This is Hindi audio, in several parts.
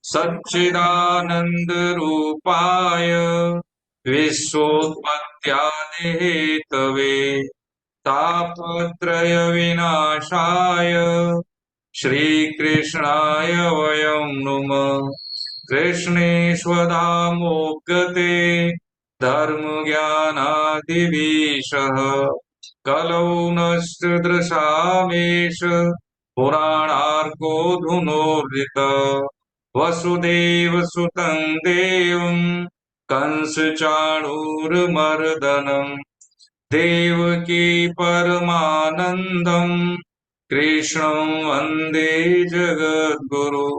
सच्चिदानंद रूपाय विश्वोत्पत्त्यादिहेतवे तापत्रय विनाशाय श्रीकृष्णाय वयं नुमः। कृष्णेश्वदामोक्ते धर्मज्ञानादिविषः कलौ नष्टदृशामेष पुराणार्को धुनोर्जितः। वसुदेवसुतं देवं कंसचाणूरमर्दनम् देवकी परमानन्दम् कृष्णं वन्दे जगद्गुरु।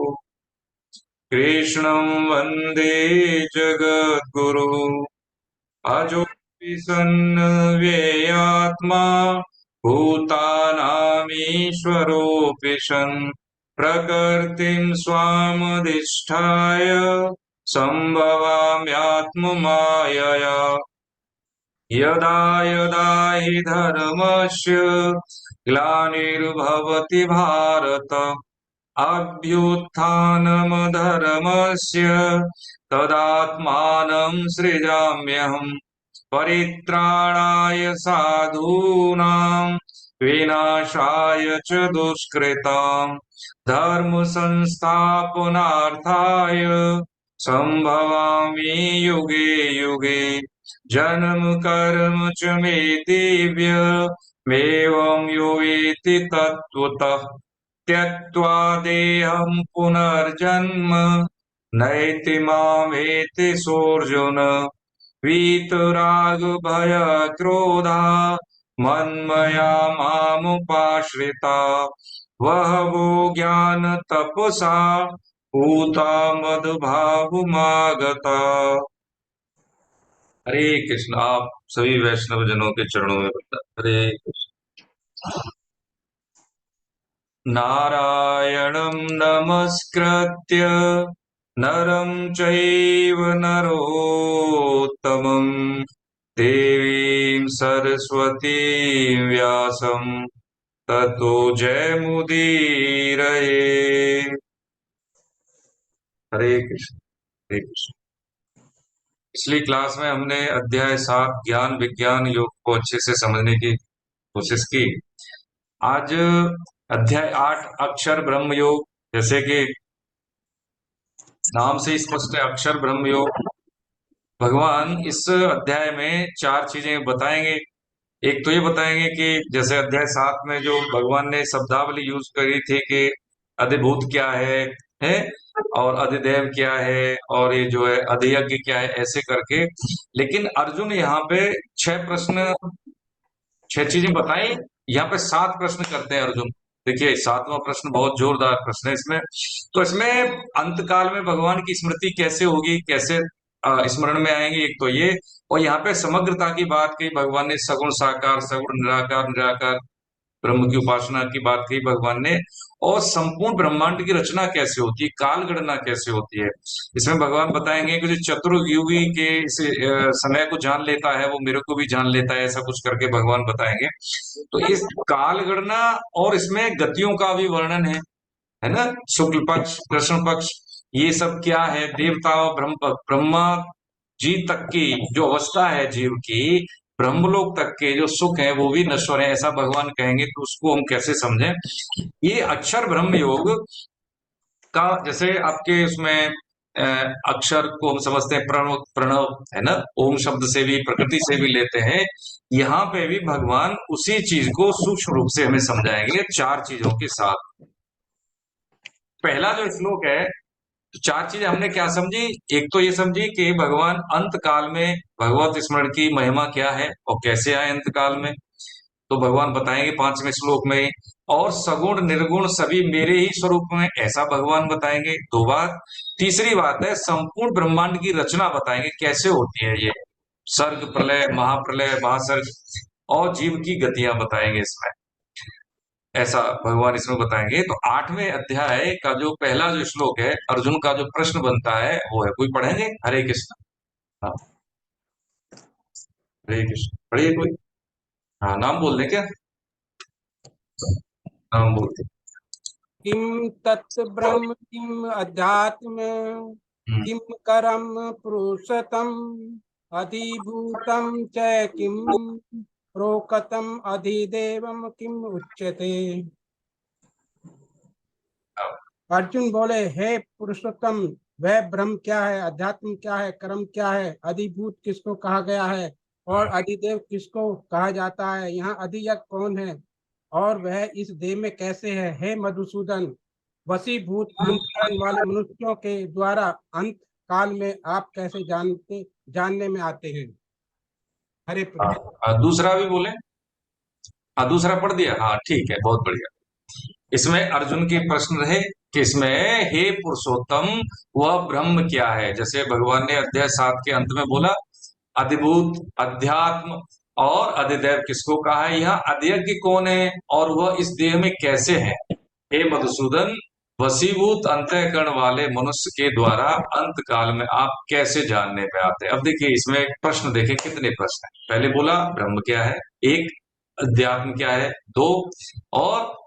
कृष्णं वन्दे जगद्गुरु। अजोऽपि सन्नव्ययात्मा भूतानामीश्वरोऽपि सन् प्रकृतिं स्वामधिष्ठाय सम्भवाम्यात्ममायया। यदा यदा हि धर्मस्य ग्लानिर्भवति भारत अभ्युत्थानमधर्मस्य तदात्मानं सृजाम्यहम्। परित्राणाय साधूनां विनाशाय च दुष्कृताम् धर्म संस्थापनार्थाय संभवामि युगे युगे। जन्म कर्म च मे दिव्य मेवं यो वेत्ति तत्त्वतः त्यक्त्वा देहं पुनर्जन्म नैति मामेति सोऽर्जुन। वीतराग भय क्रोधा मन्मया मामुपाश्रिता बहवो ज्ञान तपसा पूता मदभावमागता। हरे कृष्ण। आप सभी वैष्णव जनों के चरणों में वंदन। हरे कृष्ण। नारायणं नमस्कृत्य नरं चैव नरोत्तमं देवीं सरस्वतीं व्यासं ततो जयमुदीरये। हरे कृष्ण। हरे कृष्ण। पिछली क्लास में हमने अध्याय 7 ज्ञान विज्ञान योग को अच्छे से समझने की कोशिश की। आज अध्याय 8 अक्षर ब्रह्म योग, जैसे कि नाम से स्पष्ट है अक्षर ब्रह्म योग। भगवान इस अध्याय में 4 चीजें बताएंगे। एक तो ये बताएंगे कि जैसे अध्याय 7 में जो भगवान ने शब्दावली यूज करी थी कि अधिभूत क्या है और अधिदेव क्या है और ये जो है अधियज्ञ क्या है, ऐसे करके। लेकिन अर्जुन यहाँ पे 6 प्रश्न, 6 चीजें बताई, यहाँ पे 7 प्रश्न करते हैं अर्जुन। देखिए 7वां प्रश्न बहुत जोरदार प्रश्न है इसमें। तो इसमें अंतकाल में भगवान की स्मृति कैसे होगी, कैसे स्मरण में आएंगे, एक तो ये। और यहाँ पे समग्रता की बात की भगवान ने, सगुण साकार सगुण निराकार निराकार ब्रह्म की उपासना की बात की भगवान ने। और संपूर्ण ब्रह्मांड की रचना कैसे होती है, काल गणना कैसे होती है, इसमें भगवान बताएंगे कि जो चतुर्युगी के इस समय को जान लेता है वो मेरे को भी जान लेता है, ऐसा कुछ करके भगवान बताएंगे। तो इस काल गणना और इसमें गतियों का भी वर्णन है ना। शुक्ल पक्ष कृष्ण पक्ष ये सब क्या है, देवता और ब्रह्मा जी तक की जो अवस्था है जीव की, ब्रह्मलोक तक के जो सुख है वो भी नश्वर है, ऐसा भगवान कहेंगे। तो उसको हम कैसे समझें। ये अक्षर ब्रह्म योग का, जैसे आपके उसमें अक्षर को हम समझते हैं प्रणव प्रणव, है ना, ओम शब्द से भी प्रकृति से भी लेते हैं। यहाँ पे भी भगवान उसी चीज को सूक्ष्म रूप से हमें समझाएंगे 4 चीजों के साथ। पहला जो श्लोक है, तो 4 चीजें हमने क्या समझी। एक तो ये समझी कि भगवान अंत काल में भगवत स्मरण की महिमा क्या है और कैसे आए अंत काल में, तो भगवान बताएंगे 5वें श्लोक में। और सगुण निर्गुण सभी मेरे ही स्वरूप में, ऐसा भगवान बताएंगे 2 बात। तीसरी बात है संपूर्ण ब्रह्मांड की रचना बताएंगे कैसे होती है ये, सर्ग प्रलय महाप्रलय महासर्ग, और जीव की गतियां बताएंगे इसमें, ऐसा भगवान इसमें बताएंगे। तो 8वें अध्याय का जो पहला जो श्लोक है, अर्जुन का जो प्रश्न बनता है वो है, कोई पढ़ेंगे। हरे कृष्ण। हाँ, हरे कृष्ण पढ़िए कोई। हाँ, नाम बोल दे क्या, नाम बोलते। किम तत् ब्रह्म किम अध्यात्म हम्म। किम करम पुरुषतम अधिभूतम च किम प्रोक्तम अधिदेवम किम उच्यते। अर्जुन बोले, हे पुरुषोत्तम, वह ब्रह्म क्या है, अध्यात्म क्या है, कर्म क्या है, अधिभूत किसको कहा गया है और अधिदेव किसको कहा जाता है, यहाँ अधियज्ञ कौन है और वह इस देह में कैसे है। हे मधुसूदन, वशीभूत अंतकरण वाले मनुष्यों के द्वारा अंत काल में आप कैसे जानने में आते हैं। हरे हाँ, प्रभु। दूसरा भी बोले। हाँ, दूसरा पढ़ दिया, हाँ ठीक है, बहुत बढ़िया। इसमें अर्जुन के प्रश्न रहे कि इसमें हे पुरुषोत्तम, वह ब्रह्म क्या है। जैसे भगवान ने अध्याय 7 के अंत में बोला, अधिभूत, अध्यात्म और अधिदैव किसको कहा है। यहाँ अध्यज्ञ कौन है और वह इस देह में कैसे है। हे मधुसूदन, वशीभूत अंतःकरण वाले मनुष्य के द्वारा अंत काल में आप कैसे जानने में आते हैं। अब देखिए इसमें प्रश्न, देखें कितने प्रश्न हैं। पहले बोला ब्रह्म क्या है, एक, अध्यात्म क्या है, दो, और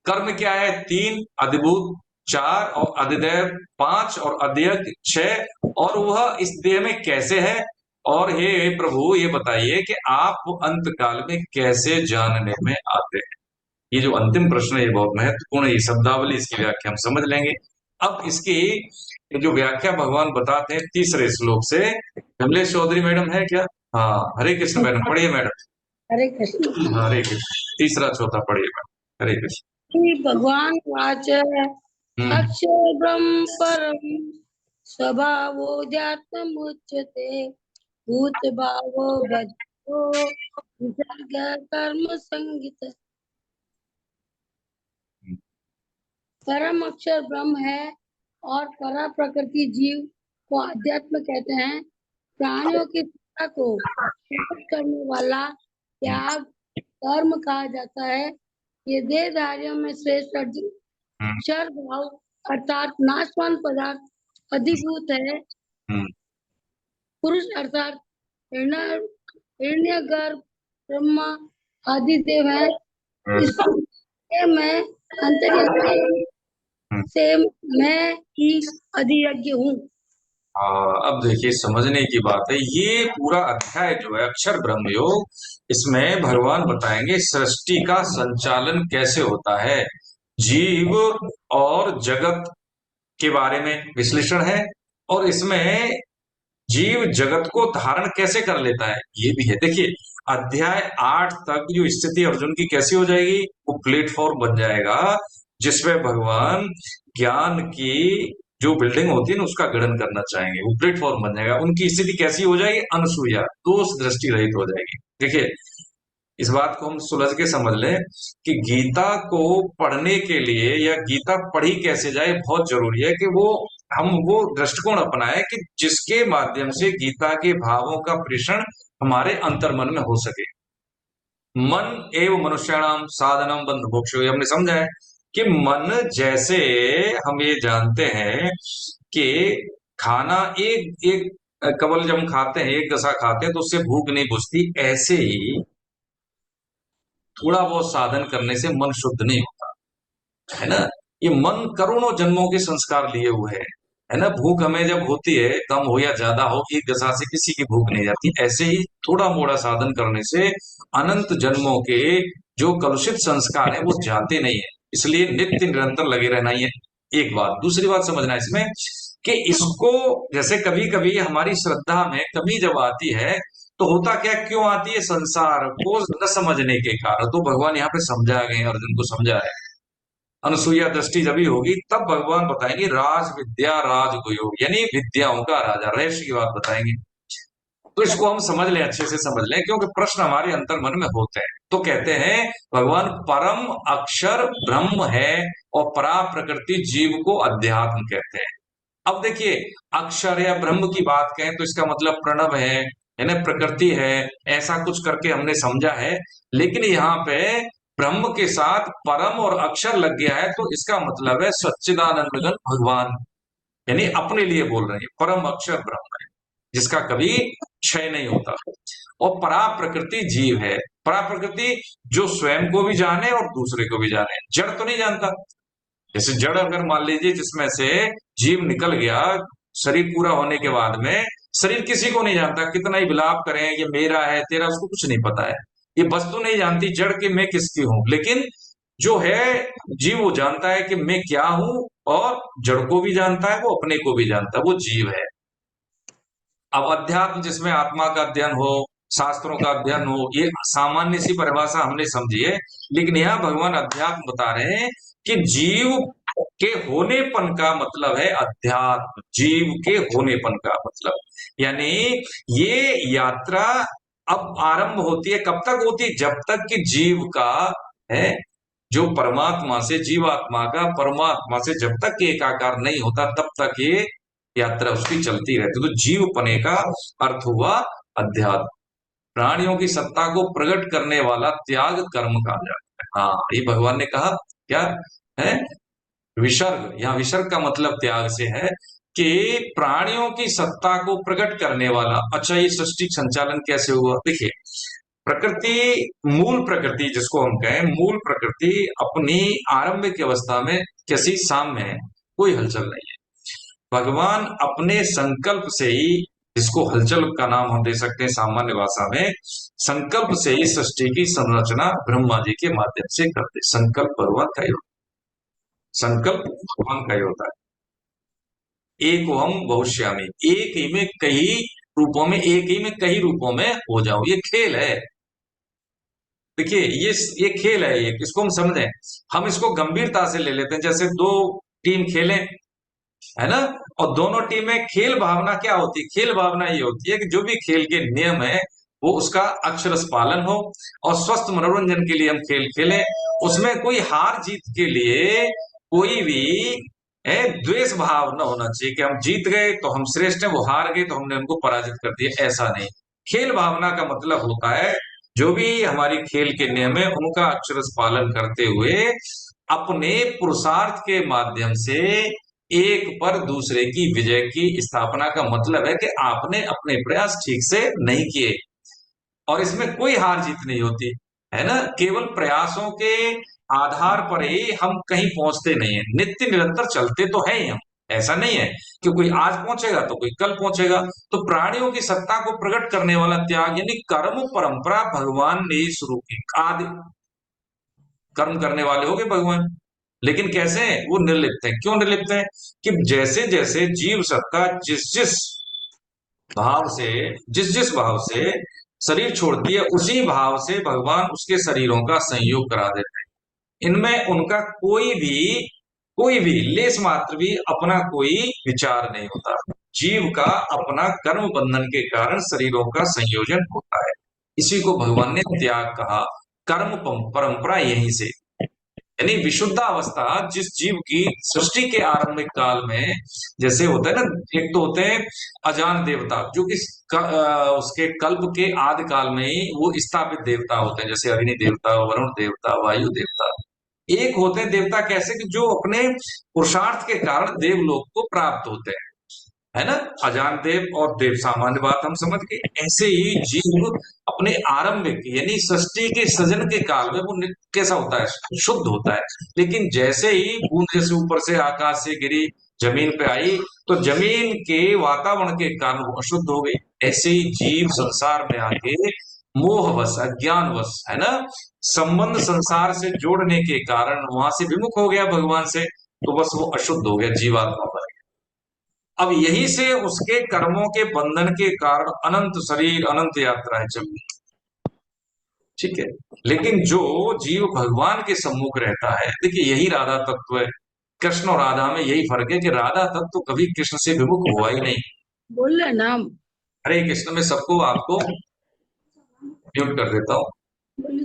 कर्म क्या है, तीन, अधिभूत चार, और अधिदैव पांच, और अध्यक्ष छह, और वह इस देह में कैसे है। और हे प्रभु ये बताइए कि आप अंत काल में कैसे जानने में आते हैं। ये जो अंतिम प्रश्न है ये बहुत महत्वपूर्ण है। ये शब्दावली, इसकी व्याख्या हम समझ लेंगे। अब इसकी ये जो व्याख्या भगवान बताते हैं तीसरे श्लोक से। कमलेश चौधरी मैडम है क्या? हाँ, हरे कृष्ण मैडम, पढ़िए मैडम। हरे कृष्ण। हरे कृष्ण, तीसरा चौथा पढ़िए मैडम, हरे कृष्ण। श्री भगवान वाच हम्म। अक्षर ब्रह्म परम स्वभावोऽध्यात्ममुच्यते भूत भावो भजो विसर्ग कर्म संगित। परम अक्षर ब्रह्म है और परा प्रकृति जीव को अध्यात्म कहते हैं। प्राणियों की सत्ता को प्रकट करने वाला त्याग कर्म कहा जाता है। ये देहधारियों में श्रेष्ठ हम्म। अक्षर भाव अर्थात नाशवान पदार्थ अधिभूत है। हम्म। पुरुष अर्थात हिरण्यगर्भ ब्रह्मा आदि देव है। हम्म। इस में अंतर्यामी हम्म। से मैं ही अधियज्ञ हूँ। अब देखिए समझने की बात है, ये पूरा अध्याय जो है अक्षर ब्रह्म योग, इसमें भगवान बताएंगे सृष्टि का संचालन कैसे होता है, जीव और जगत के बारे में विश्लेषण है। और इसमें जीव जगत को धारण कैसे कर लेता है ये भी है। देखिए अध्याय 8 तक जो स्थिति अर्जुन की कैसी हो जाएगी, वो प्लेटफॉर्म बन जाएगा जिसमें भगवान ज्ञान की जो बिल्डिंग होती है ना उसका गठन करना चाहेंगे। वो प्लेटफॉर्म बन जाएगा, उनकी स्थिति कैसी हो जाएगी, अनसुईया, दोष दृष्टि रहित हो जाएगी। देखिए इस बात को हम सुलझ के समझ लें कि गीता को पढ़ने के लिए या गीता पढ़ी कैसे जाए, बहुत जरूरी है कि हम वो दृष्टिकोण अपनाएं कि जिसके माध्यम से गीता के भावों का प्रेषण हमारे अंतर्मन में हो सके। मन एवं मनुष्याणाम साधनम बंध मोक्ष, हमने समझा है कि मन जैसे, हम ये जानते हैं कि खाना एक एक कवल जब हम खाते हैं, एक गसा खाते हैं तो उससे भूख नहीं बुझती, ऐसे ही थोड़ा बहुत साधन करने से मन शुद्ध नहीं होता है ना। ये मन करोड़ों जन्मों के संस्कार लिए हुए है ना। भूख हमें जब होती है, कम हो या ज्यादा हो, एक गसा से किसी की भूख नहीं जाती। ऐसे ही थोड़ा मोड़ा साधन करने से अनंत जन्मों के जो कलुषित संस्कार है वो जाते नहीं है। इसलिए नित्य निरंतर लगे रहना ही है। एक बात, दूसरी बात समझना इसमें कि इसको, जैसे कभी कभी हमारी श्रद्धा में कमी जब आती है तो होता क्या, क्यों आती है, संसार को न समझने के कारण। तो भगवान यहाँ पे समझा गए, अर्जुन को समझा है। अनुसूया दृष्टि जब ही होगी तब भगवान बताएंगे राज विद्या राजगुरु, यानी विद्याओं का राजा, रहस्य की बात बताएंगे। तो इसको हम समझ लें, अच्छे से समझ लें, क्योंकि प्रश्न हमारे अंतर मन में होते हैं। तो कहते हैं भगवान परम अक्षर ब्रह्म है और परा प्रकृति जीव को अध्यात्म कहते हैं। अब देखिए अक्षर या ब्रह्म की बात कहें तो इसका मतलब प्रणव है ना, प्रकृति है, ऐसा कुछ करके हमने समझा है। लेकिन यहाँ पे ब्रह्म के साथ परम और अक्षर लग गया है तो इसका मतलब है सच्चिदानंद घन भगवान, यानी अपने लिए बोल रहे हैं परम अक्षर ब्रह्म है जिसका कभी क्षय नहीं होता। और परा प्रकृति जीव है। परा प्रकृति जो स्वयं को भी जाने और दूसरे को भी जाने, जड़ तो नहीं जानता। जैसे जड़ अगर मान लीजिए जिसमें से जीव निकल गया, शरीर पूरा होने के बाद में शरीर किसी को नहीं जानता, कितना ही विलाप करें ये मेरा है तेरा, उसको कुछ नहीं पता है। ये वस्तु नहीं जानती जड़ कि मैं किसकी हूं, लेकिन जो है जीव वो जानता है कि मैं क्या हूं, और जड़ को भी जानता है, वो अपने को भी जानता है, वो जीव है। अब अध्यात्म जिसमें आत्मा का अध्ययन हो, शास्त्रों का अध्ययन हो, ये सामान्य सी परिभाषा हमने समझी है। लेकिन यहाँ भगवान अध्यात्म बता रहे हैं कि जीव के होनेपन का मतलब है अध्यात्म, जीव के होनेपन का मतलब, यानी ये यात्रा अब आरंभ होती है, कब तक होती है, जब तक कि जीव का है जो परमात्मा से, जीवात्मा का परमात्मा से जब तक एकाकार नहीं होता, तब तक ये यात्रा उसकी चलती रहती। तो जीवपने का अर्थ हुआ अध्यात्म, प्राणियों की सत्ता को प्रकट करने वाला त्याग कर्म कहा जाता है। हाँ, ये भगवान ने कहा क्या है, विसर्ग, यहाँ विसर्ग का मतलब त्याग से है कि प्राणियों की सत्ता को प्रकट करने वाला। अच्छा, ये सृष्टि संचालन कैसे हुआ, देखिए प्रकृति, मूल प्रकृति जिसको हम कहें, मूल प्रकृति अपनी आरंभिक अवस्था में कैसी साम्य है, कोई हलचल नहीं है। भगवान अपने संकल्प से ही, जिसको हलचल का नाम हम दे सकते हैं सामान्य भाषा में, संकल्प से ही सृष्टि की संरचना ब्रह्मा जी के माध्यम से करते। संकल्प भगवान का ही होता है, संकल्प भगवान का ही होता है। एक हम बहुश्यामी, एक ही में कई रूपों में, एक ही में कई रूपों में हो जाओ, ये खेल है। देखिए ये खेल है, ये इसको हम समझें, हम इसको गंभीरता से ले लेते हैं। जैसे दो टीम खेलें, है ना, और दोनों टीमें, खेल भावना क्या होती है, खेल भावना ये होती है कि जो भी खेल के नियम है वो उसका अक्षरश पालन हो, और स्वस्थ मनोरंजन के लिए हम खेल खेलें। उसमें कोई हार जीत के लिए कोई भी द्वेष भाव न होना चाहिए कि हम जीत गए तो हम श्रेष्ठ हैं, वो हार गए तो हमने उनको पराजित कर दिया, ऐसा नहीं। खेल भावना का मतलब होता है जो भी हमारी खेल के नियम है उनका अक्षरश पालन करते हुए अपने पुरुषार्थ के माध्यम से एक पर दूसरे की विजय की स्थापना का मतलब है कि आपने अपने प्रयास ठीक से नहीं किए, और इसमें कोई हार जीत नहीं होती, है ना। केवल प्रयासों के आधार पर ही हम कहीं पहुंचते नहीं है, नित्य निरंतर चलते तो है ही हम, ऐसा नहीं है कि कोई आज पहुंचेगा तो कोई कल पहुंचेगा। तो प्राणियों की सत्ता को प्रकट करने वाला त्याग यानी कर्म परंपरा भगवान ने ही शुरू की। आदि कर्म करने वाले हो गए भगवान, लेकिन कैसे हैं वो, निर्लिप्त हैं। क्यों निर्लिप्त हैं, कि जैसे जैसे जीव सत्ता जिस जिस भाव से, जिस जिस भाव से शरीर छोड़ती है, उसी भाव से भगवान उसके शरीरों का संयोग करा देते हैं। इनमें उनका कोई भी लेस मात्र भी अपना कोई विचार नहीं होता। जीव का अपना कर्म बंधन के कारण शरीरों का संयोजन होता है, इसी को भगवान ने त्याग कहा। कर्म परंपरा यहीं से, यानी विशुद्धावस्था जिस जीव की सृष्टि के आरंभिक काल में, जैसे होता है ना, एक तो होते हैं अजान देवता जो कि उसके कल्प के आदि काल में ही वो स्थापित देवता होते हैं, जैसे अग्नि देवता, वरुण देवता, वायु देवता। एक होते हैं देवता कैसे, कि जो अपने पुरुषार्थ के कारण देवलोक को प्राप्त होते हैं, है ना। अजान देव और देव सामान्य बात हम समझ गए। ऐसे ही जीव अपने आरंभिक यानी सृष्टि के सृजन के काल में वो कैसा होता है, शुद्ध होता है। लेकिन जैसे ही बूंद जैसे ऊपर से आकाश से गिरी, जमीन पे आई, तो जमीन के वातावरण के कारण वो अशुद्ध हो गई। ऐसे ही जीव संसार में आके मोहवश, अज्ञानवश, है ना, संबंध संसार से जोड़ने के कारण वहां से विमुख हो गया भगवान से, तो बस वो अशुद्ध हो गया, जीवात्मा बन गया। अब यहीं से उसके कर्मों के बंधन के कारण अनंत शरीर, अनंत यात्राएं चल रही, ठीक है। लेकिन जो जीव भगवान के सम्मुख रहता है, देखिए यही राधा तत्व है। कृष्ण और राधा में यही फर्क है कि राधा तत्व तो कभी कृष्ण से विमुख हुआ ही नहीं। बोल रहे नाम, हरे कृष्ण में सबको आपको म्यूट कर देता हूँ, बोलिए।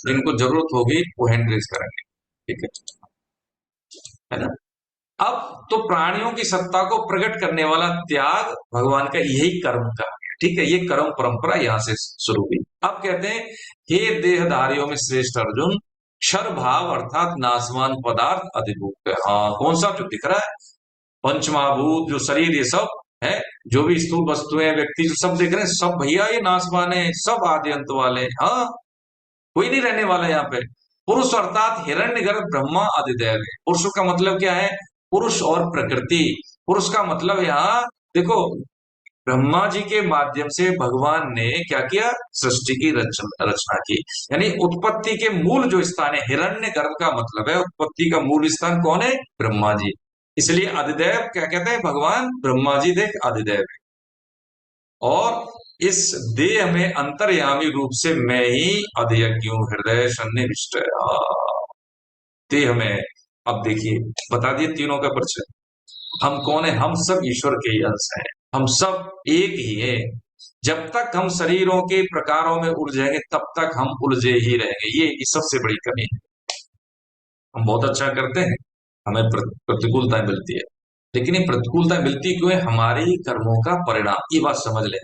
जिनको जरूरत होगी वो हैंड रेज करेंगे, ठीक है ना। अब तो प्राणियों की सत्ता को प्रकट करने वाला त्याग भगवान का यही कर्म का, ठीक है, ये कर्म परंपरा यहां से शुरू हुई। अब कहते हैं, हे देहधारियों में श्रेष्ठ अर्जुन, क्षर भाव अर्थात नाशवान पदार्थ अधिभूत है। हाँ, कौन सा जो दिख रहा है, पंचमहाभूत जो शरीर, ये सब है, जो भी स्थूल वस्तुएं, व्यक्ति जो सब दिख रहे हैं, सब भैया ये नाशवान है, सब आदि अंत वाले। हाँ, कोई नहीं रहने वाला यहाँ पे। पुरुष अर्थात हिरण्यगर्भ ब्रह्मा अधिदैव है। पुरुष का मतलब क्या है? पुरुष और प्रकृति। पुरुष का मतलब यहाँ देखो, ब्रह्मा जी के माध्यम से भगवान ने क्या किया? सृष्टि की रचना की। यानी उत्पत्ति के मूल जो स्थान है, हिरण्य गर्भ का मतलब है उत्पत्ति का मूल स्थान कौन है? ब्रह्मा जी। इसलिए अधिदैव क्या कहते हैं? भगवान ब्रह्मा जी देख अधिदैव है। और इस देह में अंतर्यामी रूप से मैं ही अधियज्ञ हूं, हृदय सन्निविष्ट। देह में, अब देखिए बता दिए तीनों का परिचय। हम कौन है? हम सब ईश्वर के ही अंश हैं, हम सब एक ही हैं। जब तक हम शरीरों के प्रकारों में उलझेंगे तब तक हम उलझे ही रहेंगे। ये सबसे बड़ी कमी है। हम बहुत अच्छा करते हैं, हमें प्रतिकूलताएं मिलती है, लेकिन ये प्रतिकूलताएं मिलती क्यों है? हमारी कर्मों का परिणाम। ये बात समझ लें।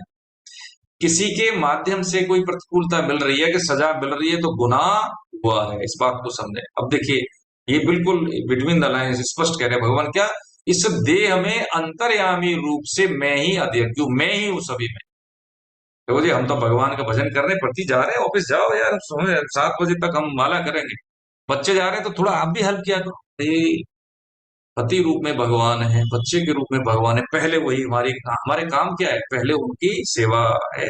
किसी के माध्यम से कोई प्रतिकूलता मिल रही है कि सजा मिल रही है तो गुनाह हुआ है, इस बात को समझे। अब देखिए, ये बिल्कुल बिटवीन द लाइन्स स्पष्ट कह रहे हैं भगवान। क्या? इस देह में अंतर्यामी रूप से मैं ही अध्यक्ष हूं, मैं ही हूं सभी में। देखो जी, हम तो भगवान का भजन करने प्रति जा रहे हैं, ऑफिस जाओ यार, सुबह 7 बजे तक हम माला करेंगे। बच्चे जा रहे हैं तो थोड़ा आप भी हेल्प किया करो। पति रूप में भगवान है, बच्चे के रूप में भगवान है। पहले वही हमारे काम क्या है? पहले उनकी सेवा है।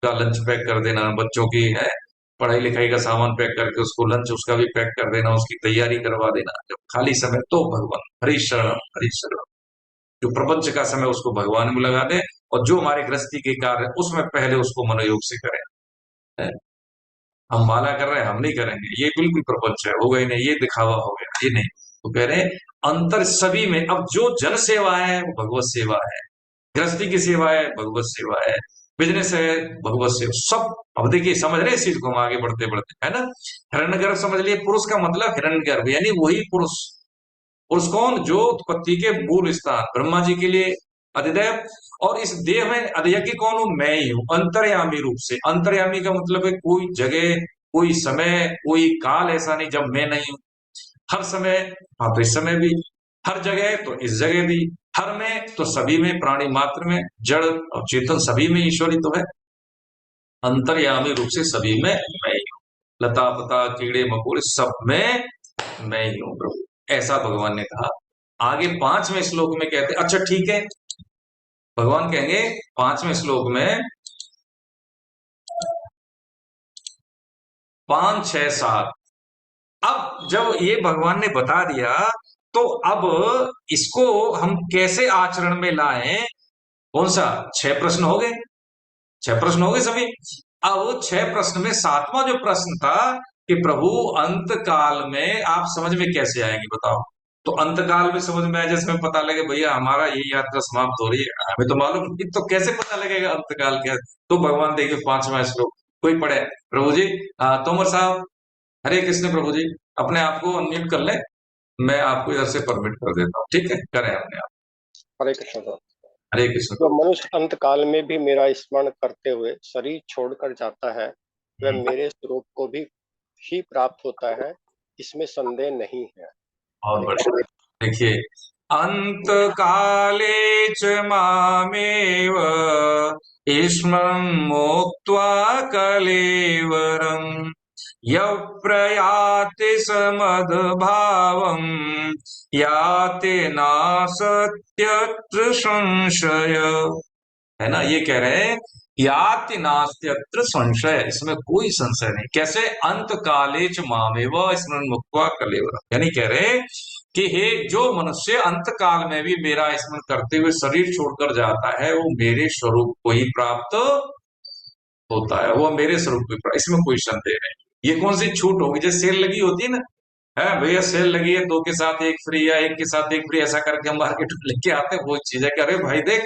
का लंच पैक कर देना, बच्चों की है पढ़ाई लिखाई का सामान पैक करके उसको लंच उसका भी पैक कर देना, उसकी तैयारी करवा देना। जब खाली समय तो भगवान, हरिशरण हरिशरण। जो प्रपंच का समय उसको भगवान में लगा दे, और जो हमारे गृहस्थी के कार्य उसमें पहले उसको मनोयोग से करें। है? हम माला कर रहे हैं, हम नहीं करेंगे, ये बिल्कुल प्रपंच है, हो गई नहीं, ये दिखावा हो गया, ये नहीं। तो कह रहे हैं अंतर सभी में। अब जो जन सेवा है वो भगवत सेवा है, गृहस्थी की सेवा है भगवत सेवा है, बिजनेस है भगवत सेवा, सब। अब देखिए समझ रहे हैं इस चीज को हम आगे बढ़ते बढ़ते, है ना? हिरण्यगर्भ समझ लिए, पुरुष का मतलब हिरण्यगर्भ, यानी वही पुरुष। पुरुष कौन? जो उत्पत्ति के मूल स्थान ब्रह्मा जी के लिए अधिदैव। और इस देह में अधियज्ञ कौन हूं? मैं ही हूं, अंतर्यामी रूप से। अंतर्यामी का मतलब है कोई जगह, कोई समय, कोई काल ऐसा नहीं जब मैं नहीं हूं। हर समय, हाँ तो इस समय भी, हर जगह तो इस जगह भी, हर में तो सभी में, प्राणी मात्र में, जड़ और चेतन सभी में ईश्वर ही तो है। अंतर्यामी रूप से सभी में मैं ही हूँ। लता पता कीड़े मकोड़े सब में मैं ही हूँ प्रभु, ऐसा भगवान ने कहा। आगे 5वें श्लोक में कहते, अच्छा ठीक है, भगवान कहेंगे 5वें श्लोक में 5, 6, 7। अब जब ये भगवान ने बता दिया तो अब इसको हम कैसे आचरण में लाएं? कौन सा? 6 प्रश्न हो गए, 6 प्रश्न हो गए सभी। अब 6 प्रश्न में 7वां जो प्रश्न था कि प्रभु अंत काल में आप समझ में कैसे आएंगे बताओ। तो अंत काल में समझ में आए, जैसे हमें पता लगे भैया हमारा ये यात्रा समाप्त हो रही है, हमें तो मालूम नहीं, तो कैसे पता लगेगा अंत काल क्या है? तो भगवान देखिए 5वां श्लोक, कोई पढ़े? प्रभु जी, तोमर साहब, हरे कृष्ण। प्रभु जी अपने आप को अनम्यूट कर ले, मैं आपको इधर से परमिट कर देता हूँ, ठीक है? करें अपने आप। हरे कृष्ण सर। हरे कृष्ण। जो मनुष्य अंत काल में भी मेरा स्मरण करते हुए शरीर छोड़कर जाता है, वह मेरे स्वरूप को भी ही प्राप्त होता है, इसमें संदेह नहीं है। बहुत बढ़िया। देखिए, अंत काले च मामेव स्मरन् मुक्त्वा कलेवरम् यप्रयाति समद्भावम् याति नासत्यत्र संशय। है ना? ये कह रहे हैं याति नास्त्यत्र संशय, इसमें कोई संशय नहीं। कैसे? अंत काले च मामेव स्मरन् मुक्त्वा कलेवरम्, यानी कह रहे हैं कि हे जो मनुष्य अंत काल में भी मेरा स्मरण करते हुए शरीर छोड़कर जाता है, वो मेरे स्वरूप को ही प्राप्त होता है, वो मेरे स्वरूप को ही प्राप्त, इसमें कोई संदेह नहीं। ये कौन सी छूट होगी? जैसे सेल लगी होती है ना, है भैया सेल लगी है, 2 के साथ 1 फ्री या 1 के साथ 1 फ्री, ऐसा करके हम मार्केट में लेके आते हैं। वो चीज है कि अरे भाई देख,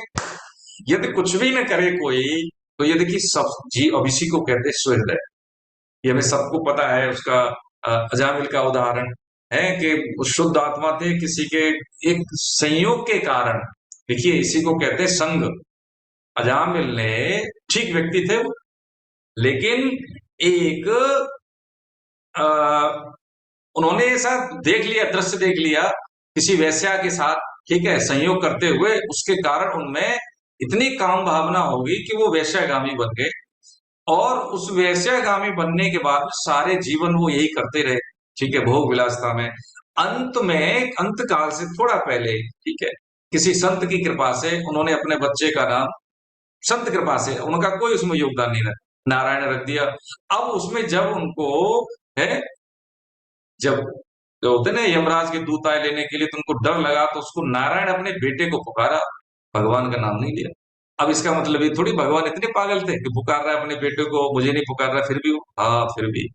यदि कुछ भी न करे कोई, तो ये देखिए सब जी, अब इसी को कहते हैं सुहृदय। ये हमें सबको पता है। उसका अजामिल का उदाहरण है कि शुद्ध आत्मा थे, किसी के एक संयोग के कारण, देखिए इसी को कहते हैं संग। अजामिल ने, ठीक व्यक्ति थे वो, लेकिन एक उन्होंने ऐसा देख लिया, दृश्य देख लिया किसी वैश्या के साथ, ठीक है, संयोग करते हुए, उसके कारण उनमें इतनी काम भावना होगी कि वो वैश्यागामी बन गए। और उस वैश्यगामी बनने के बाद सारे जीवन वो यही करते रहे, ठीक है, भोग विलासता में। अंत में, अंत काल से थोड़ा पहले, ठीक है, किसी संत की कृपा से उन्होंने अपने बच्चे का नाम, संत कृपा से, उनका कोई उसमें योगदान नहीं रहा, नारायण रख दिया। अब उसमें जब उनको है, जब जो होते ना यमराज के दूत आए लेने के लिए, तो उनको डर लगा, तो उसको नारायण अपने बेटे को पुकारा, भगवान का नाम नहीं लिया। अब इसका मतलब ये थोड़ी भगवान इतने पागल थे कि पुकार रहा है अपने बेटे को, मुझे नहीं पुकार रहा, फिर भी हाँ, फिर भी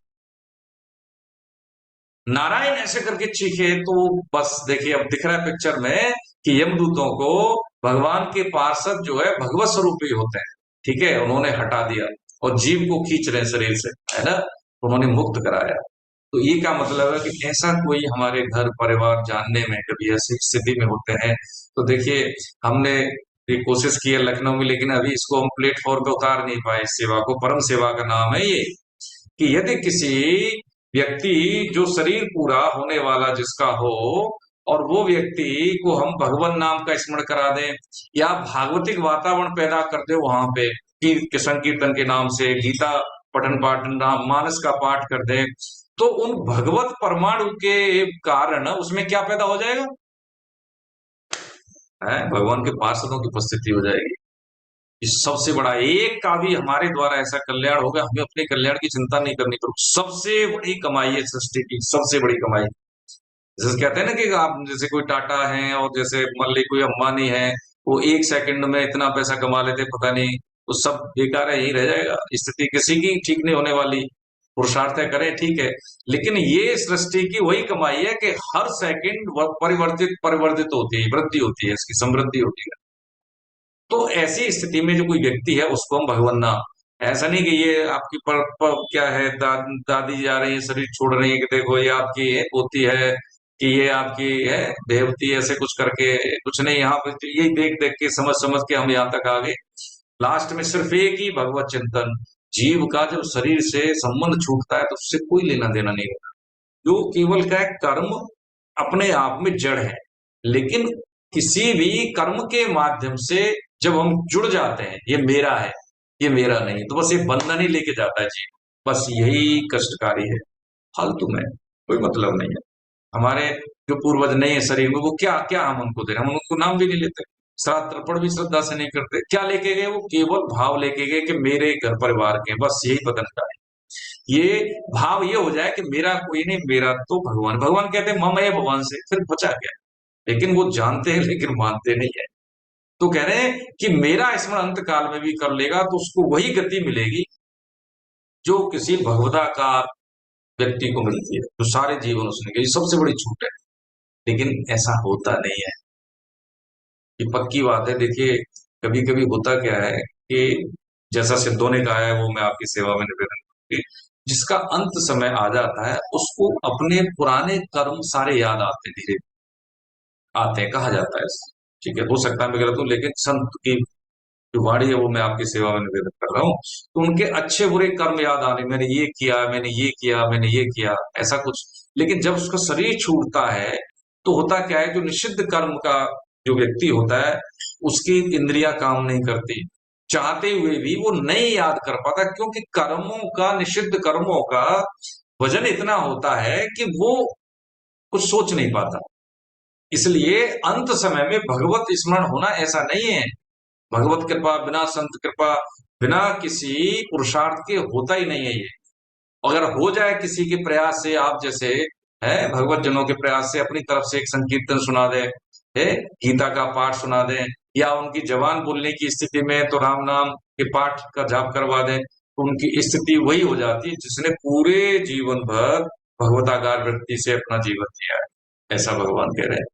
नारायण ऐसे करके चीखे, तो बस देखिए अब दिख रहा है पिक्चर में कि यमदूतों को भगवान के पार्षद जो है भगवत स्वरूप ही होते हैं, ठीक है, उन्होंने हटा दिया और जीव को खींच रहे हैं शरीर से, है ना, उन्होंने मुक्त कराया। तो ये क्या मतलब है कि ऐसा कोई हमारे घर परिवार जानने में कभी ऐसी स्थिति में होते हैं, तो देखिए हमने ये कोशिश की है लखनऊ में, लेकिन अभी इसको हम प्लेटफॉर्म पे उतार नहीं पाए इस सेवा को। परम सेवा का नाम है ये, कि यदि किसी व्यक्ति जो शरीर पूरा होने वाला जिसका हो, और वो व्यक्ति को हम भगवान नाम का स्मरण करा दें, या भागवतिक वातावरण पैदा कर दे वहां पे, कि संकीर्तन के नाम से गीता पठन पाठन नाम मानस का पाठ कर दे, तो उन भगवत परमाणु के कारण उसमें क्या पैदा हो जाएगा है, भगवान के पार्षदों की उपस्थिति हो जाएगी। इस सबसे बड़ा एक का भी हमारे द्वारा ऐसा कल्याण होगा, हमें अपने कल्याण की चिंता नहीं करनी पड़ेगी। सबसे बड़ी कमाई है सृष्टि की, सबसे बड़ी कमाई। जैसे कहते हैं ना कि आप जैसे कोई टाटा है और जैसे मान ली कोई अंबानी है, वो एक सेकंड में इतना पैसा कमा लेते पता नहीं, वो सब बेकार है, यही रह जाएगा। स्थिति किसी की ठीक नहीं होने वाली, पुरुषार्थ है करें ठीक है, लेकिन ये सृष्टि की वही कमाई है कि हर सेकंड परिवर्तित परिवर्तित होती है, वृद्धि होती है, इसकी समृद्धि होती है। तो ऐसी स्थिति में जो कोई व्यक्ति है उसको हम भगवान नाम, ऐसा नहीं कि ये आपकी क्या है, दादी जा रही है शरीर छोड़ रही है, कि देखो ये आपकी पोती है, कि ये आपकी है देवती, ऐसे कुछ करके कुछ नहीं। यहाँ पे तो यही देख देख के समझ समझ के हम यहाँ तक आ गए। लास्ट में सिर्फ एक ही भगवत चिंतन। जीव का जब शरीर से संबंध छूटता है तो उससे कोई लेना देना नहीं होता, जो केवल क्या है, कर्म अपने आप में जड़ है, लेकिन किसी भी कर्म के माध्यम से जब हम जुड़ जाते हैं, ये मेरा है, ये मेरा नहीं, तो बस ये बंधन ही लेके जाता है जीव, बस यही कष्टकारी है, फालतू में कोई मतलब नहीं है। हमारे जो पूर्वज नहीं है शरीर में, वो क्या क्या हम उनको दे रहे हैं, हम उनको नाम भी नहीं लेते, श्राद्ध तर्पण भी श्रद्धा से नहीं करते। क्या लेके गए, वो केवल भाव लेके गए कि मेरे घर परिवार के, बस यही बदन का है। ये भाव ये हो जाए कि मेरा कोई नहीं, मेरा तो भगवान। भगवान कहते हैं मम है भगवान से, फिर बचा क्या, लेकिन वो जानते हैं लेकिन मानते नहीं है। तो कह रहे हैं कि मेरा स्मरण अंत काल में भी कर लेगा तो उसको वही गति मिलेगी जो किसी भगवदाकार व्यक्ति को मिलती है, जो सारे जीवन उसने की। सबसे बड़ी छूट है, लेकिन ऐसा होता नहीं है, ये पक्की बात है। देखिए कभी कभी होता क्या है कि जैसा सिद्धों ने कहा है, वो मैं आपकी सेवा में निवेदन करूंगी, जिसका अंत समय आ जाता है उसको अपने पुराने कर्म सारे याद आते धीरे आते हैं, कहा जाता है। ठीक है, हो सकता है मैं गलत हूं, लेकिन संत की जो वाणी है वो मैं आपकी सेवा में निवेदन कर रहा हूँ। तो उनके अच्छे बुरे कर्म याद आने, मैंने ये किया, मैंने ये किया, मैंने ये किया, ऐसा कुछ। लेकिन जब उसका शरीर छूटता है तो होता क्या है, जो निषिद्ध कर्म का जो व्यक्ति होता है उसकी इंद्रियां काम नहीं करती, चाहते हुए भी वो नहीं याद कर पाता, क्योंकि कर्मों का, निषिद्ध कर्मों का वजन इतना होता है कि वो कुछ सोच नहीं पाता। इसलिए अंत समय में भगवत स्मरण होना ऐसा नहीं है, भगवत कृपा बिना संत कृपा बिना किसी पुरुषार्थ के होता ही नहीं है ये। अगर हो जाए किसी के प्रयास से, आप जैसे है भगवत जनों के प्रयास से अपनी तरफ से एक संकीर्तन सुना दे, है गीता का पाठ सुना दें, या उनकी जबान बोलने की स्थिति में तो राम नाम के पाठ का जाप करवा दें, तो उनकी स्थिति वही हो जाती है जिसने पूरे जीवन भर भगवताकार वृत्ति से अपना जीवन जिया है, ऐसा भगवान कह रहे हैं।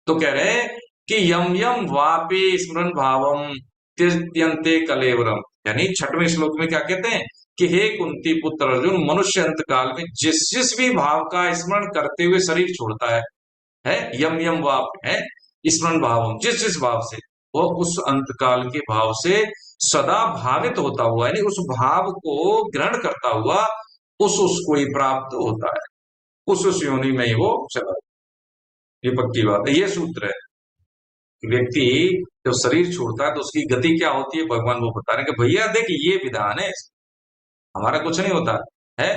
तो कह रहे हैं कि यम यम वापी स्मरण भावम त्यजन्ते कलेवरम, यानी छठवें श्लोक में क्या कहते हैं कि हे कुंती पुत्र अर्जुन, मनुष्य अंत काल में जिस जिस भी भाव का स्मरण करते हुए शरीर छोड़ता है यम यम वाप है स्मरण भावम, जिस जिस भाव से, वह उस अंत काल के भाव से सदा भावित होता हुआ, यानी उस भाव को ग्रहण करता हुआ उसको ही प्राप्त होता है, उस योनि में ही वो चला। ये पक्की बात है, ये सूत्र है। व्यक्ति जब शरीर छोड़ता है तो उसकी गति क्या होती है, भगवान वो बता रहे हैं कि भैया देख ये विधान है, हमारा कुछ नहीं होता है।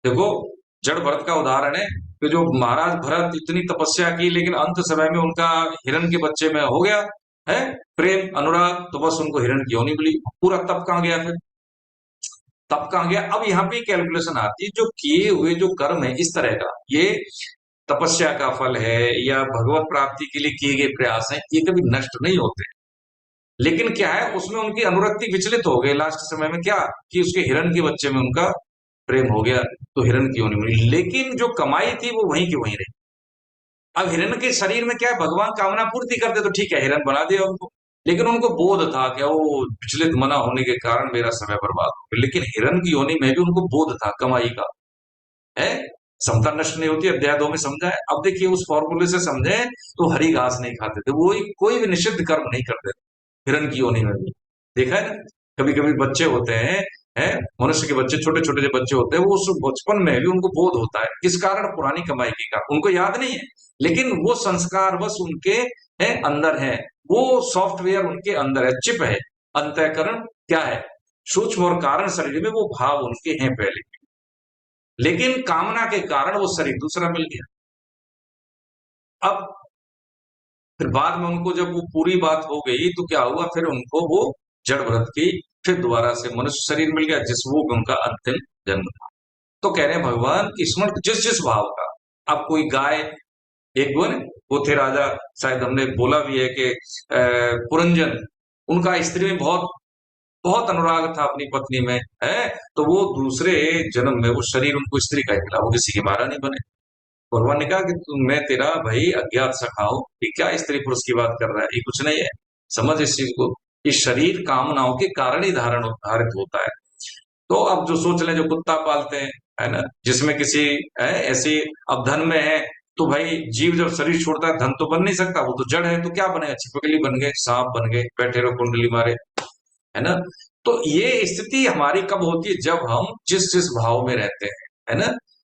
देखो, जड़ भरत का उदाहरण है कि जो महाराज भरत इतनी तपस्या की, लेकिन अंत समय में उनका हिरण के बच्चे में हो गया है प्रेम अनुराग, तो बस उनको हिरण की होनी मिली। पूरा तप कहाँ गया फिर? तप कहाँ गया? अब यहाँ पे कैलकुलेशन आती है, जो किए हुए जो कर्म है इस तरह का, ये तपस्या का फल है या भगवत प्राप्ति के लिए किए गए प्रयास हैं, ये कभी नष्ट नहीं होते। लेकिन क्या है, उसमें उनकी अनुरक्ति विचलित हो गई लास्ट समय में, क्या कि उसके हिरण के बच्चे में उनका प्रेम हो गया, तो हिरण की होनी मिली, लेकिन जो कमाई थी वो वहीं की वहीं रही। अब हिरण के शरीर में क्या है, भगवान कामना पूर्ति करते तो ठीक है, हिरण बना दिया उनको, लेकिन उनको बोध था कि वो विचलित मना होने के कारण मेरा समय बर्बाद हो गया। लेकिन हिरण की योनि में भी उनको बोध था कमाई का, है। समता नष्ट नहीं होती, अध्याय 2 में समझा है। अब देखिए, उस फॉर्मूले से समझे तो हरी घास नहीं खाते थे वो, कोई भी निषिद्ध कर्म नहीं करते थे हिरण की योनि में भी। देखा है ना, कभी कभी बच्चे होते हैं मनुष्य के बच्चे, छोटे छोटे जो बच्चे होते हैं, वो उस बचपन में भी उनको बोध होता है, किस कारण? पुरानी कमाई के कारण। उनको याद नहीं है, लेकिन वो संस्कार बस उनके अंदर है, वो सॉफ्टवेयर उनके अंदर है, चिप है। अंतःकरण क्या है? सूक्ष्म और कारण शरीर में वो भाव उनके हैं पहले, लेकिन कामना के कारण वो शरीर दूसरा मिल गया। अब फिर बाद में उनको जब वो पूरी बात हो गई तो क्या हुआ, फिर उनको वो जड़ भरत की फिर दोबारा से मनुष्य शरीर मिल गया, जिस वो उनका अंतिम जन्म था। तो कह रहे हैं भगवान कि स्मरण जिस जिस भाव का। अब कोई गाय, एक वो थे राजा, शायद हमने बोला भी है कि पुरंजन, उनका स्त्री में बहुत बहुत अनुराग था अपनी पत्नी में, है। तो वो दूसरे जन्म में वो शरीर उनको स्त्री का ही मिला, वो किसी के महारानी बने। भगवान ने कहा कि मैं तेरा भाई अज्ञात सखा हूं, कि क्या स्त्री पुरुष की बात कर रहा है, ये कुछ नहीं है। समझ इस चीज को, इस शरीर कामनाओं के कारण ही धारित होता है। तो अब जो सोच लें, जो कुत्ता पालते हैं, है ना, जिसमें किसी ऐसी, अब धन में है, तो भाई जीव जब शरीर छोड़ता है धन तो बन नहीं सकता, वो तो जड़ है, तो क्या बनेगा? छिपकली बन गए, सांप बन गए, बैठे रहो कुंडली मारे, है ना। तो ये स्थिति हमारी कब होती है? जब हम जिस जिस भाव में रहते हैं, है ना।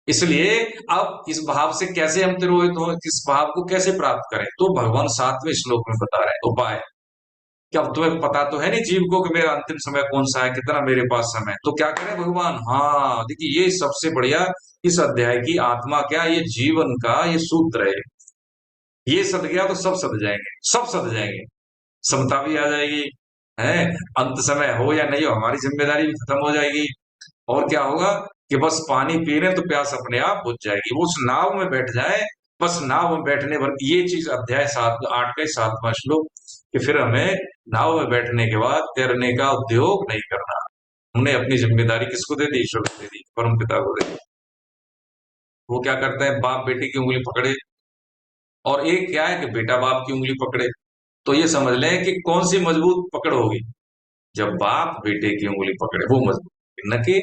इसलिए अब इस भाव से कैसे हम तिरोहित हो, किस भाव को कैसे प्राप्त करें, तो भगवान 7वें श्लोक में बता रहे हैं उपाय। क्या तुम्हें पता तो है नहीं जीव को कि मेरा अंतिम समय कौन सा है, कितना मेरे पास समय, तो क्या करें भगवान? हाँ, देखिए, ये सबसे बढ़िया इस अध्याय की आत्मा, क्या ये जीवन का ये सूत्र है। ये सद गया तो सब सद जाएंगे, सब सद जाएंगे, समता भी आ जाएगी, है। अंत समय हो या नहीं हो, हमारी जिम्मेदारी भी खत्म हो जाएगी। और क्या होगा कि बस पानी पी रहे तो प्यास अपने आप बुझ जाएगी, वो उस नाव में बैठ जाए, बस नाव में बैठने भर। ये चीज अध्याय 8 का 7वां श्लोक, कि फिर हमें नाव में बैठने के बाद तैरने का उद्योग नहीं करना। हमने अपनी जिम्मेदारी किसको दे दी? ईश्वर को दे दी, परम पिता को दे दी। वो क्या करते हैं, बाप बेटे की उंगली पकड़े, और एक क्या है कि बेटा बाप की उंगली पकड़े। तो ये समझ लें कि कौन सी मजबूत पकड़ होगी, जब बाप बेटे की उंगली पकड़े वो मजबूत, न कि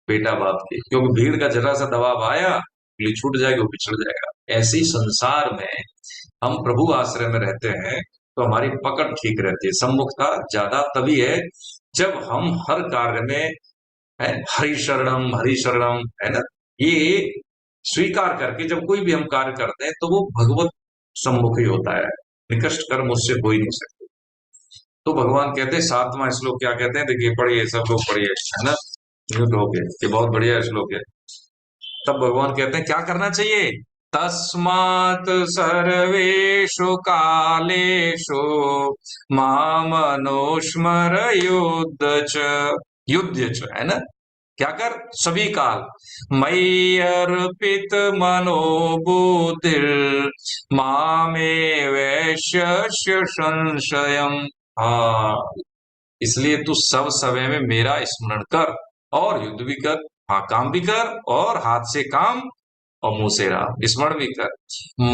बेटा बाप की। क्योंकि भीड़ का जरा सा दबाव आया, उंगली छूट जाएगी, वो पिछड़ जाएगा। ऐसी संसार में हम प्रभु आश्रय में रहते हैं तो हमारी पकड़ ठीक रहती है। सम्मुखता ज्यादा तभी है जब हम हर कार्य में है हरि शरणम, है ना, ये स्वीकार करके जब कोई भी हम कार्य करते हैं तो वो भगवत सम्मुख ही होता है। निकृष्ट कर्म उससे हो ही नहीं सकते। तो भगवान कहते हैं 7वां श्लोक क्या कहते हैं, देखिए पढ़िए, सब लोग पढ़िए, है ना, म्यूट हो गए, ये बहुत बढ़िया श्लोक है। तब भगवान कहते हैं क्या करना चाहिए, तस्मात् सर्वेषु कालेषु मामनुस्मर युध्य च, है ना। क्या कर? सभी काल मयि अर्पित मनो बुद्धिर मामे वैश्य संशयम। हाँ, इसलिए तू सब समय में मेरा स्मरण कर, और युद्ध भी कर, हाँ, काम भी कर, और हाथ से काम और मुंह से राम, स्मरण भी कर।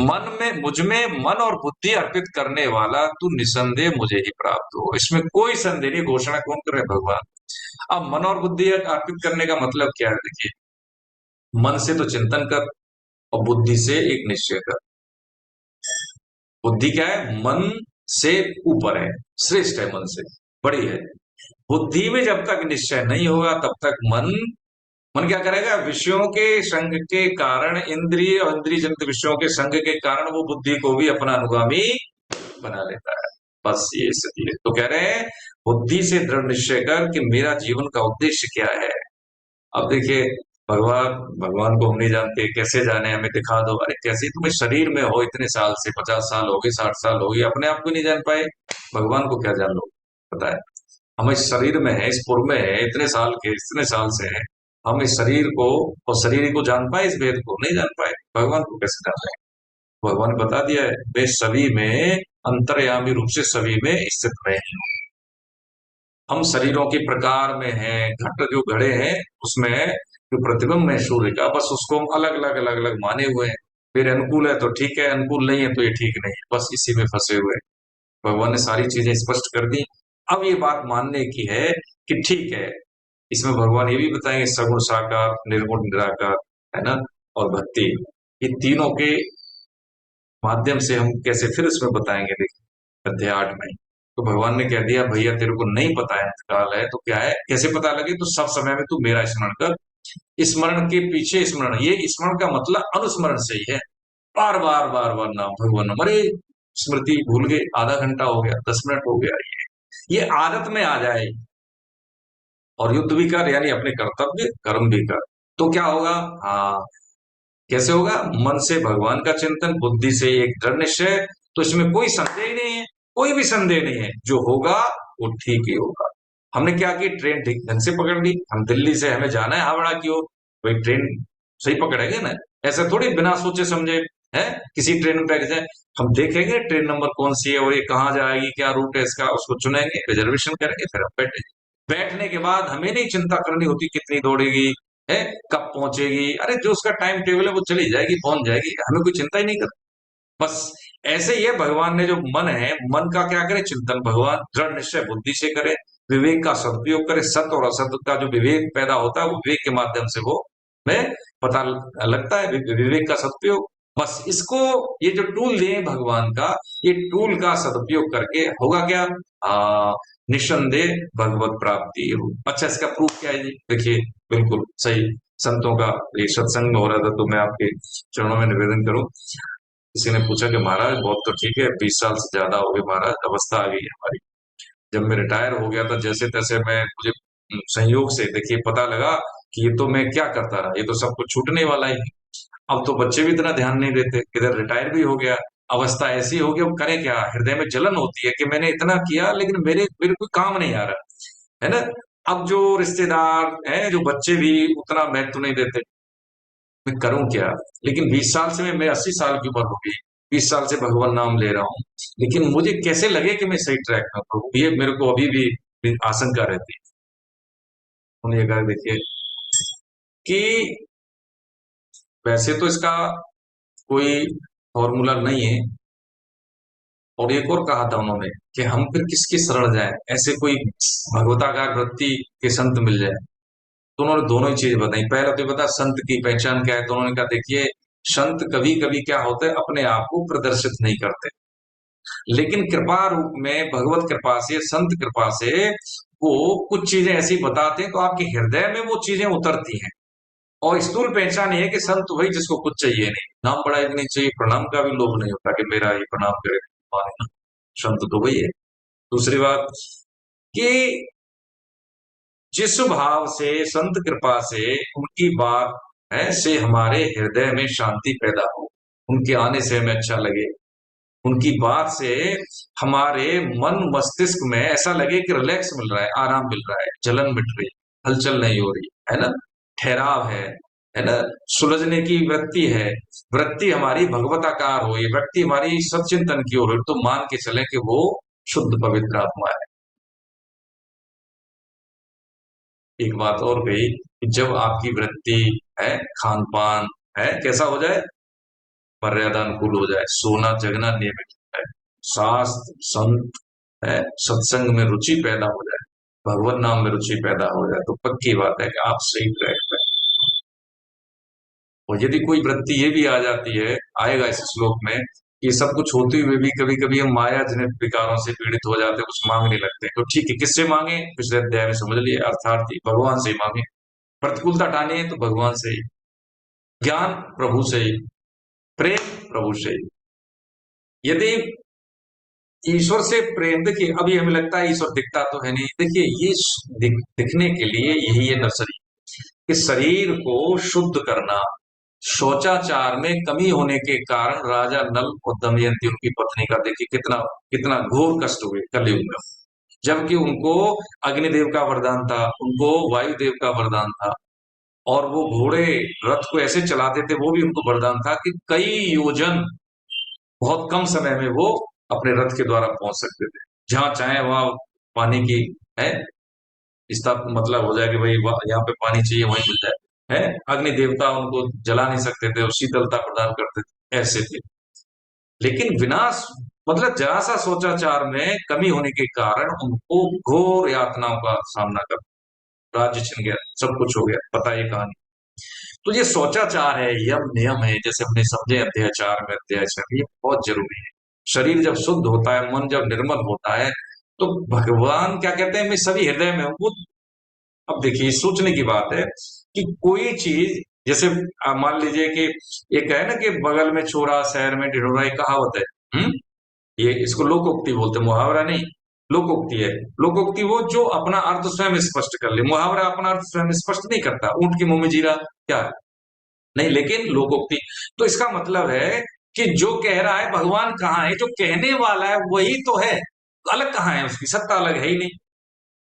मन में, मुझ में मन और बुद्धि अर्पित करने वाला तू निसंदेह मुझे ही प्राप्त हो, इसमें कोई संदेह नहीं। घोषणा कौन कर रहे? भगवान। अब मन और बुद्धि अर्पित करने का मतलब क्या है? देखिए, मन से तो चिंतन कर, और बुद्धि से एक निश्चय कर। बुद्धि क्या है? मन से ऊपर है, श्रेष्ठ है, मन से बड़ी है। बुद्धि में जब तक निश्चय नहीं होगा तब तक मन मन क्या करेगा? विषयों के संग के कारण, इंद्रिय और इंद्रिय जनित विषयों के संग के कारण वो बुद्धि को भी अपना अनुगामी बना लेता है। बस ये स्थिति है। तो कह रहे हैं बुद्धि से दृढ़ निश्चय कर कि मेरा जीवन का उद्देश्य क्या है, अब देखिए, भगवान भगवान को हम नहीं जानते, कैसे जाने, हमें दिखा दो। अरे कैसे, तुम्हें शरीर में हो इतने साल से, 50 साल हो गए, 60 साल हो गए, अपने आप को नहीं जान पाए, भगवान को क्या जान लो। पता है, हम इस शरीर में है, इस पुर में है, इतने साल के, इतने साल से है, हम इस शरीर को और शरीर को जान पाए, इस भेद को नहीं जान पाए, भगवान को कैसे जान पाए। भगवान ने बता दिया है, वे सभी में अंतर्यामी रूप से सभी में स्थित रहे हैं। हम शरीरों के प्रकार में हैं, घट जो घड़े हैं उसमें जो प्रतिबिंब है सूर्य का, बस उसको हम अलग अलग अलग अलग माने हुए हैं। फिर अनुकूल है तो ठीक है, अनुकूल नहीं है तो ये ठीक नहीं है, बस इसी में फंसे हुए हैं। भगवान ने सारी चीजें स्पष्ट कर दी। अब ये बात मानने की है कि ठीक है, इसमें भगवान ये भी बताएंगे सगुण साकार, निर्गुण निराकार, है ना, और भक्ति, ये तीनों के माध्यम से हम कैसे फिर इसमें बताएंगे। देखिए अध्याय 8 में तो भगवान ने कह दिया, भैया तेरे को नहीं पता है, काल है तो क्या है, कैसे पता लगे, तो सब समय में तू मेरा स्मरण कर। स्मरण के पीछे स्मरण, ये स्मरण का मतलब अनुस्मरण से ही है। बार बार बार बार नाम, भगवान नाम, अरे स्मृति भूल गए, आधा घंटा हो गया, 10 मिनट हो गया, ये आदत में आ जाए। और युद्ध भी कर, यानी अपने कर्तव्य कर्म भी कर, तो क्या होगा। हाँ, कैसे होगा, मन से भगवान का चिंतन, बुद्धि से एक दृढ़ निश्चय, तो इसमें कोई संदेह ही नहीं है, कोई भी संदेह नहीं है, जो होगा वो ठीक ही होगा। हमने क्या की, ट्रेन ठीक ढंग से पकड़ ली, हम दिल्ली से हमें जाना है हावड़ा की ओर, वही ट्रेन सही पकड़ेंगे ना, ऐसा थोड़ी बिना सोचे समझे है, किसी ट्रेन में बैठ जाए, हम देखेंगे ट्रेन नंबर कौन सी है और ये कहाँ जाएगी, क्या रूट है इसका, उसको चुनेंगे, रिजर्वेशन करेंगे, फिर हम बैठेंगे। बैठने के बाद हमें नहीं चिंता करनी होती कितनी दौड़ेगी, है कब पहुंचेगी, अरे जो उसका टाइम टेबल है वो चली जाएगी, पहुंच जाएगी, हमें कोई चिंता ही नहीं करती। बस ऐसे ही है, भगवान ने जो मन है, मन का क्या करे, चिंतन भगवान, दृढ़ निश्चय बुद्धि से करे, विवेक का सदुपयोग करे, सत्य और असत्य का जो विवेक पैदा होता है वो विवेक के माध्यम से वो में पता लगता है, विवेक का सदुपयोग। बस इसको, ये जो टूल दिए भगवान का, ये टूल का सदुपयोग करके होगा क्या, निस्संदेह भगवत प्राप्ति। अच्छा, इसका प्रूफ क्या है जी, देखिए बिल्कुल सही, संतों का एक सत्संग में हो रहा था तो मैं आपके चरणों में निवेदन करूं। किसी ने पूछा कि महाराज बहुत तो ठीक है, 20 साल से ज्यादा हो गए महाराज, अवस्था आ गई है हमारी, जब मैं रिटायर हो गया था जैसे तैसे मैं, मुझे संयोग से देखिए पता लगा कि ये तो मैं क्या करता रहा, ये तो सब कुछ छूटने वाला ही है। अब तो बच्चे भी इतना ध्यान नहीं देते, इधर रिटायर भी हो गया, अवस्था ऐसी हो गई, अब करें क्या, हृदय में जलन होती है कि मैंने इतना किया लेकिन मेरे मेरे कोई काम नहीं आ रहा, है ना। अब जो रिश्तेदार हैं, जो बच्चे भी उतना महत्व नहीं देते, मैं करूं क्या। लेकिन 20 साल से मैं 80 साल की उम्र हो गई, 20 साल से भगवान नाम ले रहा हूँ, लेकिन मुझे कैसे लगे कि मैं सही ट्रैक में हूँ, ये मेरे को अभी भी आशंका रहती है। उन्होंने कहा देखिए कि वैसे तो इसका कोई फॉर्मूला नहीं है, और एक और कहा था उन्होंने कि हम फिर किसकी शरण जाएं, ऐसे कोई भगवताकार वृत्ति के संत मिल जाए। तो उन्होंने दोनों ही चीज बताई। पहला तो बता संत की पहचान क्या है, तो उन्होंने कहा देखिए, संत कभी कभी क्या होता है, अपने आप को प्रदर्शित नहीं करते, लेकिन कृपा रूप में भगवत कृपा से, संत कृपा से वो कुछ चीजें ऐसी बताते हैं तो आपके हृदय में वो चीजें उतरती हैं। और स्थूल पहचान ये है कि संत वही जिसको कुछ चाहिए नहीं, नाम बड़ा भी नहीं चाहिए, प्रणाम का भी लोभ नहीं होता कि मेरा ये प्रणाम करे, माने ना, संत तो वही है। दूसरी बात कि जिस भाव से, संत कृपा से उनकी बात है से हमारे हृदय में शांति पैदा हो, उनके आने से हमें अच्छा लगे, उनकी बात से हमारे मन मस्तिष्क में ऐसा लगे कि रिलैक्स मिल रहा है, आराम मिल रहा है, जलन मिट रही, हलचल नहीं हो रही है ना, ठहराव है ना, सुलझने की वृत्ति है, वृत्ति हमारी भगवताकार हो, ये वृत्ति हमारी सचिंतन की ओर हो, तो मान के चले कि वो शुद्ध पवित्र आत्मा है। एक बात और कही कि जब आपकी वृत्ति है, खान पान है, कैसा हो जाए, मर्यादा अनुकूल हो जाए, सोना जगना नियमित है, शास्त्र संत है, सत्संग में रुचि पैदा हो जाए, भगवत नाम में रुचि पैदा हो जाए, तो पक्की बात है कि आप सही ट्रैक पे। और यदि कोई वृत्ति ये भी आ जाती है, आएगा इस श्लोक में, ये सब कुछ होते हुए भी कभी कभी हम माया जनित विकारों से पीड़ित हो जाते हैं, कुछ मांगने लगते हैं, तो ठीक है, किससे मांगे, पिछले अध्याय में समझ लिए, अर्थार्थी भगवान से ही मांगे। प्रतिकूलता हटानी है तो भगवान से ही, ज्ञान प्रभु से ही, प्रेम प्रभु से ही। यदि ईश्वर से प्रेम, देखिए अभी हमें लगता है ईश्वर दिखता तो है नहीं, देखिए ये दिखने के लिए यही है नर्सरी, कि शरीर को शुद्ध करना। शौचाचार में कमी होने के कारण राजा नल और दमयंती उनकी पत्नी का देखिए कितना कितना घोर कष्ट हुए कलयुग में, जबकि उनको अग्निदेव का वरदान था, उनको वायुदेव का वरदान था, और वो घोड़े रथ को ऐसे चलाते थे, वो भी उनको वरदान था कि कई योजन बहुत कम समय में वो अपने रथ के द्वारा पहुंच सकते थे, जहां चाहे वहां पानी की है इसका मतलब हो जाए कि भाई यहाँ पे पानी चाहिए वहीं मिल जाए है। अग्नि देवता उनको जला नहीं सकते थे और शीतलता प्रदान करते थे, ऐसे थे। लेकिन विनाश मतलब जरा सा सोचाचार में कमी होने के कारण उनको घोर यातनाओं का सामना कर, राज्य छिन गया, सब कुछ हो गया, पता है ये कहानी। तो ये सोचाचार है, यम नियम है, जैसे हमने समझे अध्याय 4 में, अध्याय 6 ये बहुत जरूरी है। शरीर जब शुद्ध होता है, मन जब निर्मल होता है, तो भगवान क्या कहते हैं, मैं सभी हृदय में हूं। वो अब देखिए सोचने की बात है कि कोई चीज जैसे मान लीजिए कि एक है ना कि बगल में छोरा शहर में ढिढोरा, एक कहावत है। ये इसको लोकोक्ति बोलते हैं, मुहावरा नहीं, लोकोक्ति है। लोकोक्ति वो जो अपना अर्थ स्वयं स्पष्ट कर ले, मुहावरा अपना अर्थ स्वयं स्पष्ट नहीं करता, ऊंट के मुंह में जीरा क्या है? नहीं, लेकिन लोकोक्ति तो इसका मतलब है कि जो कह रहा है भगवान कहाँ है, जो कहने वाला है वही तो है, अलग कहाँ है, उसकी सत्ता अलग है ही नहीं,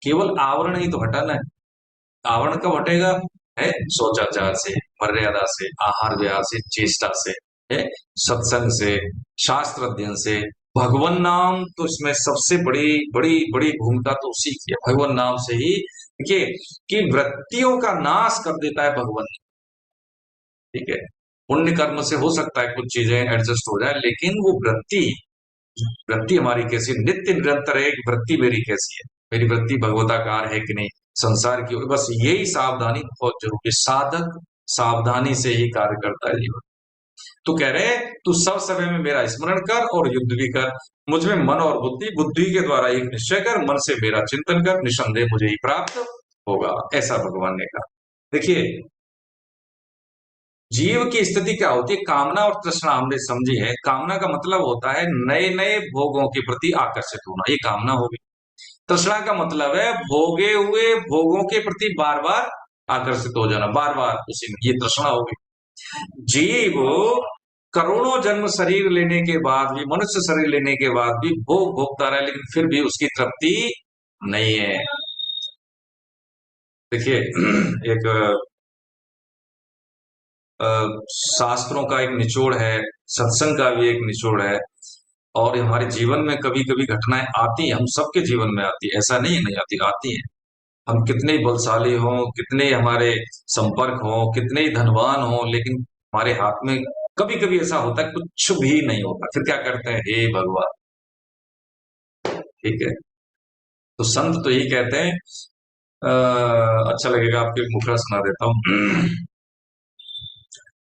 केवल आवरण ही तो हटाना है। आवरण कब हटेगा? है सोचाचार से, मर्यादा से, आहार विहार से, चेष्टा से, है सत्संग से, शास्त्र अध्ययन से। भगवान नाम तो इसमें सबसे बड़ी बड़ी बड़ी भूमिका तो उसी की है। भगवान नाम से ही देखिए कि वृत्तियों का नाश कर देता है भगवान। ठीक है, पुण्य कर्म से हो सकता है कुछ चीजें एडजस्ट हो जाए, लेकिन वो वृत्ति वृत्ति हमारी कैसी नित्य निरंतर है, वृत्ति मेरी कैसी है, मेरी वृत्ति भगवताकार है कि नहीं, संसार की, बस यही सावधानी बहुत जरूरी है। साधक सावधानी से ही कार्य करता है जीवन। तो कह रहे हैं तू सब समय में मेरा स्मरण कर और युद्ध भी कर, मुझ में मन और बुद्धि, बुद्धि के द्वारा एक निश्चय कर, मन से मेरा चिंतन कर, निसंदेह मुझे ही प्राप्त होगा, ऐसा भगवान ने कहा। देखिए जीव की स्थिति क्या होती है, कामना और तृष्णा हमने समझी है। कामना का मतलब होता है नए नए भोगों के प्रति आकर्षित होना, ये कामना होगी। तृष्णा का मतलब है भोगे हुए भोगों के प्रति बार बार आकर्षित हो जाना, बार बार उसी में, ये तृष्णा होगी। जीव करोड़ों जन्म शरीर लेने के बाद भी, मनुष्य शरीर लेने के बाद भी भोग भोगता रहा, लेकिन फिर भी उसकी तृप्ति नहीं है। देखिए एक शास्त्रों का एक निचोड़ है, सत्संग का भी एक निचोड़ है, और हमारे जीवन में कभी कभी घटनाएं आती हैं, हम सबके जीवन में आती है, ऐसा नहीं है नहीं आती, आती है। हम कितने ही बलशाली हों, कितने ही हमारे संपर्क हों, कितने ही धनवान हों, लेकिन हमारे हाथ में कभी कभी ऐसा होता है कुछ भी नहीं होता, फिर क्या करते हैं, हे भगवान। ठीक है, तो संत तो यही कहते हैं, अच्छा लगेगा आपके मुखरा सुना देता हूं।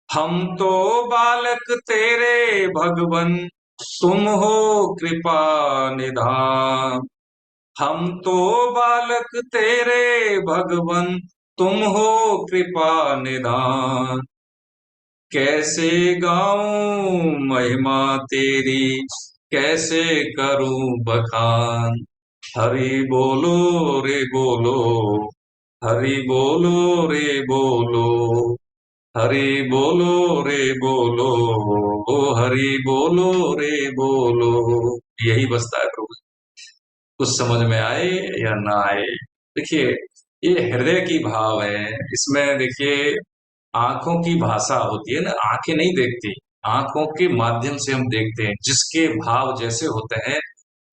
हम तो बालक तेरे भगवन, तुम हो कृपा निधान। हम तो बालक तेरे भगवन, तुम हो कृपा निधान। कैसे गाऊं महिमा तेरी, कैसे करूं बखान। हरि बोलो रे बोलो, हरि बोलो रे बोलो, हरि बोलो रे बोलो, ओ हरि बोलो रे बोलो। यही बसता है प्रभु, कुछ समझ में आए या ना आए। देखिए ये हृदय की भाव है, इसमें देखिए आंखों की भाषा होती है ना, आंखें नहीं देखती, आंखों के माध्यम से हम देखते हैं, जिसके भाव जैसे होते हैं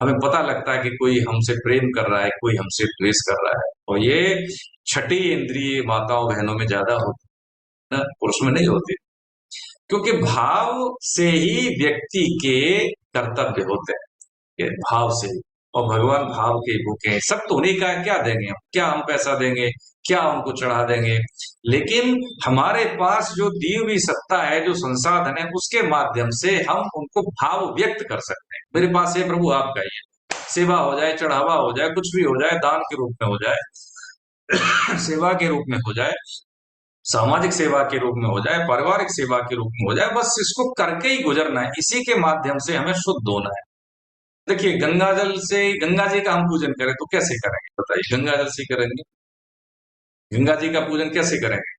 हमें पता लगता है कि कोई हमसे प्रेम कर रहा है, कोई हमसे द्वेष कर रहा है। और ये छठी इंद्रिय माताओं बहनों में ज्यादा होती है ना, पुरुष में नहीं होती, क्योंकि भाव से ही व्यक्ति के कर्तव्य होते हैं, ये भाव से ही। और भगवान भाव के भूखे हैं, सब तो उन्हीं का है, क्या देंगे हम, क्या हम पैसा देंगे, क्या उनको चढ़ा देंगे, लेकिन हमारे पास जो दी हुई सत्ता है, जो संसाधन है, उसके माध्यम से हम उनको भाव व्यक्त कर सकते हैं। मेरे पास है प्रभु आपका ही है, सेवा हो जाए, चढ़ावा हो जाए, कुछ भी हो जाए, दान के रूप में हो जाए, सेवा के रूप में हो जाए, सामाजिक सेवा के रूप में हो जाए, पारिवारिक सेवा के रूप में हो जाए, बस इसको करके ही गुजरना है, इसी के माध्यम से हमें शुद्ध होना है। देखिए गंगा जल से, गंगा जी का हम पूजन करें तो कैसे करेंगे बताइए, गंगा जल से करेंगे, गंगा जी का पूजन कैसे करेंगे,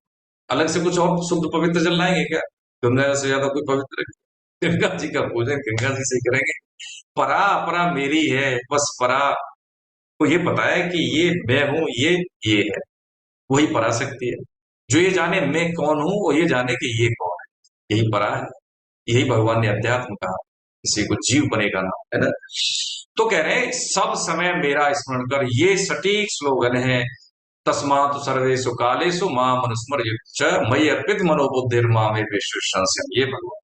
अलग से कुछ और शुद्ध पवित्र जल लाएंगे क्या? गंगा से ज्यादा कोई पवित्र है? गंगा जी का पूजन गंगा जी से करेंगे। परा अपरा मेरी है, बस परा को ये पता है कि ये मैं हूं, ये है, वही पराशक्ति है। जो ये जाने मैं कौन हूं, वो ये जाने कि ये कौन है, यही परा है। यही भगवान ने अध्यात्म कहा, इसी को जीव बनेगा नाम, है ना। तो कह रहे हैं सब समय मेरा स्मरण कर, ये सटीक स्लोगन है। तस्मात् सर्वेषु कालेषु माम अनुस्मर मयि अर्पित मनोबुद्धिर्मा में विश्वसंस्य, ये भगवान,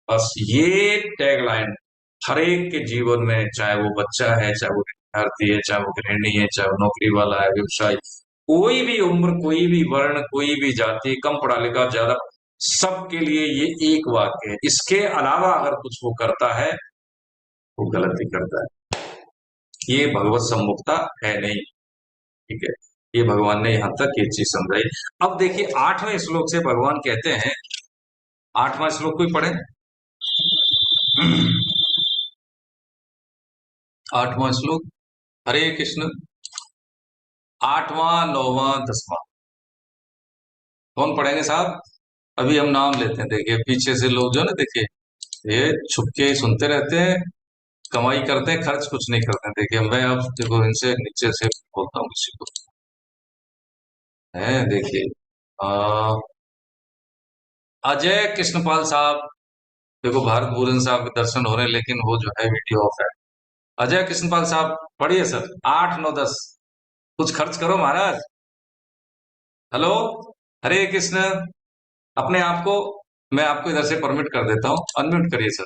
बस ये टैगलाइन हर एक के जीवन में, चाहे वो बच्चा है, चाहे वो विद्यार्थी है, चाहे वो गृहिणी है, चाहे वो नौकरी वाला है, व्यवसायी, कोई भी उम्र, कोई भी वर्ण, कोई भी जाति, कम पढ़ा लिखा, ज्यादा, सबके लिए ये एक वाक्य है। इसके अलावा अगर कुछ वो करता है, वो गलती करता है। ये भगवत सम्मुखता है नहीं, ठीक है। ये भगवान ने यहां तक ये चीज समझाई। अब देखिए 8वें श्लोक से भगवान कहते हैं, 8वां श्लोक कोई पढ़े? 8वां श्लोक, हरे कृष्ण। 8वां, 9वां, 10वां कौन पढ़ेंगे साहब? अभी हम नाम लेते हैं। देखिए पीछे से लोग जो है ना, देखिए ये छुपके ही सुनते रहते हैं, कमाई करते हैं, खर्च कुछ नहीं करते हैं। देखिए मैं अब देखो इनसे नीचे से बोलता हूँ किसी को, है देखिए अजय कृष्णपाल साहब, देखो भारत भूषण साहब के दर्शन हो रहे हैं, लेकिन वो जो है वीडियो ऑफ है। अजय कृष्णपाल साहब पढ़िए सर, 8, 9, 10 कुछ खर्च करो महाराज। हेलो, हरे कृष्ण। अपने आप को, मैं आपको इधर से परमिट कर देता हूँ, अनम्यूट करिए सर।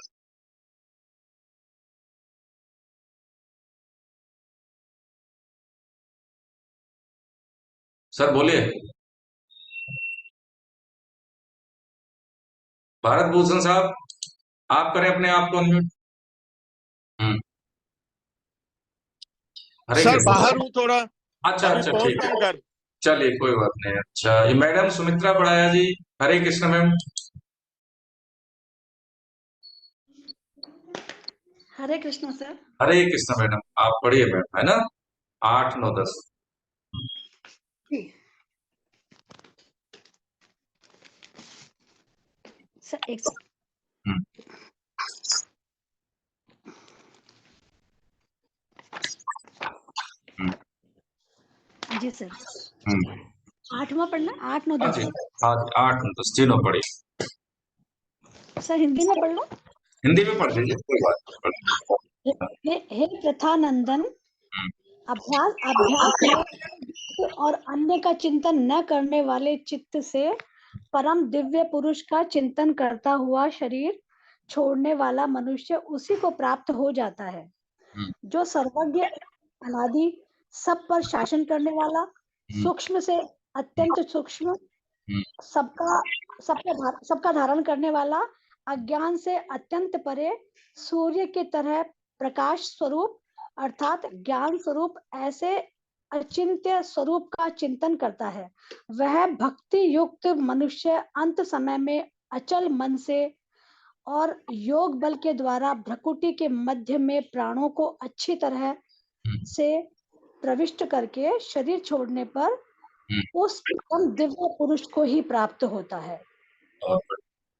सर बोलिए। भारत भूषण साहब, आप करें अपने आप को अनम्यूट। हम्म, हरे सर कृष्ण बाहर सर। हूँ थोड़ा, अच्छा अभी अच्छा, ठीक पहुंचता है, हूँ घर। चलिए कोई बात नहीं। अच्छा, ये मैडम सुमित्रा बड़ाया जी, हरे कृष्ण मैम। हरे कृष्णा सर। हरे कृष्ण मैडम, आप पढ़िए मैम, है ना। 8, 9, 10। सर एक हम्म, हम्म, जी सर। हम्म। 8वां पढ़ना, 8, 9, हाँ 10 जी, सर। हाँ जी, 8, 9, 10 तीनों पढ़िए। सर हिंदी में पढ़ लो। हिंदी में पढ़ लीजिए, कोई बात नहीं, पढ़ लीजिए। हे प्रथानंदन, हम्म, अभ्यास अभ्यास में और अन्य का चिंतन न करने वाले चित्त से परम दिव्य पुरुष का चिंतन करता हुआ शरीर छोड़ने वाला मनुष्य उसी को प्राप्त हो जाता है, हम्म, जो सर्वज्ञ, अनादि, सब पर शासन करने वाला, हम्म, सूक्ष्म से अत्यंत सूक्ष्म, हम्म, सबका धारण करने वाला, अज्ञान से अत्यंत परे, सूर्य की तरह प्रकाश स्वरूप अर्थात ज्ञान स्वरूप ऐसे अचिंत्य स्वरूप का चिंतन करता है। वह भक्ति युक्त मनुष्य अंत समय में अचल मन से और योग बल के द्वारा भ्रकुटी के मध्य में प्राणों को अच्छी तरह हम्म, से प्रविष्ट करके शरीर छोड़ने पर हम्म। उस परम दिव्य पुरुष को ही प्राप्त होता है। और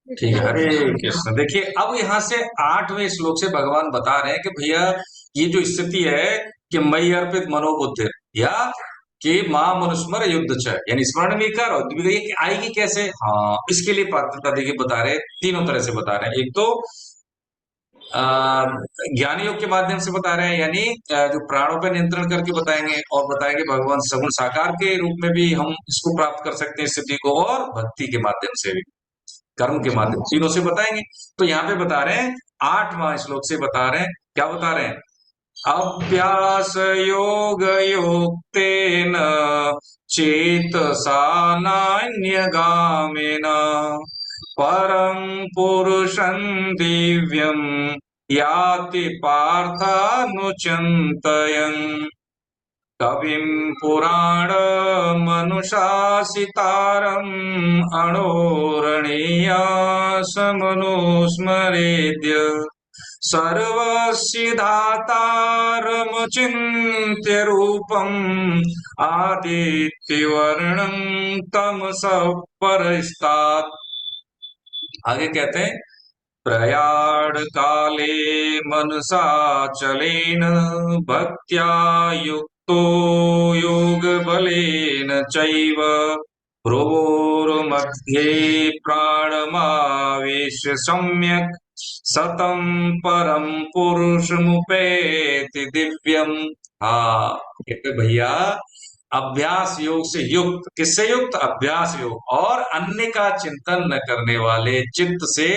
ठीक है, हरे कृष्ण। देखिए अब यहाँ से 8वें श्लोक से भगवान बता रहे हैं कि भैया ये जो स्थिति है कि मई अर्पित मनोबुद्धि, या कि मां मनुस्मर युद्ध च, यानी स्मरण भी कर और भी कि आएगी कैसे। हाँ, इसके लिए पात्रता देखिए बता रहे हैं, तीनों तरह से बता रहे हैं। एक तो ज्ञान योग के माध्यम से बता रहे हैं, यानी जो प्राणों पर नियंत्रण करके बताएंगे, और बताएंगे भगवान सगुण साकार के रूप में भी हम इसको प्राप्त कर सकते हैं स्थिति को, और भक्ति के माध्यम से भी, कर्म के माध्यम, तीनों से बताएंगे। तो यहाँ पे बता रहे हैं, 8वां श्लोक से बता रहे हैं, क्या बता रहे हैं? अभ्यास योग योक्तेन चेतसा नान्यगामिन परम पुरुषं दिव्यं याति पार्थानुचिन्तयन् कविं पुराणमनुशासितारम् अणोरणीयासमनुस्मरेद्य सर्वस्य धातारमचिन्त्य रूपम् आदित्यवर्णं तमसः परस्तात्। आगे कहते हैं प्रयाण काले मनसा चलेन भक्त्या युक्तो योग बलेन चैव भ्रुवोर्मध्ये प्राणमावेश्य सम्यक् सतं परम पुरुषमुपैति दिव्यम। हाँ कहते भैया अभ्यास योग से युक्त, किससे युक्त? अभ्यास योग और अन्य का चिंतन न करने वाले चित्त से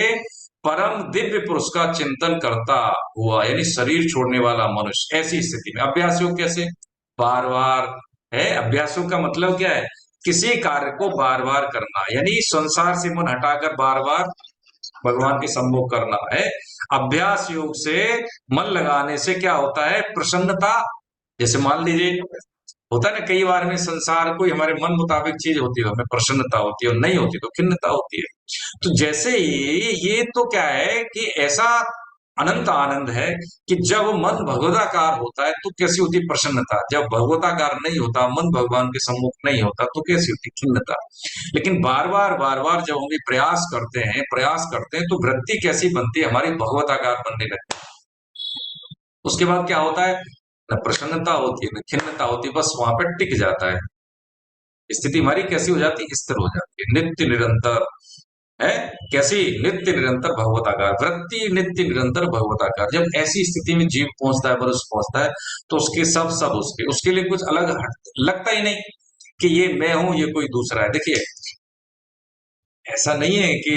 परम दिव्य पुरुष का चिंतन करता हुआ, यानी शरीर छोड़ने वाला मनुष्य, ऐसी स्थिति में अभ्यास योग कैसे? बार बार है। अभ्यास योग का मतलब क्या है? किसी कार्य को बार बार करना, यानी संसार से मन हटाकर बार बार भगवान के सम्मुख करना है। अभ्यास योग से मन लगाने से क्या होता है? प्रसन्नता। जैसे मान लीजिए होता है ना, कई बार में संसार कोई हमारे मन मुताबिक चीज होती है, हमें प्रसन्नता होती है, और नहीं होती तो खिन्नता होती है। तो जैसे ही ये तो क्या है कि ऐसा अनंत आनंद है कि जब मन भगवदाकार होता है तो कैसी होती प्रसन्नता, जब भगवदाकार नहीं होता, मन भगवान के सम्मुख नहीं होता तो कैसी होती खिन्नता। लेकिन बार बार जब हम ये प्रयास करते हैं तो वृत्ति कैसी बनती है? हमारी भगवदाकार बनने लगती है। उसके बाद क्या होता है? न प्रसन्नता होती है न खिन्नता होती, बस वहां पर टिक जाता है। स्थिति हमारी कैसी हो जाती है? स्थिर हो जाती है, नित्य निरंतर है। कैसी? नित्य निरंतर भगवताकार वृत्ति, नित्य निरंतर भगवताकार। जब ऐसी स्थिति में जीव पहुंचता है, मनुष्य पहुंचता है, तो उसके सब उसके लिए कुछ अलग लगता ही नहीं कि ये मैं हूं, ये कोई दूसरा है। देखिए ऐसा नहीं है कि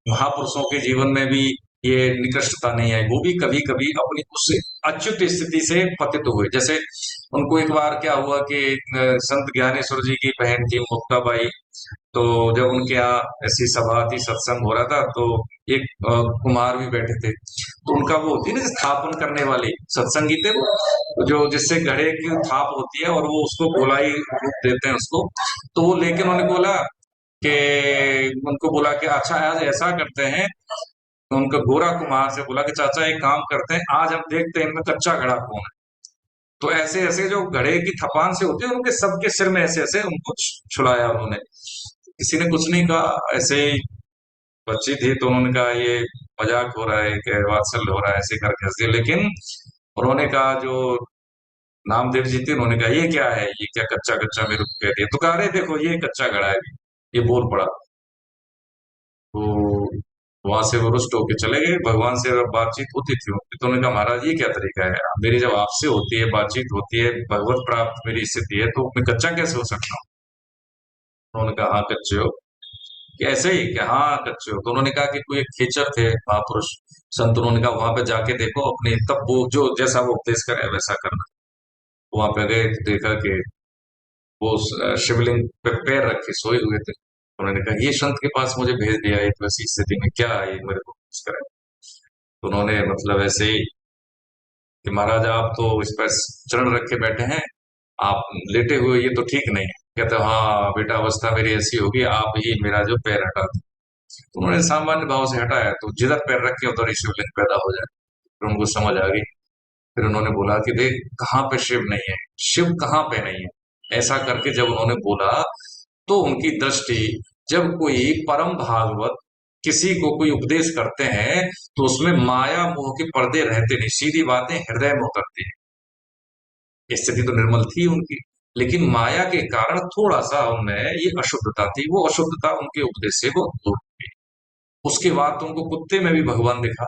महापुरुषों के जीवन में भी ये निकृष्टता नहीं आई, वो भी कभी कभी अपनी उस अच्युत स्थिति से पतित हुए। जैसे उनको एक बार क्या हुआ कि संत ज्ञानेश्वर जी की बहन थी मुक्ताबाई, तो जब उनके यहाँ ऐसी सभा थी, सत्संग हो रहा था, तो एक कुमार भी बैठे थे। तो उनका वो होती है ना स्थापन करने वाली सत्संगी थे वो, जो जिससे घड़े की थाप होती है और वो उसको गोलाई रूप देते हैं उसको। तो वो लेके उन्होंने बोला कि उनको बोला कि अच्छा आज ऐसा करते हैं, तो उनका गोरा कुमार से बोला कि चाचा एक काम करते हैं, आज हम देखते हैं इनमें कच्चा घड़ा कौन है। तो ऐसे ऐसे जो घड़े की थपान से होती है उनके सबके सिर में ऐसे ऐसे उनको छुड़ाया उन्होंने। किसी ने कुछ नहीं कहा, ऐसे ही बच्ची थी तो उन्होंने कहा ये मजाक हो रहा है, कि वात्सल्य हो रहा है, ऐसे करके हंस दिया। लेकिन उन्होंने कहा जो नामदेव जी थे, उन्होंने कहा ये क्या है, ये क्या कच्चा कच्चा मेरे को कह दिया। तो कह रहे देखो ये कच्चा घड़ा है, ये बोल पड़ा। तो वहां से वो रुष्ट होके चले गए। भगवान से जब बातचीत होती थी उनकी, तो उन्होंने कहा महाराज ये क्या तरीका है, मेरी जब आपसे होती है बातचीत होती है, भगवत प्राप्त मेरी स्थिति है, तो मैं कच्चा कैसे हो सकता हूँ? तो उन्होंने कहा हाँ कच्चे हो। कि ऐसे ही क्या? हाँ कच्चे हो। तो उन्होंने कहा कि कोई एक खेचर थे महापुरुष संत, उन्होंने कहा वहां पे जाके देखो अपने, तब वो जो जैसा वो उपदेश करे वैसा करना। वहां पे गए तो देखा कि वो शिवलिंग पे पैर रखे सोए हुए थे। उन्होंने कहा ये संत के पास मुझे भेज दिया एक वैसी स्थिति में, क्या ये मेरे को उपदेश करे? तो उन्होंने मतलब ऐसे ही कि महाराज आप तो इस पर चरण रख के बैठे हैं, आप लेटे हुए, ये तो ठीक नहीं है। कहते हाँ बेटा अवस्था मेरी ऐसी होगी, आप ही मेरा जो पैर हटा दो। तो उन्होंने सामान्य भाव से हटाया, तो जिधर पैर रखे उधर ही शिवलिंग पैदा हो जाए। फिर उनको समझ आ गई। फिर उन्होंने बोला कि देख कहाँ पे शिव नहीं है, शिव कहाँ पे नहीं है। ऐसा करके जब उन्होंने बोला तो उनकी दृष्टि, जब कोई परम भागवत किसी को कोई उपदेश करते हैं तो उसमें माया मोह के पर्दे रहते नहीं, सीधी बातें हृदय में उतरती है। स्थिति तो निर्मल थी उनकी, लेकिन माया के कारण थोड़ा सा उनमें ये अशुद्धता थी। वो अशुद्धता उनके उपदेश से वो दूर हुई। उसके बाद तो उनको कुत्ते में भी भगवान दिखा,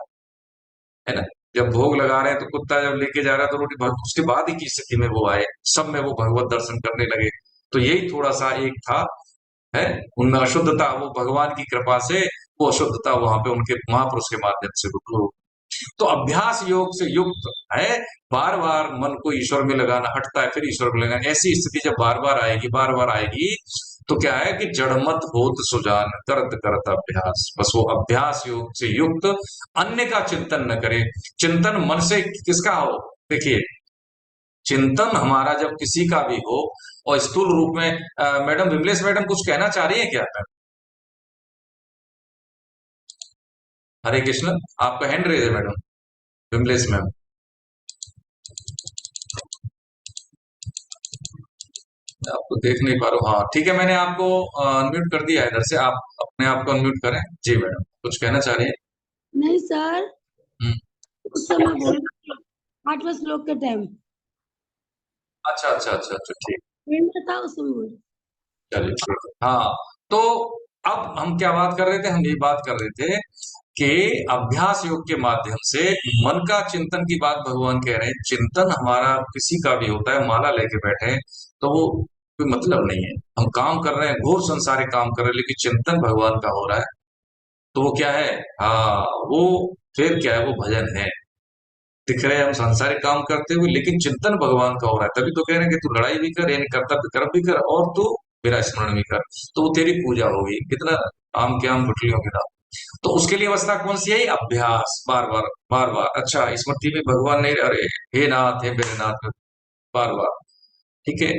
है ना। जब भोग लगा रहे हैं तो कुत्ता जब लेके जा रहा है, तो उसके बाद ही की स्थिति में वो आए, सब में वो भगवत दर्शन करने लगे। तो यही थोड़ा सा एक था, है उनमें अशुद्धता, वो भगवान की कृपा से वो अशुद्धता वहां पे उनके महापुरुष के माध्यम से दूर हो। तो अभ्यास योग से युक्त है, बार बार मन को ईश्वर में लगाना, हटता है फिर ईश्वर में लगाना। ऐसी स्थिति जब बार बार आएगी तो क्या है कि जड़मत होत सुजान करत करत अभ्यास। बस वो अभ्यास योग से युक्त अन्य का चिंतन न करे। चिंतन मन से किसका हो? देखिए चिंतन हमारा जब किसी का भी हो, और स्थूल रूप में मैडम विमलेश मैडम कुछ कहना चाह रही है क्या? हरे कृष्ण, आपका हैंड रेज है मैडम। विमलेश मैम। आपको देख नहीं पा रहा हूँ। हाँ ठीक है, मैंने आपको अनम्यूट कर दिया है इधर से, आप अपने आप को अनम्यूट करें। जी मैडम, कुछ कहना चाह रही है? नहीं सर, हम्म, उस समय बोल 8वें श्लोक के टाइम अच्छा अच्छा अच्छा अच्छा, ठीक। ट्रेन में था उस समय बोल। चलिए ठीक है। हाँ, तो अब हम क्या बात कर रहे थे? हम ये बात कर रहे थे कि अभ्यास योग के माध्यम से मन का चिंतन की बात भगवान कह रहे हैं। चिंतन हमारा किसी का भी होता है, माला लेके बैठे हैं तो वो कोई मतलब नहीं है। हम काम कर रहे हैं, घोर संसारिक काम कर रहे हैं, लेकिन चिंतन भगवान का हो रहा है, तो वो क्या है? हाँ, वो फिर क्या है? वो भजन है। दिख रहे हैं हम सांसारिक काम करते हुए, लेकिन चिंतन भगवान का हो रहा है। तभी तो कह रहे हैं कि तू लड़ाई भी कर, यानी कर्तव्य कर्म भी कर, और तू मेरा स्मरण भी कर, तो वो तेरी पूजा होगी। कितना आम के आम गुठलियों के दाम। तो उसके लिए अवस्था कौन सी है? अभ्यास, बार बार बार बार। अच्छा, स्मृति में भगवान नहीं, अरे हे नाथ, हे मेरे नाथ, बार बार। ठीक है।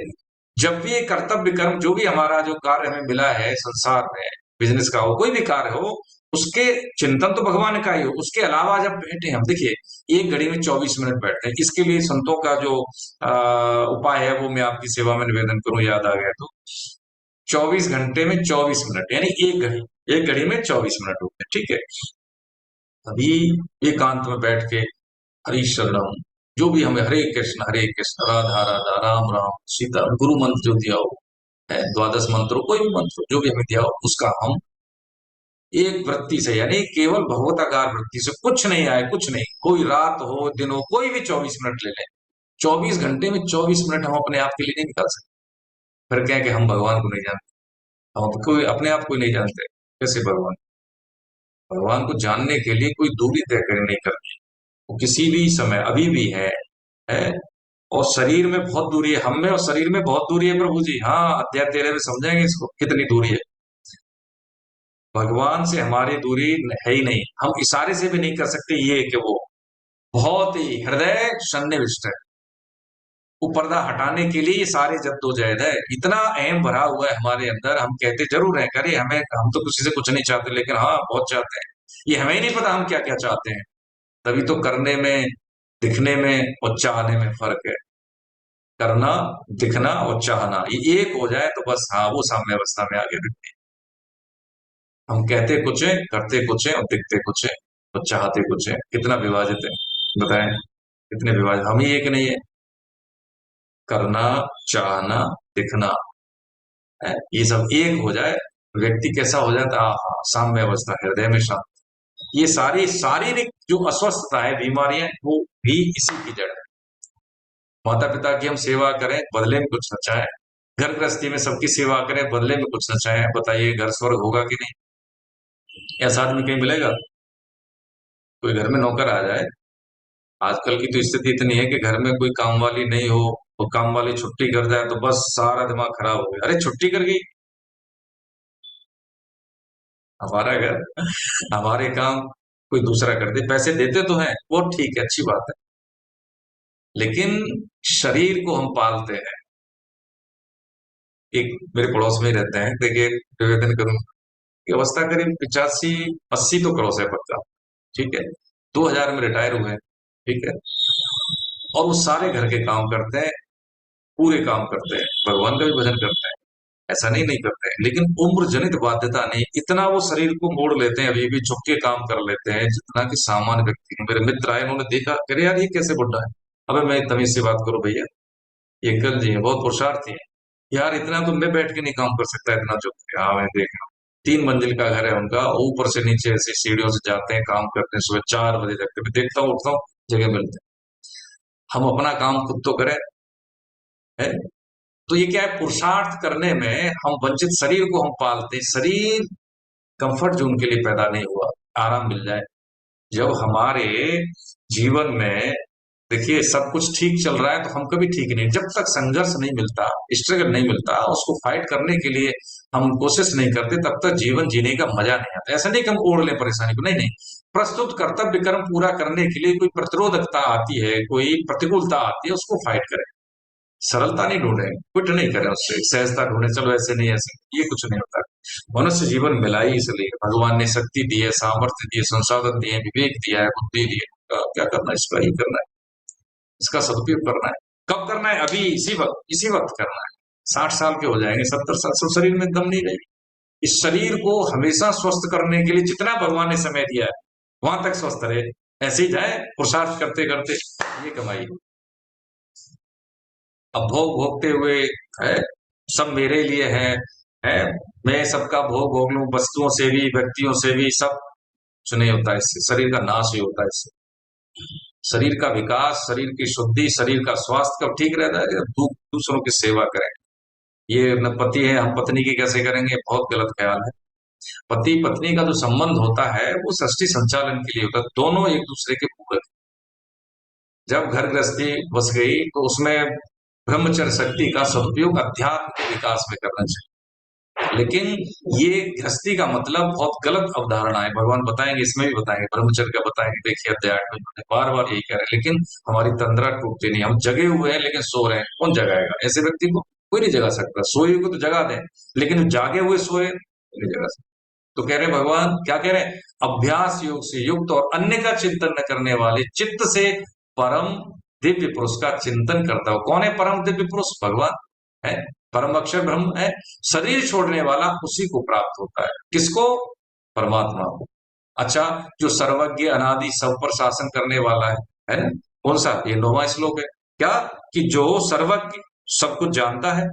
जब भी ये कर्तव्य कर्म, जो भी हमारा जो कार्य हमें मिला है संसार में, बिजनेस का हो, कोई भी कार्य हो, उसके चिंतन तो भगवान का ही हो। उसके अलावा जब बैठे हम, देखिए, एक घड़ी में 24 मिनट बैठते हैं। इसके लिए संतों का जो उपाय है, वो मैं आपकी सेवा में निवेदन करूं, याद आ गया तो। 24 घंटे में 24 मिनट, यानी एक घड़ी में 24 मिनट होते हैं। ठीक है। अभी एकांत में बैठ के हरि शरणम, जो भी हमें, हरे कृष्ण राधा राधा राम राम सीता, गुरु मंत्र जो दिया हो है, द्वादश मंत्र, कोई भी मंत्र जो भी हमें दिया हो, उसका हम एक वृत्ति से, यानी केवल भगवताकार वृत्ति से, कुछ नहीं आए, कुछ नहीं, कोई रात हो दिन हो, कोई भी 24 मिनट ले लें। 24 घंटे में 24 मिनट हम अपने आप के लिए नहीं निकाल सकते। फिर क्या है कि हम भगवान को नहीं जानते, हम कोई अपने आप को ही नहीं जानते, कैसे भगवान? भगवान को जानने के लिए कोई दूरी तय करनी नहीं करनी। वो किसी भी समय अभी भी है। और शरीर में बहुत दूरी है, हम में और शरीर में बहुत दूरी है प्रभु जी। हाँ, अध्याय 13 में समझेंगे इसको, कितनी दूरी है। भगवान से हमारी दूरी है ही नहीं। हम इशारे से भी नहीं कर सकते ये कि वो बहुत ही हृदय सन्निविष्ट है। वो पर्दा हटाने के लिए ये सारे जद्दोजहद है। इतना अहम भरा हुआ है हमारे अंदर, हम कहते जरूर हैं, करे हमें, हम तो किसी से कुछ नहीं चाहते, लेकिन हाँ बहुत चाहते हैं। ये हमें ही नहीं पता हम क्या क्या चाहते हैं। तभी तो करने में, दिखने में और चाहने में फर्क है। करना, दिखना और चाहना, ये एक हो जाए तो बस, हाँ, वो साम्य अवस्था में आगे दिखती है। हम कहते कुछ है, करते कुछ है, और दिखते कुछ है, और चाहते कुछ है। कितना विभाजित है, बताएं, कितने विभाजित। हम ही एक नहीं है। करना, चाहना, दिखना है, ये सब एक हो जाए, व्यक्ति कैसा हो जाता है? हाँ, साम्य अवस्था, हृदय में शांति। ये सारी शारीरिक जो अस्वस्थता है, बीमारियां, वो भी इसी की जड़ है। माता पिता की हम सेवा करें, बदले में कुछ न चाहे। घर गृहस्थी में सबकी सेवा करें, बदले में कुछ न चाहे। बताइए, घर स्वर्ग होगा कि नहीं? ऐसा आदमी कहीं मिलेगा? कोई घर में नौकर आ जाए, आजकल की तो स्थिति इतनी है कि घर में कोई काम वाली नहीं हो, और काम वाली छुट्टी कर जाए तो बस सारा दिमाग खराब हो गया। अरे छुट्टी कर गई, हमारा घर, हमारे काम कोई दूसरा कर दे। पैसे देते तो हैं, वो ठीक है, अच्छी बात है, लेकिन शरीर को हम पालते हैं। एक मेरे पड़ोस में ही रहते हैं, देखिए, निवेदन करूं कि अवस्था करीब 85-80 तो क्रॉस है पक्का। ठीक है। 2000 में रिटायर हुए हैं। ठीक है। और वो सारे घर के काम करते हैं, पूरे काम करते हैं, भगवान का भी भजन करते हैं, ऐसा नहीं नहीं करते हैं, लेकिन उम्र जनित बाध्यता नहीं, इतना वो शरीर को मोड़ लेते हैं, अभी भी झुक के काम कर लेते हैं, जितना कि सामान्य व्यक्ति हैं। मेरे मित्र आए, उन्होंने देखा, करे यार ये कैसे बुढ़ा है। अबे मैं तमीज से बात करूं भैया, ये अंकल जी हैं, बहुत पुरुषार्थी हैं यार, इतना तो मैं बैठ के नहीं काम कर सकता, इतना झुक के। हाँ, मैं देख रहा हूँ, 3 मंजिल का घर है उनका, ऊपर से नीचे ऐसे सीढ़ियों से जाते हैं, काम करते हैं, सुबह 4 बजे तक। मैं देखता हूँ, उठता हूँ, जगह मिलते हैं। हम अपना काम खुद तो करें, है? तो ये क्या है? पुरुषार्थ करने में हम वंचित, शरीर को हम पालते, शरीर कंफर्ट जोन के लिए पैदा नहीं हुआ, आराम मिल जाए। जब हमारे जीवन में, देखिए, सब कुछ ठीक चल रहा है तो हम कभी ठीक नहीं, जब तक संघर्ष नहीं मिलता, स्ट्रगल नहीं मिलता, उसको फाइट करने के लिए हम कोशिश नहीं करते, तब तक जीवन जीने का मजा नहीं आता। ऐसा नहीं कि हम ओढ़ लें परेशानी को, नहीं नहीं। प्रस्तुत कर्तव्य कर्म पूरा करने के लिए कोई प्रतिरोधकता आती है, कोई प्रतिकूलता आती है, उसको फाइट करें। सरलता नहीं ढूंढे, क्विट नहीं करें उससे, सहजता ढूंढे, चलो ऐसे नहीं, ऐसे, ये कुछ नहीं होता। मनुष्य जीवन मिला ही इसलिए, भगवान ने शक्ति दी है, सामर्थ्य दी है, संसाधन दिए, विवेक दिया है, बुद्धि दी है, क्या करना है, इसका ही करना है, इसका सदुपयोग करना है। कब करना है? अभी इसी वक्त करना है। 60 साल के हो जाएंगे, 70 साल, सब शरीर में दम नहीं रहेगी। इस शरीर को हमेशा स्वस्थ करने के लिए जितना भगवान ने समय दिया है वहां तक स्वस्थ रहे, ऐसे ही जाए पुरुषार्थ करते करते, ये कमाई। अब भोग भोगते हुए है, सब मेरे लिए है, मैं सबका भोग भोग लूं, वस्तुओं से भी व्यक्तियों से भी, सब कुछ नहीं होता इससे, शरीर का नाश ही होता है इससे। शरीर का विकास, शरीर की शुद्धि, शरीर का स्वास्थ्य कब ठीक रहता है? दूसरों की सेवा करें। ये न पति है, हम पत्नी की कैसे करेंगे? बहुत गलत ख्याल है। पति पत्नी का जो संबंध होता है वो सृष्टि संचालन के लिए होता है, दोनों एक दूसरे के पूरक। जब घर गृहस्थी बस गई तो उसमें ब्रह्मचर्य शक्ति का सदुपयोग अध्यात्म के विकास में करना चाहिए। लेकिन ये गृहस्थी का मतलब बहुत गलत अवधारणा है, भगवान बताएंगे, इसमें भी बताएंगे, ब्रह्मचर्य का बताएंगे। देखिए अध्याय में बार बार यही कह रहे हैं, लेकिन हमारी तंद्रा टूटती नहीं। हम जगे हुए हैं लेकिन सो रहे हैं, कौन जगाएगा? ऐसे व्यक्ति को कोई नहीं जगा सकता। सोए को तो जगा दें, लेकिन जागे हुए सोए नहीं जगा सकता। तो कह रहे भगवान, क्या कह रहे हैं? अभ्यास योग से युक्त और अन्य का चिंतन न करने वाले चित्त से परम दिव्य पुरुष का चिंतन करता हो। कौन है परम दिव्य पुरुष? भगवान है, परम अक्षर ब्रह्म है। शरीर छोड़ने वाला उसी को प्राप्त होता है। किसको? परमात्मा को। अच्छा, जो सर्वज्ञ अनादि सब पर शासन करने वाला है ना? कौन सा? ये 9वां श्लोक है। क्या? कि जो सर्वज्ञ, सब कुछ जानता है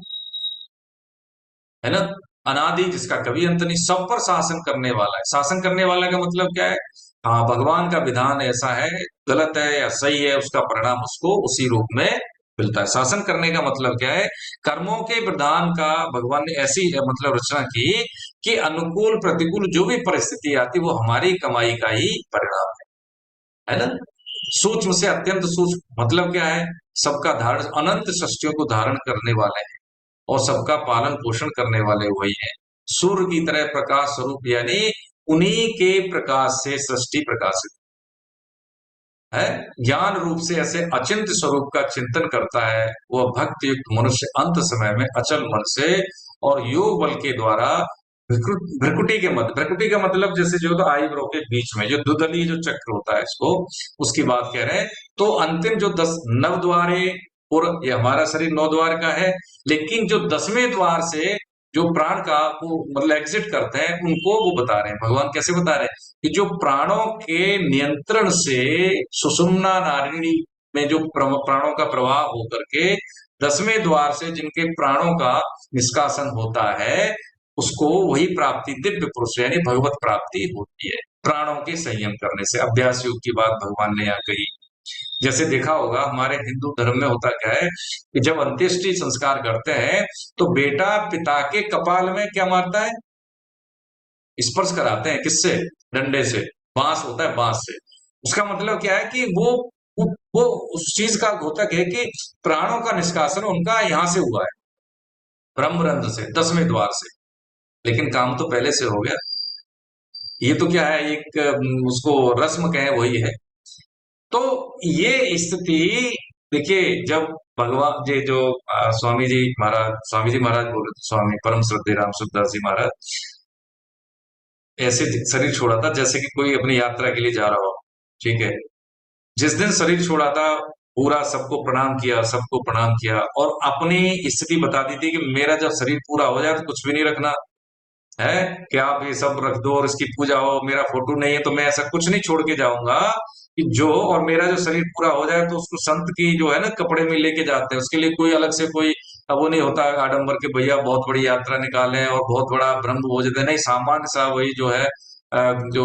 ना? अनादि, जिसका कभी अंत नहीं, सब पर शासन करने वाला है। शासन करने वाला का मतलब क्या है? हाँ, भगवान का विधान ऐसा है, गलत है या सही है, उसका परिणाम उसको उसी रूप में मिलता है। शासन करने का मतलब क्या है? कर्मों के विधान का भगवान ने ऐसी मतलब रचना की कि अनुकूल प्रतिकूल जो भी परिस्थिति आती वो हमारी कमाई का ही परिणाम है ना? सूक्ष्म से अत्यंत सूक्ष्म मतलब क्या है? सबका धारण, अनंत सृष्टियों को धारण करने वाले हैं और सबका पालन पोषण करने वाले वही हैं। सूर्य की तरह प्रकाश स्वरूप, यानी उन्हीं के प्रकाश से सृष्टि प्रकाशित है। ज्ञान रूप से ऐसे अचिंत्य स्वरूप का चिंतन करता है वह भक्ति युक्त मनुष्य अंत समय में अचल मन से और योग बल के द्वारा भ्रकुटी के मध्य, भ्रकुटी का मतलब जैसे जो तो आईब्रो के बीच में जो दुदली जो चक्र होता है, इसको उसकी बात कह रहे हैं। तो अंतिम जो 10 नव द्वारे, और ये हमारा शरीर 9 द्वार का है, लेकिन जो 10वें द्वार से जो प्राण का वो मतलब एग्जिट करते हैं, उनको वो बता रहे हैं। भगवान कैसे बता रहे हैं? कि जो प्राणों के नियंत्रण से सुषुम्ना नाड़ी में जो प्राणों का प्रवाह होकर के 10वें द्वार से जिनके प्राणों का निष्कासन होता है, उसको वही प्राप्ति दिव्य पुरुष यानी भगवत प्राप्ति होती है, प्राणों के संयम करने से। अभ्यास योग की बात भगवान ने यहाँ कही। जैसे देखा होगा हमारे हिंदू धर्म में होता क्या है कि जब अंत्येष्टि संस्कार करते हैं तो बेटा पिता के कपाल में क्या मारता है? स्पर्श कराते हैं। किससे? डंडे से। बांस होता है, बांस से। उसका मतलब क्या है कि वो उस चीज का घोतक है कि प्राणों का निष्कासन उनका यहां से हुआ है, ब्रह्मरंध्र से, 10वें द्वार से। लेकिन काम तो पहले से हो गया। ये तो क्या है, एक उसको रस्म कहे वही है। तो ये स्थिति देखिए, जब भगवान जी जो स्वामी जी महाराज बोल रहे थे, स्वामी परम श्रद्धेय राम सुखदास जी महाराज, ऐसे शरीर छोड़ा था जैसे कि कोई अपनी यात्रा के लिए जा रहा हो। ठीक है, जिस दिन शरीर छोड़ा था पूरा सबको प्रणाम किया और अपनी स्थिति बता दी थी कि मेरा जब शरीर पूरा हो जाए तो कुछ भी नहीं रखना है, कि आप ये सब रख दो और इसकी पूजा हो, मेरा फोटो नहीं है तो मैं ऐसा कुछ नहीं छोड़ के जाऊंगा कि जो, और मेरा जो शरीर पूरा हो जाए तो उसको संत की जो है ना कपड़े में लेके जाते हैं, उसके लिए कोई अलग से कोई वो नहीं होता आडंबर के भैया बहुत बड़ी यात्रा निकालें और बहुत बड़ा ब्रह्म भोज दें। नहीं, सामान्य सा वही जो है जो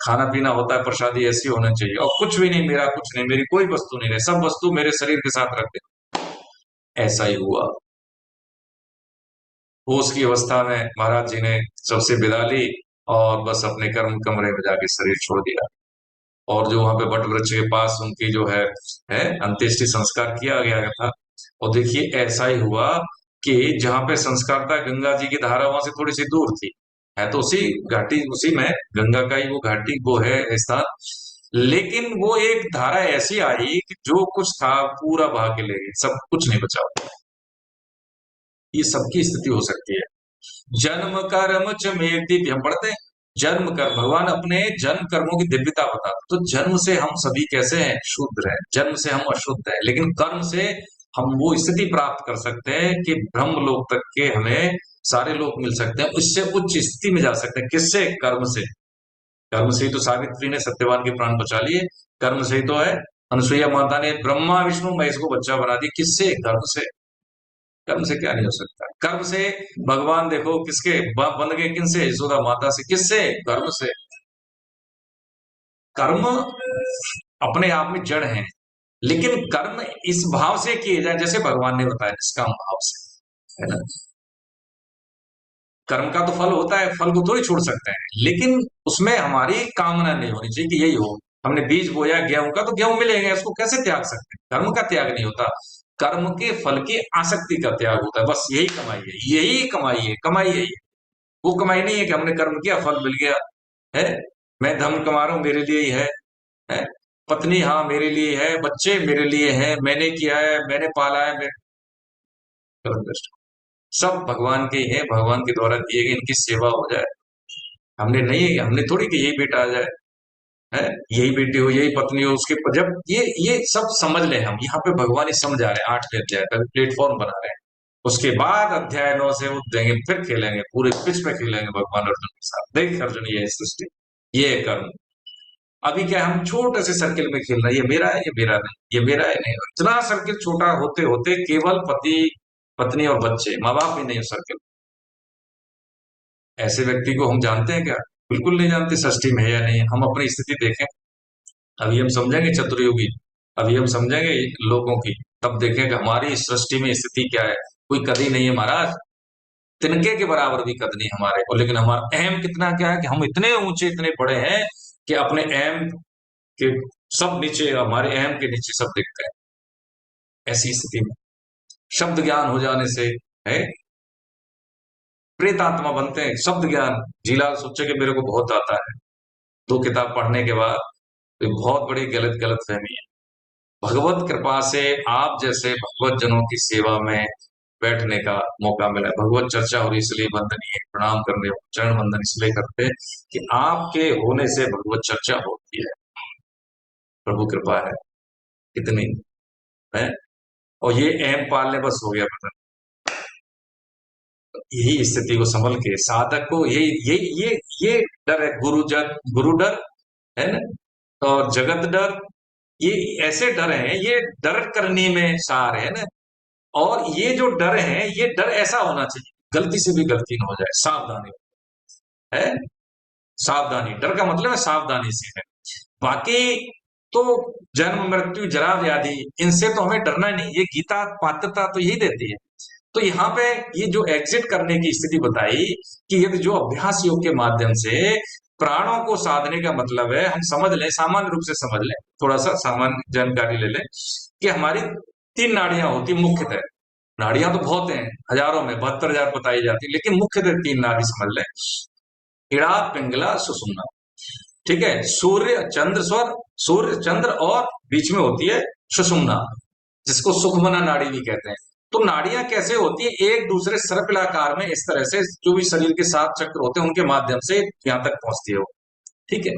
खाना पीना होता है प्रसादी, ऐसी होना चाहिए। और कुछ भी नहीं, मेरा कुछ नहीं, मेरी कोई वस्तु नहीं रहे, सब वस्तु मेरे शरीर के साथ रख दे। ऐसा ही हुआ। होश की अवस्था में महाराज जी ने सबसे विदा ली और बस अपने कर्म कमरे में जाके शरीर छोड़ दिया। और जो वहां पे वट वृक्ष के पास उनकी जो है अंत्येष्टि संस्कार किया गया था। और देखिए ऐसा ही हुआ कि जहां पे संस्कार था गंगा जी की धारा वहां से थोड़ी सी दूर थी, है तो उसी घाटी, उसी में गंगा का ही वो घाटी वो है स्थान, लेकिन वो एक धारा ऐसी आई कि जो कुछ था पूरा बहा के ले गई, सब कुछ नहीं बचा। ये सबकी स्थिति हो सकती है। जन्म कर्म च मेति, हम पढ़ते हैं जन्म कर भगवान अपने जन्म कर्मों की दिव्यता बताते, तो जन्म से हम सभी कैसे हैं, शूद्र हैं, जन्म से हम अशुद्ध हैं, लेकिन कर्म से हम वो स्थिति प्राप्त कर सकते हैं कि ब्रह्म लोक तक के हमें सारे लोग मिल सकते हैं, उससे उच्च स्थिति में जा सकते हैं। किससे? कर्म से। कर्म से ही तो सावित्री ने सत्यवान के प्राण बचा लिए, कर्म से ही तो है अनुसुईया माता ने ब्रह्मा विष्णु महेश को बच्चा बना दिया। किससे? कर्म से। कर्म से क्या नहीं हो सकता। कर्म से भगवान देखो किसके बन गए, किनसे? यशोदा माता से। किससे? कर्म से। कर्म अपने आप में जड़ है, लेकिन कर्म इस भाव से किए जाए जैसे भगवान ने बताया, निष्काम भाव से, है ना। कर्म का तो फल होता है, फल को थोड़ी छोड़ सकते हैं, लेकिन उसमें हमारी कामना नहीं होनी चाहिए कि यही हो। हमने बीज बोया गेहूं का, तो गेहूं मिलेगा, इसको कैसे त्याग सकते हैं? कर्म का त्याग नहीं होता, कर्म के फल की आसक्ति का त्याग होता है। बस यही कमाई है, यही कमाई है, कमाई यही है। वो कमाई नहीं है कि हमने कर्म किया फल मिल गया है। मैं धन कमा रहा हूं, मेरे लिए ही है? पत्नी, हाँ मेरे लिए है, बच्चे मेरे लिए हैं, मैंने किया है, मैंने पाला है, मैं कर्म दृष्टि सब भगवान के ही है, भगवान के द्वारा दिए गए, इनकी सेवा हो जाए। हमने नहीं, हमने थोड़ी कि यही बेटा आ जाए, है यही बेटी हो, यही पत्नी हो, उसके जब ये सब समझ ले हम, यहाँ पे भगवान ही समझा रहे हैं, 8वें अध्याय का प्लेटफॉर्म बना रहे हैं। उसके बाद अध्याय 9 से वो देंगे, फिर खेलेंगे, पूरे पिच पे खेलेंगे भगवान अर्जुन के साथ। देख अर्जुन, ये है सृष्टि, ये है कर्म। अभी क्या है, हम छोटे से सर्किल में खेल रहे हैं, ये मेरा है, ये मेरा नहीं, ये मेरा है, नहीं। इतना सर्किल छोटा होते होते केवल पति पत्नी और बच्चे, माँ बाप भी नहीं हो सर्किल। ऐसे व्यक्ति को हम जानते हैं क्या? बिल्कुल नहीं जानते, सृष्टि में है या नहीं। हम अपनी स्थिति देखें, अभी हम समझेंगे चतुर्युगी, अभी हम समझेंगे लोगों की, तब देखेंगे हमारी सृष्टि में स्थिति क्या है। कोई कदी नहीं है महाराज, तिनके के बराबर भी कद नहीं हमारे को, लेकिन हमारा अहम कितना क्या है कि हम इतने ऊंचे, इतने बड़े हैं कि अपने अहम के सब नीचे, हमारे अहम के नीचे सब दिखते हैं। ऐसी स्थिति में शब्द ज्ञान हो जाने से है प्रेतात्मा बनते हैं। शब्द ज्ञान, जीलाल सोचे कि मेरे को बहुत आता है, 2 किताब पढ़ने के बाद, तो बहुत बड़ी गलत गलत फहमी है। भगवत कृपा से आप जैसे भगवत जनों की सेवा में बैठने का मौका मिला है। भगवत चर्चा हो रही इसलिए वंदनीय प्रणाम करने, चरण वंदन इसलिए करते हैं कि आपके होने से भगवत चर्चा होती है। प्रभु कृपा है कितनी है, और ये अहम पालने बस हो गया पता। यही स्थिति को संभल के साधक को ये डर है, गुरु डर है ना, और जगत डर, ये ऐसे डर हैं, ये डर करने में सार है ना। और ये जो डर है, ये डर ऐसा होना चाहिए गलती से भी गलती ना हो जाए, सावधानी है। सावधानी, डर का मतलब है सावधानी से है। बाकी तो जन्म मृत्यु जरा व्याधि, इनसे तो हमें डरना नहीं, ये गीता पात्रता तो यही देती है। तो यहाँ पे ये जो एग्जिट करने की स्थिति बताई कि यदि जो अभ्यास योग के माध्यम से प्राणों को साधने का मतलब है, हम समझ लें, सामान्य रूप से समझ लें, थोड़ा सा सामान्य जानकारी ले लें कि हमारी 3 नाड़ियां होती मुख्यतः। नाड़ियां तो बहुत हैं, हजारों में 72,000 बताई जाती, लेकिन मुख्यतः 3 नाड़ी समझ लें, इड़ा पिंगला सुषुम्ना। ठीक है, सूर्य चंद्र स्वर, सूर्य चंद्र और बीच में होती है सुषुम्ना, जिसको सुखमना नाड़ी भी कहते हैं। तो नाड़ियां कैसे होती है, एक दूसरे सर्पिलाकार में, इस तरह से जो भी शरीर के 7 चक्र होते हैं उनके माध्यम से यहां तक पहुंचती है वो। ठीक है,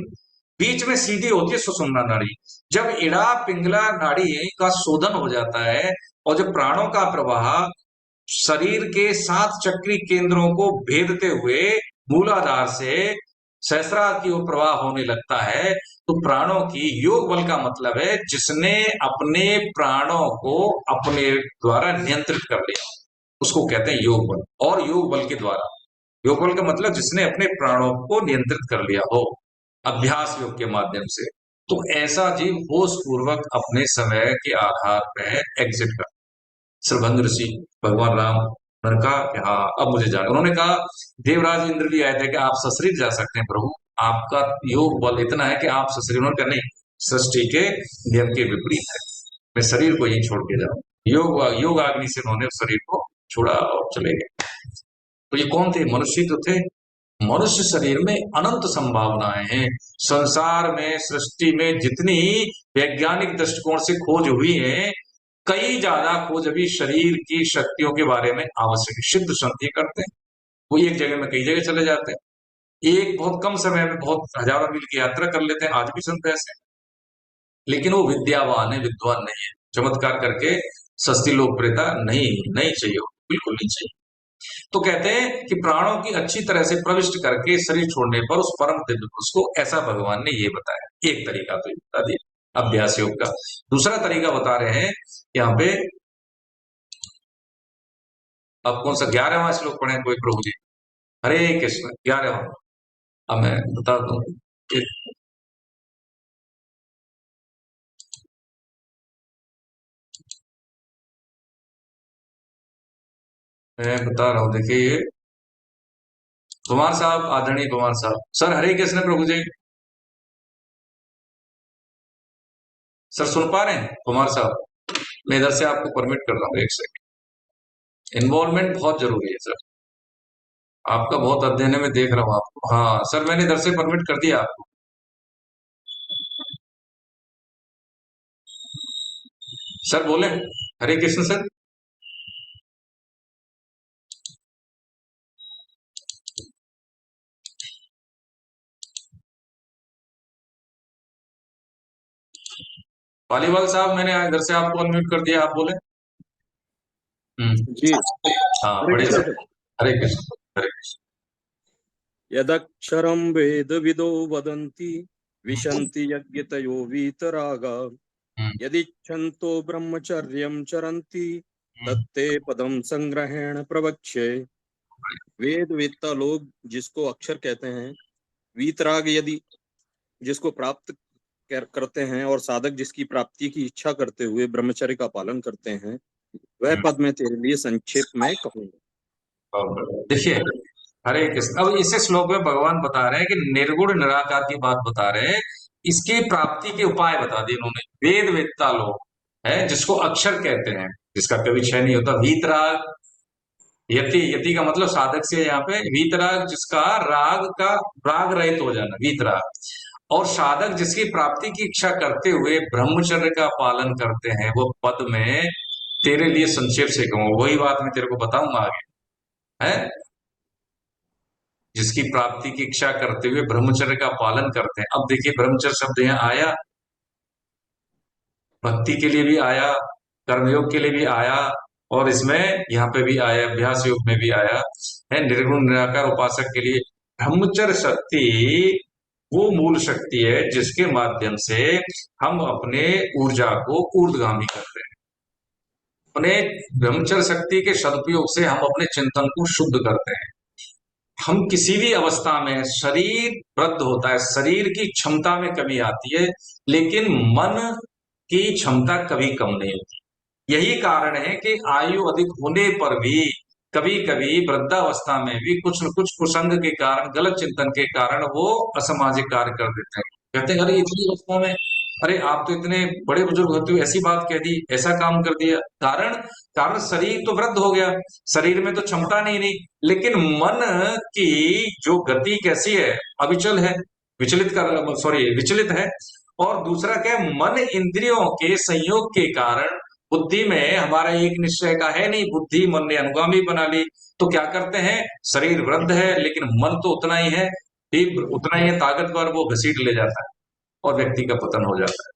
बीच में सीधी होती है सुषुम्ना नाड़ी। जब इड़ा पिंगला नाड़ी का शोधन हो जाता है और जो प्राणों का प्रवाह शरीर के 7 चक्री केंद्रों को भेदते हुए मूलाधार से सहस्रार की ओर प्रवाह होने लगता है, तो प्राणों की योग बल का मतलब है जिसने अपने प्राणों को अपने द्वारा नियंत्रित कर लिया, उसको कहते हैं योग बल। और योग बल के द्वारा, योग बल का मतलब जिसने अपने प्राणों को नियंत्रित कर लिया हो अभ्यास योग के माध्यम से। तो ऐसा जीव होश पूर्वक अपने समय के आधार पर एग्जिट कर। श्रभंग ऋषि भगवान राम, उन्होंने कहा कि हाँ अब मुझे जाना। उन्होंने कहा, देवराज इंद्र भी आए थे कि आप ससुरी जा सकते हैं प्रभु, आपका योग बल इतना है कि आप ससुरी। उन्होंने कहा नहीं, सृष्टि के नियम के विपरीत है, मैं शरीर को यही छोड़ के जाऊं। योग अग्नि से उन्होंने शरीर को छोड़ा और चले गए। तो ये कौन थे? मनुष्य तो थे। मनुष्य शरीर में अनंत संभावनाएं हैं। संसार में, सृष्टि में जितनी वैज्ञानिक दृष्टिकोण से खोज हुई है, कई ज्यादा खोज अभी शरीर की शक्तियों के बारे में आवश्यक। सिद्ध संति करते हैं, वो एक जगह में कई जगह चले जाते हैं। एक बहुत कम समय में बहुत हजारों मील की यात्रा कर लेते हैं, आज भी संत ऐसे हैं। लेकिन वो विद्यावान है, विद्वान नहीं है। चमत्कार करके सस्ती लोकप्रियता नहीं नहीं चाहिए, बिल्कुल नहीं चाहिए। तो कहते हैं कि प्राणों की अच्छी तरह से प्रविष्ट करके शरीर छोड़ने पर उस परम दिव्य पुरुष को, ऐसा भगवान ने ये बताया। एक तरीका तो ये बता दिया अभ्यास योग का। दूसरा तरीका बता रहे हैं यहाँ पे, अब कौन सा 11वां श्लोक पढ़े कोई प्रभु जी? हरे कृष्ण 11वां। अब मैं बता दूं, मैं बता रहा हूँ, देखिए ये कुमार साहब, आदरणीय कुमार साहब, सर हरे कृष्ण प्रभु जी। सर सुन पा रहे हैं कुमार साहब? मैं इधर से आपको परमिट कर रहा हूँ, एक सेकंड। इन्वॉल्वमेंट बहुत जरूरी है सर, आपका बहुत अध्ययन है, मैं देख रहा हूँ आपको। हाँ सर, मैंने इधर से परमिट कर दिया आपको। सर बोले हरे कृष्ण सर। पालीवाल साहब, मैंने इधर से आपको अनम्यूट कर दिया, आप बोले। जी हाँ हरे बड़े कृष्ण सर। सर। हरे कृष्ण, हरे कृष्ण। यदक्षरं वेदविदो वदन्ति विशन्ति यज्ञतयो वीतरागा यदिच्छन्तो ब्रह्मचर्यं चरन्ति तत्ते पदम संग्रहेण प्रवक्ष्ये। वेदवेत्ता लोग जिसको अक्षर कहते हैं, वीतराग यदि जिसको प्राप्त करते हैं, और साधक जिसकी प्राप्ति की इच्छा करते हुए ब्रह्मचर्य का पालन करते हैं, वह पद मैं तेरे लिए संक्षेप में कहूंगा। देखिए हरे कृष्ण, अब इसे श्लोक में भगवान बता रहे हैं कि निर्गुण निराकार की बात बता रहे हैं, इसकी प्राप्ति के उपाय बता दिए उन्होंने। वेद वेत्ता लोग है, जिसको अक्षर कहते हैं, जिसका कभी क्षय नहीं होता। वीतराग, यति, यति का मतलब साधक से यहाँ पे, वीतराग जिसका राग का राग रहित हो जाना, वीतराग। और साधक जिसकी प्राप्ति की इच्छा करते हुए ब्रह्मचर्य का पालन करते हैं, वो पद में तेरे लिए संक्षेप से कहूँ, वही बात मैं तेरे को बताऊंगा आगे, है। जिसकी प्राप्ति की इच्छा करते हुए ब्रह्मचर्य का पालन करते हैं। अब देखिए ब्रह्मचर्य शब्द यहाँ आया, भक्ति के लिए भी आया, कर्मयोग के लिए भी आया, और इसमें यहाँ पे भी आया, अभ्यास योग में भी आया है। निर्गुण निराकार उपासक के लिए ब्रह्मचर्य शक्ति वो मूल शक्ति है जिसके माध्यम से हम अपने ऊर्जा को ऊर्ध्वगामी करते हैं। अपने ब्रह्मचर्य शक्ति के सदुपयोग से हम अपने चिंतन को शुद्ध करते हैं। हम किसी भी अवस्था में, शरीर वृद्ध होता है, शरीर की क्षमता में कमी आती है, लेकिन मन की क्षमता कभी कम नहीं होती। यही कारण है कि आयु अधिक होने पर भी कभी कभी वृद्धावस्था में भी कुछ न कुछ कुसंग के कारण, गलत चिंतन के कारण वो असामाजिक कार्य कर देते हैं। कहते हैं अरे इतनी अवस्था में, अरे आप तो इतने बड़े बुजुर्ग होते हो, ऐसी बात कह दी, ऐसा काम कर दिया। कारण कारण शरीर तो वृद्ध हो गया, शरीर में तो क्षमता नहीं, लेकिन मन की जो गति कैसी है, अविचल है, विचलित कर सॉरी विचलित है। और दूसरा क्या है, मन इंद्रियों के संयोग के कारण, बुद्धि में हमारा एक निश्चय का है नहीं, बुद्धि मन ने अनुगामी बना ली। तो क्या करते हैं, शरीर वृद्ध है लेकिन मन तो उतना ही है, ठीक उतना ही है ताकतवर, वो घसीट ले जाता है और व्यक्ति का पतन हो जाता है।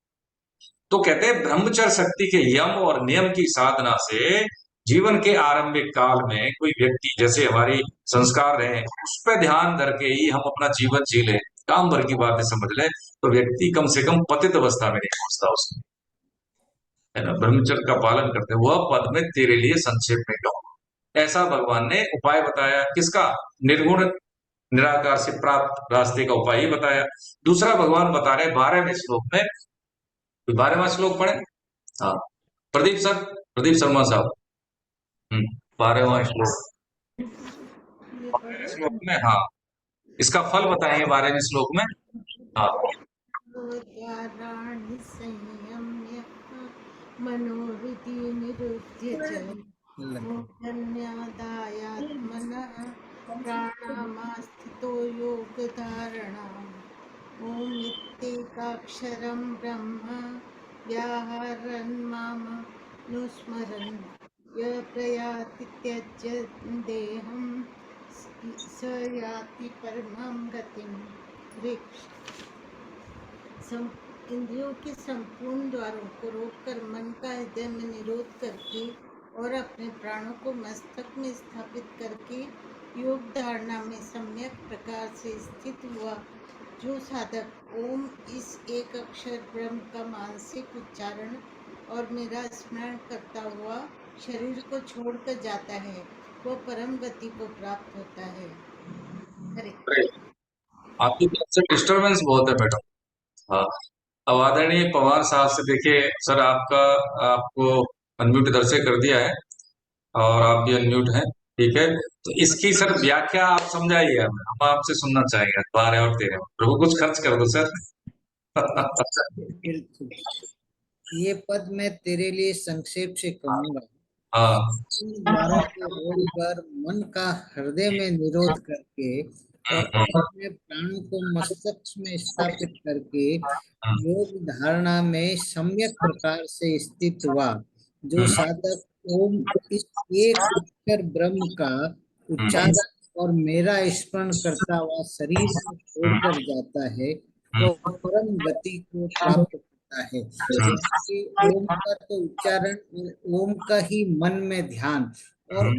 तो कहते हैं ब्रह्मचर्य शक्ति के यम और नियम की साधना से जीवन के आरंभिक काल में कोई व्यक्ति, जैसे हमारी संस्कार रहे उस पर ध्यान करके ही हम अपना जीवन जी ले, काम भर की बातें समझ ले, तो व्यक्ति कम से कम पतित अवस्था में नहीं पहुंचता उसमें, है ना। ब्रह्मचर्य का पालन करते, वह पद में तेरे लिए संक्षेप में कहूं, ऐसा भगवान ने उपाय बताया। किसका? निर्गुण निराकार से प्राप्त रास्ते का उपाय ही बताया। दूसरा भगवान बता रहे 12वें श्लोक में, 12वां श्लोक पढ़े। हाँ प्रदीप सर, प्रदीप शर्मा साहब। 12वां श्लोक, 12वें श्लोक में, हाँ इसका फल बताएंगे 12वें श्लोक में। हाँ त्याराणि संयम्य मनोहृति निरुध्य च मूर्धन्यादायात्मनः प्राणामास्थितो योगधारणाम् ॐ इत्येकाक्षरं ब्रह्म व्याहरन् मामनुस्मरन् य प्रयाति त्यज्य देहं स याति परमां गतिम। इंद्रियों के संपूर्ण द्वारों को रोककर मन का हृदय में निरोध करके और अपने प्राणों को मस्तक में स्थापित करके योग धारणा में सम्यक प्रकार से स्थित हुआ जो साधक ओम इस एक अक्षर ब्रह्म का मानसिक उच्चारण और मेरा स्मरण करता हुआ शरीर को छोड़कर जाता है वह परम गति को प्राप्त होता है। हरे आपकी तरफ से डिस्टरबेंस बहुत है मैडम। हाँ, अब आदरणीय पवार साहब से देखिए सर, आपको अनम्यूट इधर से कर दिया है और आप भी अनम्यूट हैं, ठीक है। तो इसकी सर व्याख्या आप समझाइए, हम आपसे सुनना चाहेंगे। 12 और 13 प्रभु कुछ खर्च कर दो सर। बिल्कुल, ये पद मैं तेरे लिए संक्षेप से कहूंगा। हाँ, द्वारों को रोककर मन का हृदय में निरोध करके और अपने प्राणों को मस्तक में स्थापित करके योग धारणा में सम्यक प्रकार से स्थित हुआ जो साधक ओम इस एक अक्षर ब्रह्म का उच्चारण और मेरा स्मरण करता हुआ शरीर को छोड़कर जाता है वो परम गति को प्राप्त होता है। कि ओम का तो उच्चारण और ओम का ही मन में ध्यान और ओम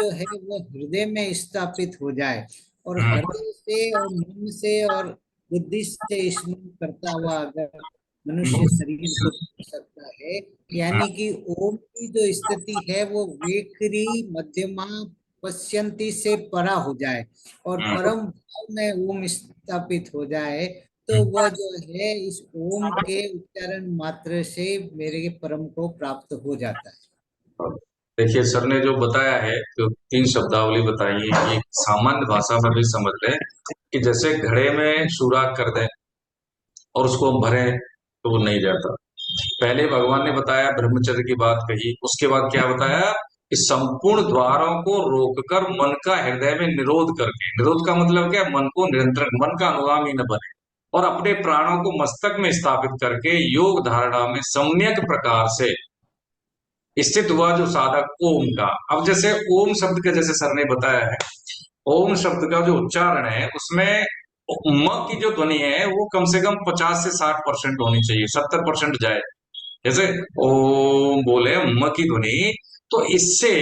जो है वो हृदय में स्थापित हो जाए और हृदय से और मन से और बुद्धि से स्मरण करता हुआ अगर मनुष्य शरीर को छोड़ सकता है, यानी कि ओम की जो स्थिति है वो वेखरी मध्यमा पश्यंती से परा हो जाए और परम भाव में ओम स्थापित हो जाए, तो वह जो है इस ओम के उच्चारण मात्र से मेरे परम को प्राप्त हो जाता है। देखिए सर ने जो बताया है, जो 3 शब्दावली बताई है, ये सामान्य भाषा में भी समझ लें कि जैसे घड़े में सुराख कर दें और उसको हम भरें तो वो नहीं जाता। पहले भगवान ने बताया, ब्रह्मचर्य की बात कही, उसके बाद क्या बताया कि संपूर्ण द्वारों को रोककर मन का हृदय में निरोध करके, निरोध का मतलब क्या, मन को नियंत्रण, मन का अनुगामी न बने, और अपने प्राणों को मस्तक में स्थापित करके योग धारणा में सम्यक प्रकार से स्थित हुआ जो साधक ओम का। अब जैसे ओम शब्द के जैसे सर ने बताया है, ओम शब्द का जो उच्चारण है उसमें म की जो ध्वनि है वो कम से कम 50 से 60% होनी चाहिए, 70% जाए। जैसे ओम बोले म की ध्वनि, तो इससे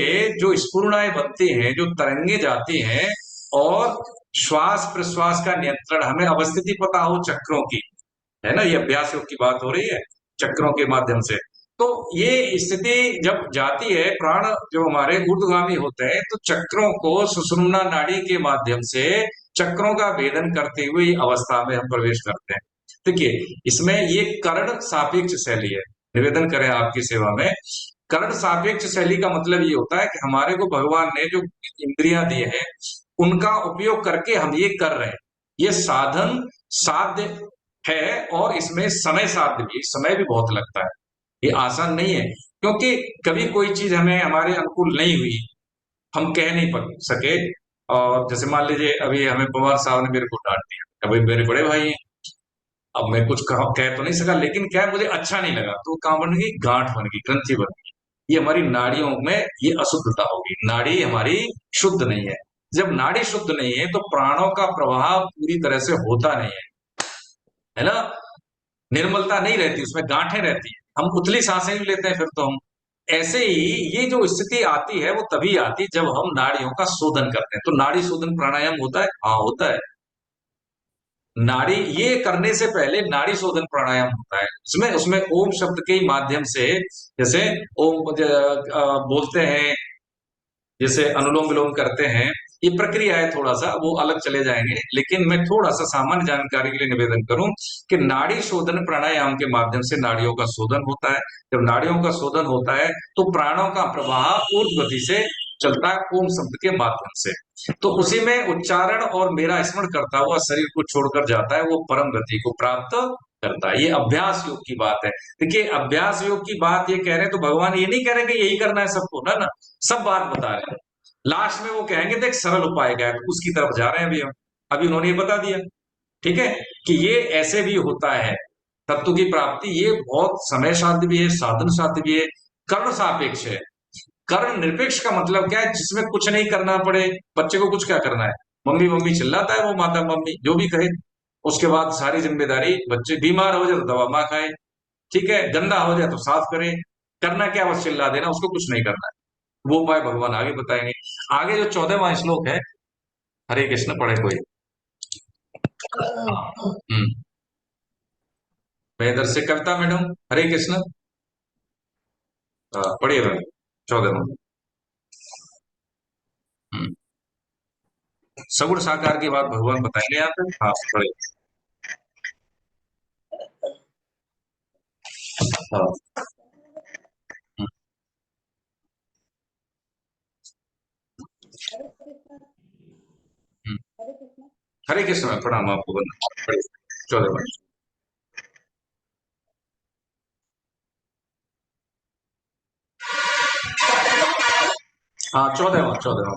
जो स्फुरणाएं बनती हैं, जो तरंगे जाती हैं, और श्वास प्रश्वास का नियंत्रण, हमें अवस्थिति पता हो चक्रों की, है ना, ये अभ्यास योग की बात हो रही है, चक्रों के माध्यम से। तो ये स्थिति जब जाती है, प्राण जो हमारे ऊर्ध्वगामी होते हैं, तो चक्रों को सुषुम्ना नाड़ी के माध्यम से चक्रों का भेदन करते हुए अवस्था में हम प्रवेश करते हैं। देखिए इसमें ये कर्ण सापेक्ष शैली है, निवेदन करें आपकी सेवा में। कर्ण सापेक्ष शैली का मतलब ये होता है कि हमारे को भगवान ने जो इंद्रियां दी है उनका उपयोग करके हम ये कर रहे हैं, ये साधन साध्य है, और इसमें समय साध्य भी, समय भी बहुत लगता है, ये आसान नहीं है। क्योंकि कभी कोई चीज हमें हमारे अनुकूल नहीं हुई, हम कह नहीं सके, और जैसे मान लीजिए अभी हमें पवार साहब ने मेरे को डांट दिया, अभी मेरे बड़े भाई हैं, अब मैं कुछ कह तो नहीं सका, लेकिन क्या है, मुझे अच्छा नहीं लगा, तो कहाँ बन गई, गांठ बन गई, ग्रंथि बन गई। ये हमारी नाड़ियों में ये अशुद्धता होगी, नाड़ी हमारी शुद्ध नहीं है। जब नाड़ी शुद्ध नहीं है तो प्राणों का प्रवाह पूरी तरह से होता नहीं है ना, निर्मलता नहीं रहती, उसमें गांठें रहती है, हम उथली सांसें भी लेते हैं फिर तो हम। ऐसे ही ये जो स्थिति आती है वो तभी आती जब हम नाड़ियों का शोधन करते हैं। तो नाड़ी शोधन प्राणायाम होता है, हाँ होता है। नाड़ी ये करने से पहले नाड़ी शोधन प्राणायाम होता है, उसमें उसमें ओम शब्द के माध्यम से, जैसे ओम बोलते हैं, जैसे अनुलोम विलोम करते हैं, ये प्रक्रिया है, थोड़ा सा वो अलग चले जाएंगे, लेकिन मैं थोड़ा सा सामान्य जानकारी के लिए निवेदन करूं कि नाड़ी शोधन प्राणायाम के माध्यम से नाड़ियों का शोधन होता है। जब नाड़ियों का शोधन होता है तो प्राणों का प्रवाह ऊर्ध्व गति से चलता है ओम शब्द के माध्यम से, तो उसी में उच्चारण और मेरा स्मरण करता हुआ शरीर को छोड़कर जाता है, वो परम गति को प्राप्त करता है। ये अभ्यास योग की बात है। देखिए अभ्यास योग की बात ये कह रहे हैं तो भगवान ये नहीं कह रहे कि यही करना है सबको, ना ना, सब बात बता रहे हैं। लास्ट में वो कहेंगे देख सरल उपाय क्या है, तो उसकी तरफ जा रहे हैं अभी उन्होंने ये बता दिया, ठीक है, कि ये ऐसे भी होता है तत्व की प्राप्ति। ये बहुत समय साध्य भी है, साधन साध्य भी है, कर्ण सापेक्ष है। कर्ण निरपेक्ष का मतलब क्या है? जिसमें कुछ नहीं करना पड़े। बच्चे को कुछ क्या करना है? मम्मी मम्मी चिल्लाता है वो, माता मम्मी जो भी कहे, उसके बाद सारी जिम्मेदारी, बच्चे बीमार हो जाए तो दवा माँ खाए, ठीक है, गंदा हो जाए तो साफ करे, करना क्या? बस चिल्ला देना, उसको कुछ नहीं करना है। वो उपाय भगवान आगे बताएंगे। आगे जो 14वां श्लोक है, हरे कृष्ण, पढ़े कोई? मैं इधर से कविता मैडम, हरे कृष्ण, पढ़िए मैम 14वां। सगुण साकार की बात भगवान बताएंगे यहाँ पे। हाँ पढ़िए। हाँ हरे कृष्ण में प्रणाम आपको, बंद पढ़िए 14वां। हाँ 14वां पढ़ 14।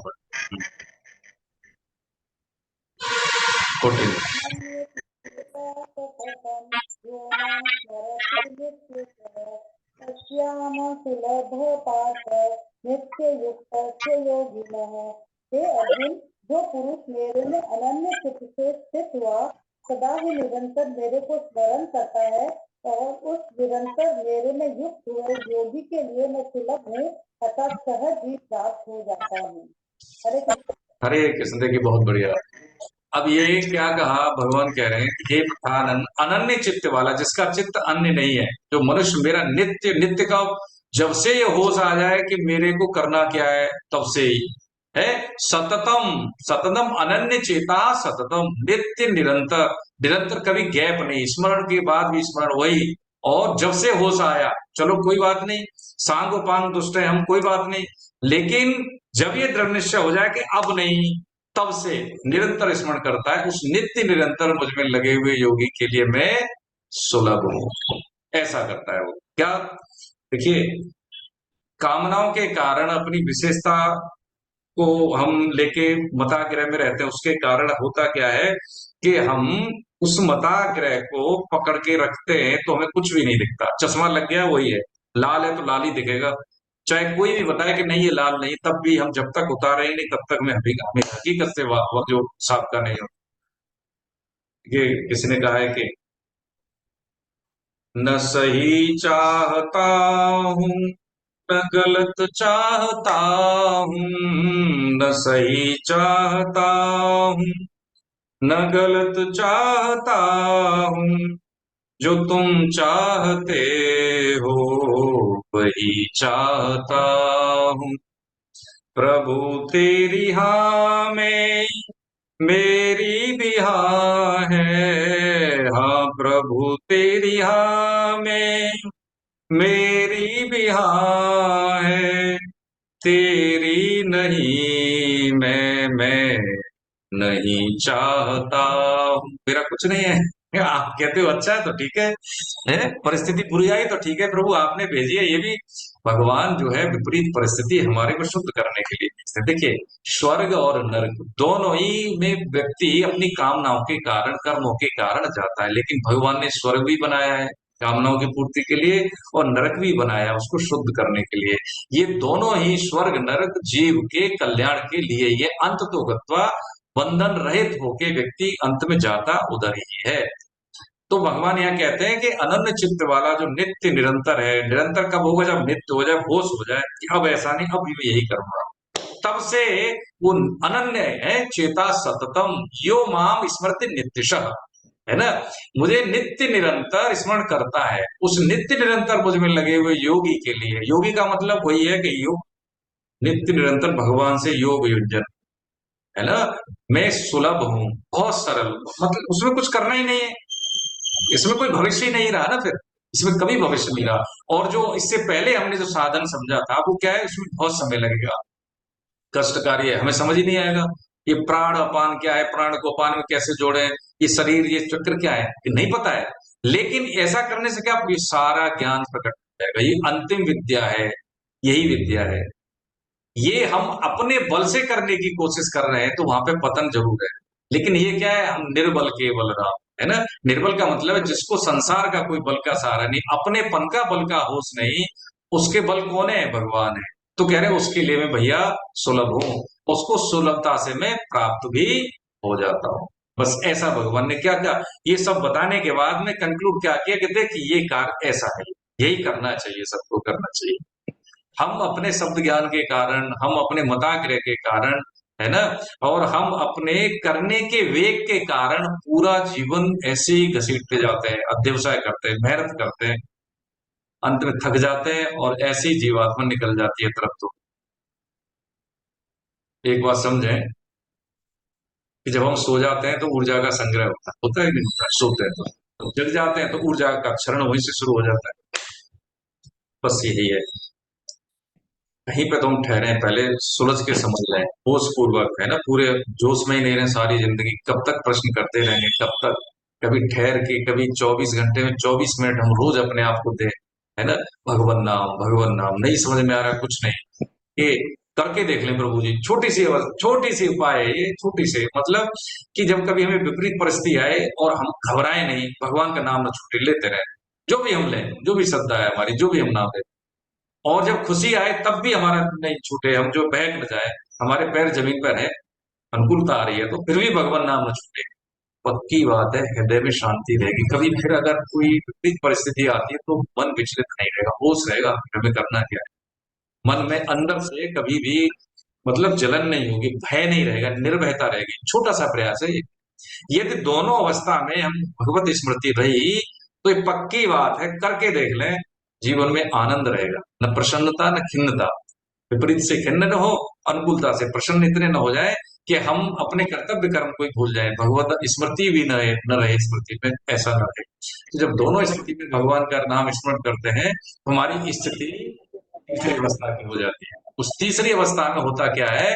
नित्य युक्त योगिनः। हे अर्जुन, जो पुरुष मेरे में अनन्य चित्त से स्थित हुआ सदा ही निरंतर मेरे को स्मरण करता है, और उस निरंतर मेरे में युक्त हुए योगी के लिए मैं सुलभ हूँ तथा सहज ही प्राप्त हो जाता हूँ। हरे कृष्ण। हरे कृष्ण, देखिए बहुत बढ़िया। अब ये क्या कहा भगवान, कह रहे हैं हे प्रधान अनन्य चित्त वाला, जिसका चित्त अन्य नहीं है, जो मनुष्य मेरा नित्य नित्य का, जब से ये होश आ जाए कि मेरे को करना क्या है, तब से ही है सततम, सततम अनन्य चेता, सततम नित्य निरंतर, निरंतर कभी गैप नहीं, स्मरण के बाद भी स्मरण वही। और जब से होश आया, चलो कोई बात नहीं, सांग पांग दुष्ट है हम, कोई बात नहीं, लेकिन जब ये दृढ़ निश्चय हो जाए कि अब नहीं, तब से निरंतर स्मरण करता है। उस नित्य निरंतर मुझ में लगे हुए योगी के लिए मैं सुलभ हूं, ऐसा करता है वो। क्या? देखिए, कामनाओं के कारण अपनी विशेषता को हम लेके मताग्रह में रहते हैं, उसके कारण होता क्या है कि हम उस मताग्रह को पकड़ के रखते हैं, तो हमें कुछ भी नहीं दिखता। चश्मा लग गया वही है, लाल है तो लाल ही दिखेगा, चाहे कोई भी बताए कि नहीं ये लाल नहीं, तब भी हम जब तक उतारे ही नहीं तब तक हमें हकीकत से जो साफ का नहीं हो। ये किसी ने कहा है कि न सही चाहता हूं न गलत चाहता हूं, न सही चाहता हूं न गलत चाहता हूं, जो तुम चाहते हो वही चाहता हूं। प्रभु तेरी हाँ में मेरी भी हाँ है, हाँ प्रभु तेरी हाँ में मेरी भी हाँ है, तेरी नहीं मैं नहीं चाहता हूँ, मेरा कुछ नहीं है। आप कहते हो अच्छा है तो ठीक है, परिस्थिति बुरी आई तो ठीक है, प्रभु आपने भेजी है, ये भी भगवान जो है विपरीत परिस्थिति हमारे को शुद्ध करने के लिए भेजते हैं। देखिए, स्वर्ग और नरक दोनों ही में व्यक्ति अपनी कामनाओं के कारण, कर्मों के कारण जाता है, लेकिन भगवान ने स्वर्ग भी बनाया है कामनाओं की पूर्ति के लिए, और नरक भी बनाया उसको शुद्ध करने के लिए। ये दोनों ही स्वर्ग नरक जीव के कल्याण के लिए, ये अंत तो गत्वा, बंधन रहित होके व्यक्ति अंत में जाता उधर ही है। तो भगवान यहाँ कहते हैं कि अनन्य चित्त वाला जो नित्य निरंतर है, निरंतर कब होगा? जब नित्य हो जाए, होश हो जाए कि अब ऐसा नहीं, अब भी यही करूंगा, तब से वो अनन्य है। चेता सततम यो माम स्मृति नित्यशः, है ना, मुझे नित्य निरंतर स्मरण करता है। उस नित्य निरंतर मुझ में लगे हुए योगी के लिए, योगी का मतलब वही है कि योग नित्य निरंतर भगवान से योग योजन, है ना, मैं सुलभ हूं, बहुत सरल, मतलब उसमें कुछ करना ही नहीं है, इसमें कोई भविष्य ही नहीं रहा ना, फिर इसमें कभी भविष्य नहीं रहा। और जो इससे पहले हमने जो साधन समझा था वो क्या है, इसमें बहुत समय लगेगा, कष्टकारी है, हमें समझ ही नहीं आएगा। ये प्राण अपान क्या है, प्राण को अपान में कैसे जोड़े, ये शरीर, ये चक्र क्या है, ये नहीं पता है। लेकिन ऐसा करने से क्या, ये सारा ज्ञान प्रकट हो जाएगा। ये अंतिम विद्या है, यही विद्या है। ये हम अपने बल से करने की कोशिश कर रहे हैं तो वहां पे पतन जरूर है, लेकिन ये क्या है, हम निर्बल के बलराम, है ना। निर्बल का मतलब है जिसको संसार का कोई बल का सहारा नहीं, अपने पन का बल का होश नहीं, उसके बल कौन है? भगवान है। तो कह रहे उसके लिए मैं भैया सुलभ हूं, उसको सुलभता से मैं प्राप्त भी हो जाता हूं। बस ऐसा भगवान ने क्या किया, ये सब बताने के बाद में कंक्लूड क्या किया कि देख ये कार्य ऐसा है, यही करना चाहिए, सबको करना चाहिए। हम अपने शब्द ज्ञान के कारण, हम अपने मताग्रह के कारण, है ना, और हम अपने करने के वेग के कारण पूरा जीवन ऐसे ही घसीटते जाते हैं, अध्यवसाय करते हैं, मेहनत करते हैं, अंत में थक जाते हैं और ऐसी जीवात्मा निकल जाती है तरफ। तो एक बात समझें कि जब हम सो जाते हैं तो ऊर्जा का संग्रह होता है कि नहीं होता है? सोते हैं तो जग जाते हैं तो ऊर्जा का क्षरण वहीं से शुरू हो जाता है। बस यही है, कहीं पे तो हम ठहरे हैं, पहले सुलझ के समझ लें, होश पूर्वक, है ना, पूरे जोश में ही नहीं रहे सारी जिंदगी। कब तक प्रश्न करते रहेंगे, कब तक? कभी ठहर के, कभी 24 घंटे में 24 मिनट हम रोज अपने आप को दें, है ना, भगवान नाम। नहीं समझ में आ रहा कुछ नहीं, ये करके देख लें प्रभु जी। छोटी सी उपाय है ये, छोटी सी, मतलब कि जब कभी हमें विपरीत परिस्थिति आए और हम घबराए नहीं, भगवान का नाम न छूटे, लेते रहे, जो भी हम लें, जो भी श्रद्धा है हमारी, जो भी हम नाम लें, और जब खुशी आए तब भी हमारा नहीं छूटे, हम जो बहक न जाए, हमारे पैर जमीन पर है, अनुकूलता आ रही है तो फिर भी भगवान नाम न छूटे। पक्की बात है, हृदय में शांति रहेगी। कभी फिर अगर कोई विपरीत परिस्थिति आती है तो मन विचलित नहीं रहेगा, होश रहेगा हमें करना क्या है। मन में अंदर से कभी भी मतलब जलन नहीं होगी, भय नहीं रहेगा, निर्भयता रहेगी। छोटा सा प्रयास है ये। यदि दोनों अवस्था में हम भगवत स्मृति रही तो ये पक्की बात है, करके देख लें, जीवन में आनंद रहेगा, न प्रसन्नता न खिन्नता। विपरीत से खिन्न न हो, अनुकूलता से प्रसन्न इतने न हो जाए कि हम अपने कर्तव्य कर्म को ही भूल जाए, भगवत स्मृति भी न रहे स्मृति में, ऐसा न रहे। तो जब दोनों स्थिति में भगवान का नाम स्मरण करते हैं तो हमारी स्थिति तीसरी अवस्था की हो जाती है। उस तीसरी अवस्था में होता क्या है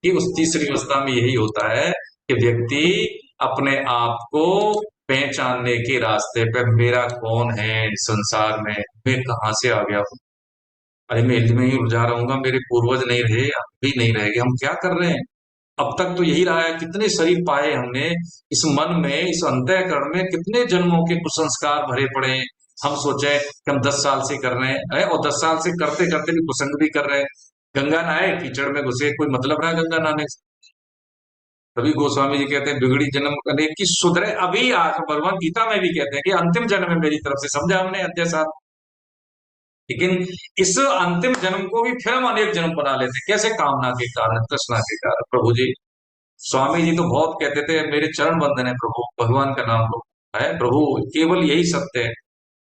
कि उस तीसरी अवस्था में यही होता है कि व्यक्ति अपने आप को पहचानने के रास्ते पे, मेरा कौन है संसार में, मैं कहाँ से आ गया हूँ, अरे मैं इल्म में ही उलझा रहूंगा, मेरे पूर्वज नहीं रहे, हम भी नहीं रहेंगे, हम क्या कर रहे हैं? अब तक तो यही रहा है, कितने शरीर पाए हमने, इस मन में, इस अंतःकरण में कितने जन्मों के कुसंस्कार भरे पड़े हैं। हम सोचे कि हम 10 साल से कर रहे हैं, और 10 साल से करते करते भी कुसंग भी कर रहे हैं। गंगा नहाए, कीचड़ में घुसे, कोई मतलब रहा गंगा नहाने से? तभी गोस्वामी जी कहते हैं बिगड़ी जन्म करने की सुधरे अभी। आज भगवान गीता में भी कहते हैं कि अंतिम जन्म है मेरी तरफ से, समझा हमने अध्याय 7। लेकिन इस अंतिम जन्म को भी फिर हम अनेक जन्म बना लेते, कैसे? कामना के कारण, तृष्णा के कारण। प्रभु जी, स्वामी जी तो बहुत कहते थे मेरे चरण बंदन है प्रभु, भगवान का नाम लो, है प्रभु, केवल यही सत्य है।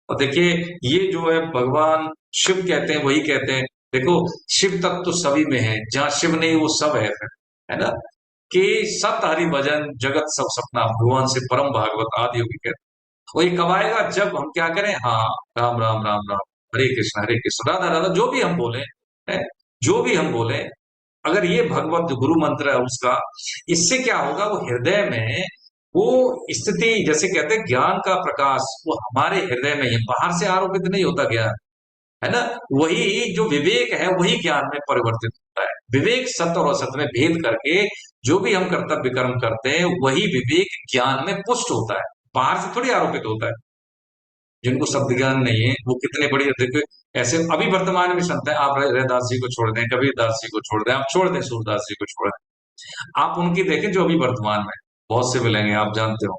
और देखिए ये जो है भगवान शिव कहते हैं, वही कहते हैं, देखो शिव तत्व तो सभी में है, जहां शिव नहीं वो सब है फिर, है ना, कि सत हरि भजन जगत सब सपना, भगवान से परम भागवत आदि योगी कहते हैं। वही कब आएगा? जब हम क्या करें, हाँ, राम राम राम राम, हरे कृष्ण, राधा राधा, जो भी हम बोले, है, जो भी हम बोले, अगर ये भगवत गुरु मंत्र है उसका, इससे क्या होगा, वो हृदय में वो स्थिति, जैसे कहते हैं ज्ञान का प्रकाश, वो हमारे हृदय में ही, बाहर से आरोपित नहीं होता ज्ञान, है ना, वही जो विवेक है वही ज्ञान में परिवर्तित होता है। विवेक सत्य और असत्य में भेद करके जो भी हम कर्तव्य कर्म करते हैं वही विवेक ज्ञान में पुष्ट होता है, बाहर से थोड़ी आरोपित होता है। जिनको शब्द ज्ञान नहीं है वो कितने बड़ी, देखो ऐसे अभी वर्तमान में संत है, आप रैदास जी को छोड़ दें, कबीर दास जी को छोड़ दें, आप छोड़ दें सूरदास जी को छोड़ दें, आप उनकी देखें जो अभी वर्तमान में, बहुत से मिलेंगे, आप जानते हो,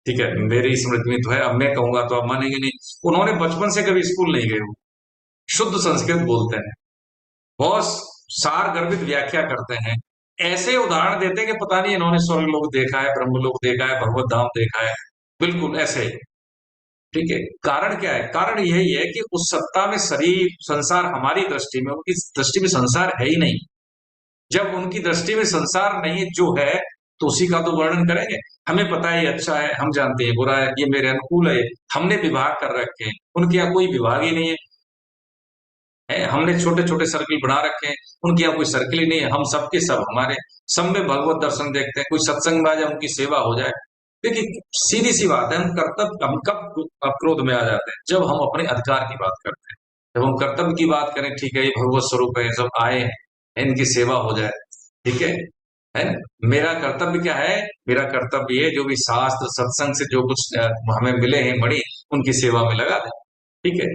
ठीक है, मेरी स्मृति में तो है, अब मैं कहूंगा तो आप मानेंगे नहीं, उन्होंने बचपन से कभी स्कूल नहीं गए, शुद्ध संस्कृत बोलते हैं, बहुत सार गर्भित व्याख्या करते हैं, ऐसे उदाहरण देते हैं कि पता नहीं इन्होंने स्वर्ग लोक देखा है, ब्रह्म लोक देखा है, भगवत धाम देखा है, बिल्कुल ऐसे। ठीक है, कारण क्या है? कारण यही है कि उस सत्ता में शरीर संसार हमारी दृष्टि में, उनकी दृष्टि में संसार है ही नहीं। जब उनकी दृष्टि में संसार नहीं जो है तो उसी का तो वर्णन करेंगे। हमें पता है ये अच्छा है, हम जानते हैं बुरा है, ये मेरे अनुकूल है, हमने विभाग कर रखे हैं, उनके यहाँ कोई विभाग ही नहीं है, हमने छोटे छोटे सर्किल बना रखे हैं, उनके यहाँ कोई सर्किल ही नहीं है, हम सबके सब हमारे, सब में भगवत दर्शन देखते हैं, कोई सत्संग में आ जाए उनकी सेवा हो जाए। देखिए सीधी सी बात है, हम कब क्रोध में आ जाते हैं? जब हम अपने अधिकार की बात करते हैं, जब हम कर्तव्य की बात करें, ठीक है ये भगवत स्वरूप है, सब आए हैं, इनकी सेवा हो जाए, ठीक है ना? मेरा कर्तव्य क्या है? मेरा कर्तव्य ये जो भी शास्त्र सत्संग से जो कुछ हमें मिले हैं मणि, उनकी सेवा में लगा दें, ठीक है।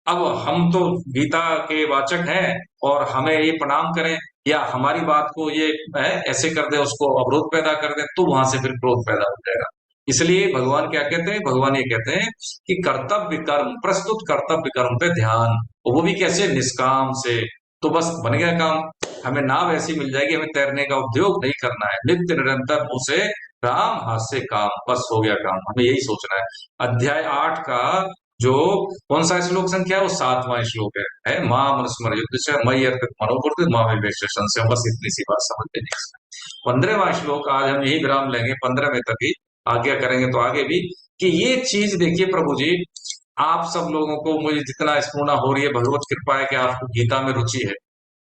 अब हम तो गीता के वाचक हैं और हमें ये प्रणाम करें या हमारी बात को ये ऐसे कर दे, उसको अवरोध पैदा कर दे, तो वहां से फिर क्रोध पैदा हो जाएगा। इसलिए भगवान क्या कहते हैं, भगवान ये कहते हैं कि कर्तव्य कर्म, प्रस्तुत कर्तव्य कर्म पे ध्यान, वो भी कैसे, निष्काम से। तो बस बन गया काम, हमें नाव ऐसी मिल जाएगी, हमें तैरने का उद्योग नहीं करना है, नित्य निरंतर मुंह से राम, हाथ से काम, बस हो गया काम, हमें यही सोचना है। अध्याय 8 का जो कौन सा श्लोक संख्या है, वो 7वां श्लोक है मां मनुस्मर युद्ध मई अर्पित मनोपूर्ति मां में संशय, बस इतनी सी बात समझ लेनी। 15वां श्लोक आज हम यही विराम लेंगे, 15 में तक ही आज्ञा करेंगे तो आगे भी, कि ये चीज देखिए प्रभु जी, आप सब लोगों को, मुझे जितना स्फूर्णा हो रही है, भगवत कृपा है कि आपको गीता में रुचि है,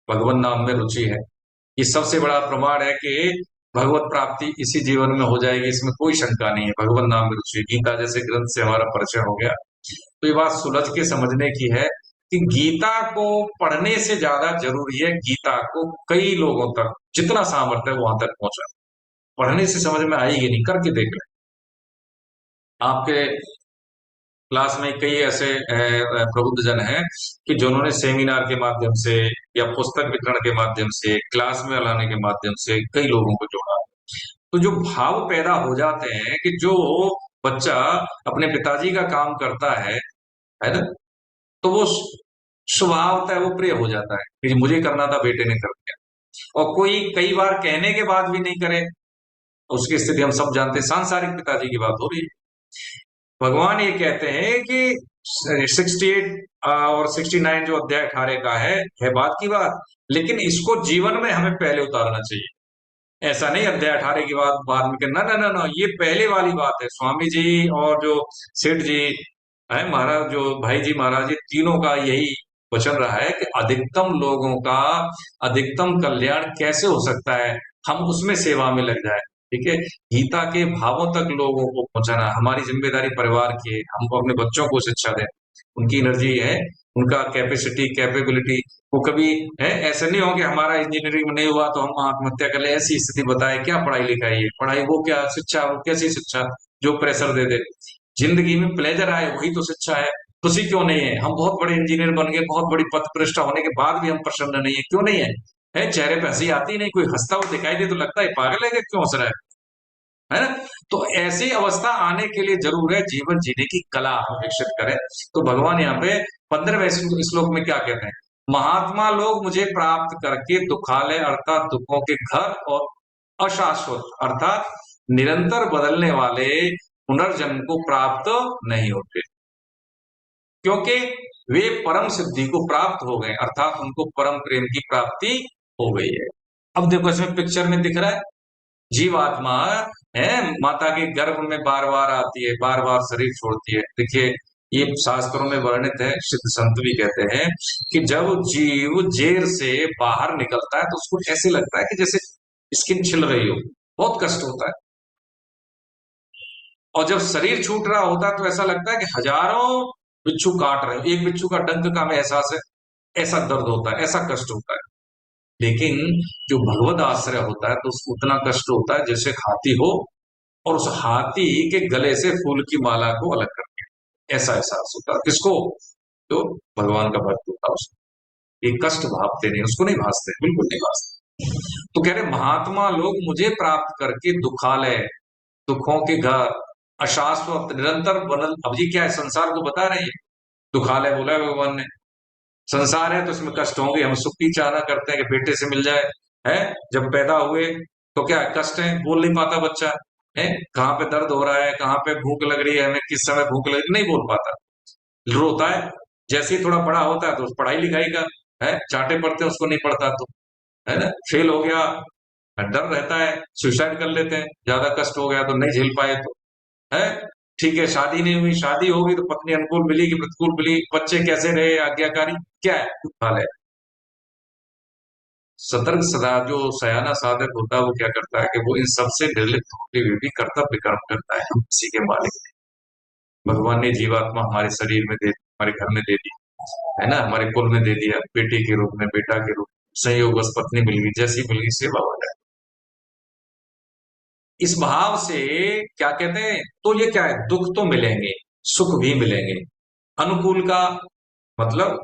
भगवान नाम में रुचि है। ये सबसे बड़ा प्रमाण है कि भगवत प्राप्ति इसी जीवन में हो जाएगी, इसमें कोई शंका नहीं है। भगवान नाम में रुचि, गीता जैसे ग्रंथ से हमारा परिचय हो गया, तो ये बात सुलझ के समझने की है कि गीता को पढ़ने से ज्यादा जरूरी है गीता को कई लोगों तक, जितना सामर्थ्य है वहां तक पहुंचा। पढ़ने से समझ में आएगी नहीं, करके देख लें। आपके क्लास में कई ऐसे प्रबुद्ध जन हैं कि जिन्होंने सेमिनार के माध्यम से या पुस्तक वितरण के माध्यम से, क्लास में लाने के माध्यम से कई लोगों को जोड़ा। तो जो भाव पैदा हो जाते हैं कि जो बच्चा अपने पिताजी का काम करता है ना, तो वो स्वभावतः वो प्रिय हो जाता है कि मुझे करना था, बेटे ने कर दिया। और कोई कई बार कहने के बाद भी नहीं करे, उसकी स्थिति हम सब जानते हैं, सांसारिक पिताजी की बात हो रही है। भगवान ये कहते हैं कि 68 और 69 जो अध्याय 18 का है बात की बात, लेकिन इसको जीवन में हमें पहले उतारना चाहिए। ऐसा नहीं अध्याय 18 की बात बाद में कहना, ना ना ना, ये पहले वाली बात है। स्वामी जी और जो सेठ जी है, महाराज जो भाई जी महाराज जी, तीनों का यही वचन रहा है कि अधिकतम लोगों का अधिकतम कल्याण कैसे हो सकता है, हम उसमें सेवा में लग जाए। ठीक है, गीता के भावों तक लोगों को पहुंचाना हमारी जिम्मेदारी परिवार की है। हमको अपने बच्चों को शिक्षा दें, उनकी एनर्जी है, उनका कैपेसिटी कैपेबिलिटी, वो कभी है ऐसे नहीं हो कि हमारा इंजीनियरिंग में नहीं हुआ तो हम आत्महत्या कर ले, ऐसी स्थिति बताए। क्या पढ़ाई लिखाई है, पढ़ाई वो क्या शिक्षा, वो कैसी शिक्षा जो प्रेशर दे दे। जिंदगी में प्लेजर आए वही तो शिक्षा है। खुशी क्यों नहीं है? हम बहुत बड़े इंजीनियर बन गए, बहुत बड़ी पद प्रतिष्ठा होने के बाद भी हम प्रसन्न नहीं है, क्यों नहीं है? चेहरे पे हंसी आती नहीं, कोई हंसता हुआ दिखाई दे तो लगता है पागल है, क्यों हंस रहा है ना? तो ऐसी अवस्था आने के लिए जरूर है जीवन जीने की कला हम विकसित करें। तो भगवान यहाँ पे 15वें श्लोक में क्या कहते हैं, महात्मा लोग मुझे प्राप्त करके दुखालय अर्थात दुखों के घर और अशाश्वत अर्थात निरंतर बदलने वाले पुनर्जन्म को प्राप्त नहीं होते, क्योंकि वे परम सिद्धि को प्राप्त हो गए, अर्थात उनको परम प्रेम की प्राप्ति हो गई है। अब देखो इसमें पिक्चर में दिख रहा है, जीवात्मा है माता के गर्भ में बार बार आती है, बार बार शरीर छोड़ती है। देखिए ये शास्त्रों में वर्णित है, सिद्ध संत भी कहते हैं कि जब जीव जेर से बाहर निकलता है तो उसको ऐसे लगता है कि जैसे स्किन छिल रही हो, बहुत कष्ट होता है। और जब शरीर छूट रहा होता है तो ऐसा लगता है कि हजारों बिच्छू काट रहे हो, एक बिच्छू का डंक का हमें एहसास है, ऐसा दर्द होता है, ऐसा कष्ट होता है। लेकिन जो भगवत आश्रय होता है तो उसको उतना कष्ट होता है जैसे हाथी हो और उस हाथी के गले से फूल की माला को अलग करके, ऐसा एहसास होता है। किसको? जो भगवान का भक्त होता है उसको। ये कष्ट भापते नहीं, उसको नहीं भासते, बिल्कुल नहीं भासते। तो कह रहे महात्मा लोग मुझे प्राप्त करके दुखालय दुखों के घर अशाश्वत निरंतर बदल, अब जी क्या है, संसार को बता रहे हैं, दुखालय बोला है भगवान ने। संसार है तो इसमें कष्ट होंगे, हम सुख की चाहना करते हैं कि बेटे से मिल जाए, है जब पैदा हुए तो क्या कष्ट है, बोल नहीं पाता बच्चा, है कहाँ पे दर्द हो रहा है, कहाँ पे भूख लग रही है, हमें किस समय भूख लग रही, नहीं बोल पाता, रोता है। जैसे ही थोड़ा बड़ा होता है तो पढ़ाई लिखाई का है चाटे पड़ते हैं, उसको नहीं पढ़ता तो, है ना, फेल हो गया, डर रहता है, सुसाइड कर लेते हैं, ज्यादा कष्ट हो गया तो नहीं झेल पाए तो, है ठीक है। शादी नहीं हुई, शादी होगी तो पत्नी अनुकूल मिली कि प्रतिकूल मिली, बच्चे कैसे रहे आज्ञाकारी, क्या है हाल है। सतर्क सदा जो सयाना साधक होता है वो क्या करता है कि वो इन सबसे निर्लिप्त होते हुए भी कर्तव्य कर्म करता है। हम किसी के मालिक नहीं, भगवान ने जीवात्मा हमारे शरीर में दे दी, हमारे घर में दे दी, है ना, हमारे कुल में दे दिया, बेटे के रूप में, बेटा के रूप में, संयोग बस पत्नी मिल गई, जैसी मिल गई सेवा हो जाए। इस भाव से क्या कहते हैं, तो ये क्या है, दुख तो मिलेंगे, सुख भी मिलेंगे। अनुकूल का मतलब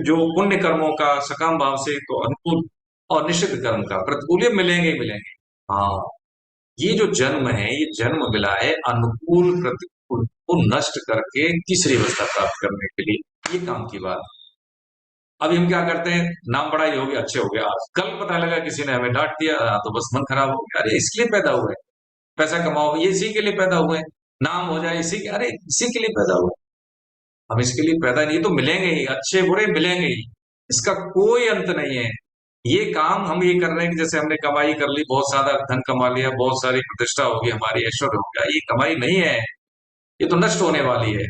जो पुण्य कर्मों का सकाम भाव से तो अनुकूल, और निषिद्ध कर्म का प्रतिकूल, ये मिलेंगे ही मिलेंगे। हाँ, ये जो जन्म है, ये जन्म मिला है अनुकूल प्रतिकूल को नष्ट करके तीसरी अवस्था प्राप्त करने के लिए, ये काम की बात। अभी हम क्या करते हैं, नाम बड़ा ही हो गया, अच्छे हो गया, आज कल पता लगा किसी ने हमें डांट दिया, तो बस मन खराब हो गया, अरे इसके लिए पैदा हुए, पैसा कमाओ ये इसी के लिए पैदा हुए, नाम हो जाए इसी के, अरे इसी के लिए पैदा हुए, हम इसके लिए पैदा नहीं, तो मिलेंगे ही, अच्छे बुरे मिलेंगे ही, इसका कोई अंत नहीं है। ये काम हम ये कर रहे हैं कि जैसे हमने कमाई कर ली, बहुत सारा धन कमा लिया, बहुत सारी प्रतिष्ठा होगी, हमारी ऐश्वर्य हो गया, ये कमाई नहीं है, ये तो नष्ट होने वाली है।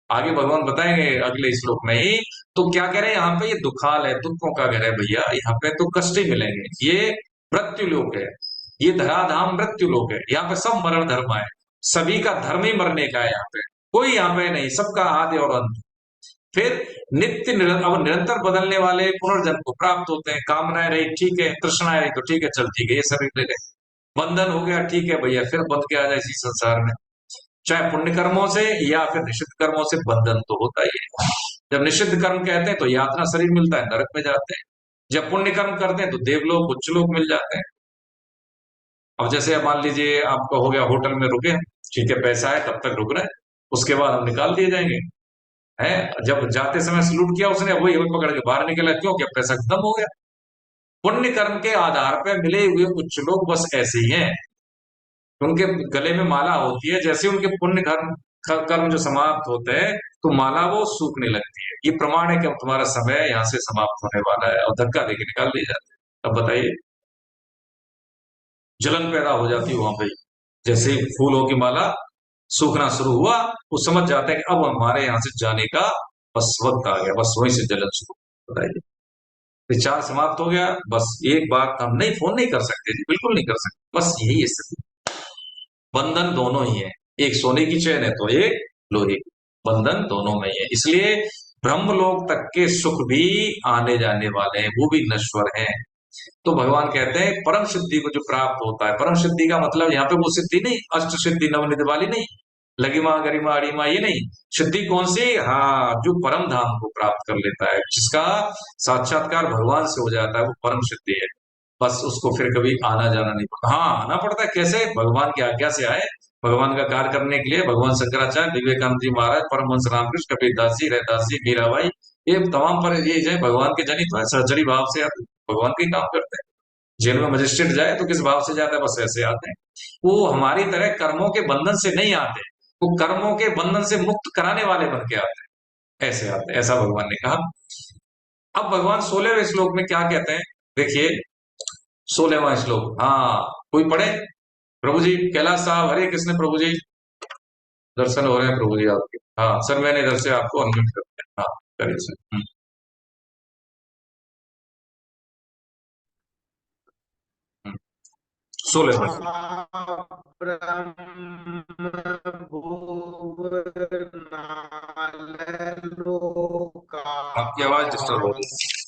आगे भगवान बताएंगे अगले श्लोक में ही। तो क्या कह रहे हैं यहाँ पे, ये दुखाल है, दुखों का घर है भैया, यहाँ पे तो कष्ट ही मिलेंगे, ये मृत्यु लोक है, ये धराधाम मृत्यु लोक है, यहाँ पे सब मरण धर्म है, सभी का धर्म ही मरने का है, यहाँ पे कोई यहाँ पे नहीं, सबका आदि और अंत। फिर अब निरंतर बदलने वाले पुनर्जन्म को प्राप्त होते हैं, कामनाएं रही ठीक है, तृष्णाएं रही तो ठीक है, चल ठीक है, ये शरीर ले ले, बंधन हो गया ठीक है भैया, फिर बंध के आ जाए इसी संसार में, चाहे पुण्य कर्मों से या फिर निषिद्ध कर्मों से, बंधन तो होता ही है। जब निषिद्ध कर्म कहते हैं तो यातना शरीर मिलता है, नरक में जाते हैं, जब पुण्य कर्म करते हैं तो देवलोक उच्च लोक मिल जाते हैं। अब जैसे अब मान लीजिए आपका हो गया, होटल में रुके, ठीक है, पैसा है तब तक रुक रहे हैं, उसके बाद हम निकाल दिए जाएंगे, है जब जाते समय सलूट किया उसने, वही हमें पकड़ के बाहर निकला, क्यों, क्या पैसा खत्म हो गया। पुण्य कर्म के आधार पर मिले हुए कुछ लोग बस ऐसे ही हैं, उनके गले में माला होती है, जैसे उनके पुण्य कर्म कर्म जो समाप्त होते हैं तो माला वो सूखने लगती है, ये प्रमाण है कि अब तुम्हारा समय यहाँ से समाप्त होने वाला है, और धक्का देके निकाल दिए जाते हैं। अब बताइए, जलन पैदा हो जाती है वहां पे, जैसे ही फूलों की माला सूखना शुरू हुआ, वो समझ जाते हैं कि अब हमारे यहाँ से जाने का बस वक्त आ गया, बस वहीं से जलन शुरू। बताइए, विचार समाप्त हो गया, बस एक बात, हम नहीं फोन नहीं कर सकते जी, बिल्कुल नहीं कर सकते, बस यही स्थिति। बंधन दोनों ही है, एक सोने की चैन है तो एक लोहे की, बंधन दोनों में ही है, इसलिए ब्रह्मलोक तक के सुख भी आने जाने वाले हैं, वो भी नश्वर हैं। तो भगवान कहते हैं परम सिद्धि को जो प्राप्त होता है, परम सिद्धि का मतलब यहाँ पे वो सिद्धि नहीं, अष्ट सिद्धि नवनिधि वाली नहीं, लगिमा गरिमा अड़िमा ये नहीं, सिद्धि कौन सी, हाँ, जो परम धाम को प्राप्त कर लेता है, जिसका साक्षात्कार भगवान से हो जाता है, वो परम सिद्धि है। बस उसको फिर कभी आना जाना नहीं पड़ता, हाँ आना पड़ता है, कैसे, भगवान की आज्ञा से आए, भगवान का कार्य करने के लिए, भगवान शंकराचार्य, विवेकानंद जी महाराज, परमहंस रामकृष्ण, कबीरदास जी, रहदास जी, मीराबाई, ये तमाम पर ये जो भगवान के जनित है, सर्जरी भाव से आते, भगवान के काम करते हैं। जेल में मजिस्ट्रेट जाए तो किस भाव से जाता है, बस ऐसे आते हैं, वो हमारी तरह कर्मों के बंधन से नहीं आते, वो कर्मों के बंधन से मुक्त कराने वाले बन के आते हैं, ऐसे आते हैं, ऐसा भगवान ने कहा। अब भगवान 16वें श्लोक में क्या कहते हैं, देखिए 16वां श्लोक, हाँ कोई पढ़े, प्रभु जी, कैलाश साहब, हरे कृष्ण प्रभु जी, दर्शन हो रहे हैं प्रभु जी आपके, हाँ सर मैंने इधर से आपको अनम्यूट कर दिया, हाँ करिए सर। 16वां, आपकी आवाज डिस्टर्ब हो रही है।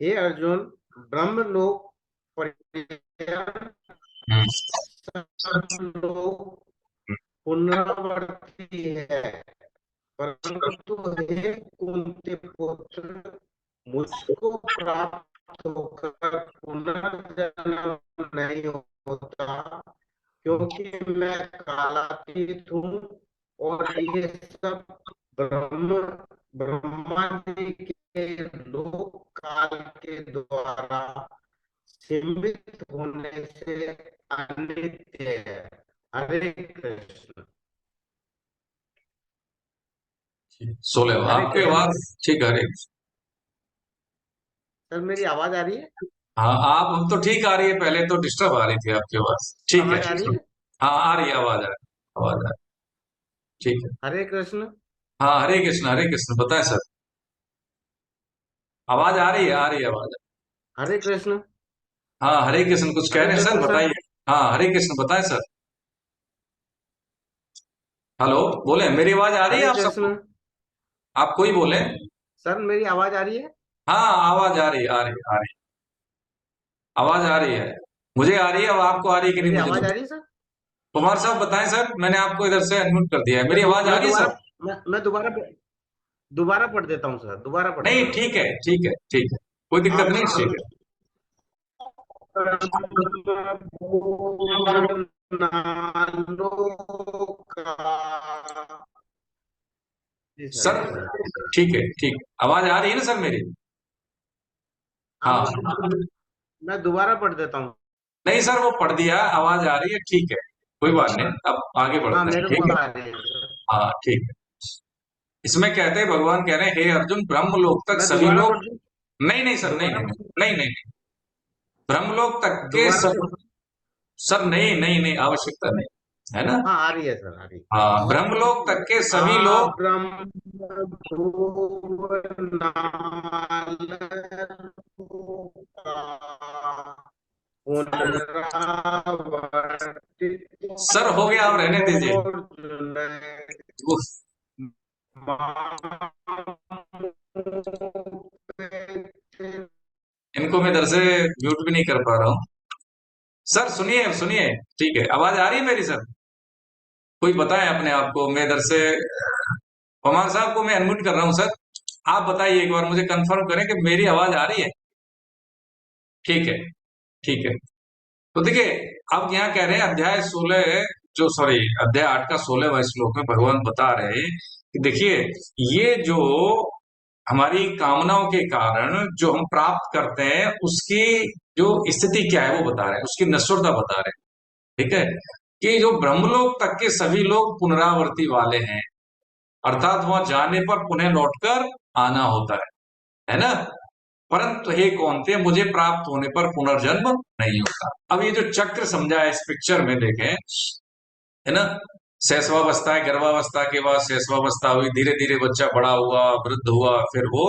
हे अर्जुन, ब्रह्मलोक लोग पुनरावर्ती है, परंतु हे कुंती पुत्र, मुझको प्राप्त होकर पुनर्जन्म नहीं होता, क्योंकि मैं कालातीत हूँ, और ये सब ब्रह्मा जी के लोक काल के द्वारा सीमित होने से अनित्य है। हरे कृष्ण। 16वां, आपकी आवाज ठीक है, हरे। सर मेरी आवाज आ रही है? हाँ आप, हम तो ठीक आ रही है, पहले तो डिस्टर्ब आ रही थी आपकी आवाज, ठीक है, आवाज आ रही है? हाँ आ रही है, आवाज आ रही है, आवाज आ रही है, ठीक है। हरे कृष्ण। हाँ हरे कृष्ण, हरे कृष्ण, बताएं सर। आवाज आ रही है, आ रही है आवाज। हरे कृष्ण। हाँ, हरे कृष्ण, कुछ कह हरे रहे हैं सर, कृष्ण सर। बताइए। हाँ, हरे कृष्ण, बताएं सर। हेलो, बोले, मेरी आवाज आ रही है हरे आप सबको? कृष्ण आप कोई बोले। सर, मेरी आवाज आ रही है? हाँ, आवाज आ रही है, आ रही है, आ रही है, आवाज आ रही है। मुझे आ रही है, अब आपको आ रही है कि नहीं मेरी मुझे तो। आवाज आ रही है सर? कुमार साहब बताएं सर, मैंने आपको इधर से अनम्यूट कर दिया है, मेरी आवाज आ मैं रही है दोबारा सर? मैं दोबारा पढ़ देता हूँ सर, दोबारा पढ़ नहीं, देता हूँ। ठीक है, ठीक है, ठीक है, कोई दिक्कत नहीं, ठीक है। जी सर, सर, जी सर। ठीक है, ठीक, आवाज आ रही है ना सर मेरी? हाँ, हाँ। मैं दोबारा पढ़ देता हूँ। नहीं सर, वो पढ़ दिया, आवाज आ रही है, ठीक है, कोई बात नहीं, अब आगे हाँ, बढ़ते हैं, मेरे ठीक को है। आ रही है सर। हाँ, ठीक है। इसमें कहते हैं, भगवान कह रहे हैं, हे अर्जुन, ब्रह्मलोक तक मैं सभी दोबारा लोग। पढ़ दूँ? नहीं नहीं सर, नहीं दोबारा नहीं पढ़ दूँ? नहीं, नहीं नहीं, ब्रह्मलोक तक के दोबारा सब। पढ़ दूँ? सर नहीं नहीं नहीं, आवश्यकता नहीं, है ना? हाँ, आ रही है सर, आ रही है। हाँ, ब्रह्मलोक तक के सभी लोग। ब्रह्म सर हो गया, आप रहने दीजिए। उफ, इनको मैं इधर से म्यूट भी नहीं कर पा रहा हूँ। सर सुनिए सुनिए, ठीक है, आवाज आ रही है मेरी सर? कोई बताए अपने आप को, मैं इधर से पवार साहब को मैं अनम्यूट कर रहा हूँ सर। आप बताइए एक बार, मुझे कंफर्म करें कि मेरी आवाज आ रही है। ठीक है, ठीक है। तो देखिए, अब यहाँ कह रहे हैं अध्याय 16, जो सॉरी अध्याय 8 का 16वां श्लोक में भगवान बता रहे हैं कि देखिए, ये जो हमारी कामनाओं के कारण जो हम प्राप्त करते हैं, उसकी जो स्थिति क्या है वो बता रहे हैं, उसकी नश्वरता बता रहे हैं, ठीक है। कि जो ब्रह्मलोक तक के सभी लोग पुनरावृत्ति वाले हैं, अर्थात वहां जाने पर पुनः लौटकर आना होता है ना? परंतु हे कौनते, मुझे प्राप्त होने पर पुनर्जन्म नहीं होता। अब ये जो चक्र समझा है इस पिक्चर में देखें, है ना? शैशवावस्था है, गर्भावस्था के बाद शैशवावस्था हुई, धीरे धीरे बच्चा बड़ा हुआ, वृद्ध हुआ, फिर वो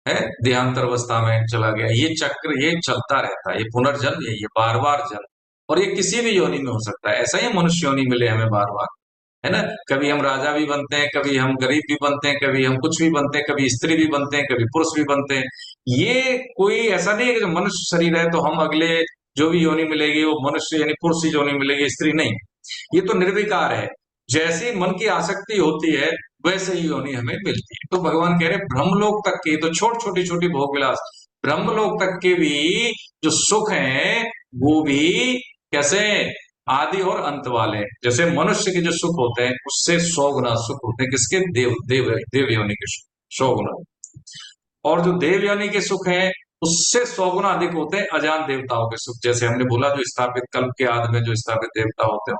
है देहांतर अवस्था में चला गया। ये चक्र ये चलता रहता है, ये पुनर्जन्म है, ये बार बार जन्म। और ये किसी भी योनि में हो सकता है, ऐसा ही मनुष्य योनि मिले हमें बार बार, है ना? कभी हम राजा भी बनते हैं, कभी हम गरीब भी बनते हैं, कभी हम कुछ भी बनते हैं, कभी स्त्री भी बनते हैं, कभी पुरुष भी बनते हैं। ये कोई ऐसा नहीं है कि जो मनुष्य शरीर है तो हम अगले जो भी योनि मिलेगी वो मनुष्य यानी पुरुष ही योनि मिलेगी, स्त्री नहीं। ये तो निर्विकार है, जैसी मन की आसक्ति होती है वैसे ही योनि हमें मिलती है। तो भगवान कह रहे हैं ब्रह्मलोक तक के तो छोटी छोटी भोग विलास, ब्रह्मलोक तक के भी जो सुख हैं वो भी कैसे आदि और अंत वाले हैं। जैसे मनुष्य के जो सुख होते हैं उससे 100 गुना सुख होते हैं किसके, देव देव देव योनि के 100 गुना। और जो देव योनि के सुख हैं उससे 100 गुना अधिक होते हैं अजान देवताओं के सुख, जैसे हमने बोला जो स्थापित कल्प के आदि में जो स्थापित देवता होते हैं।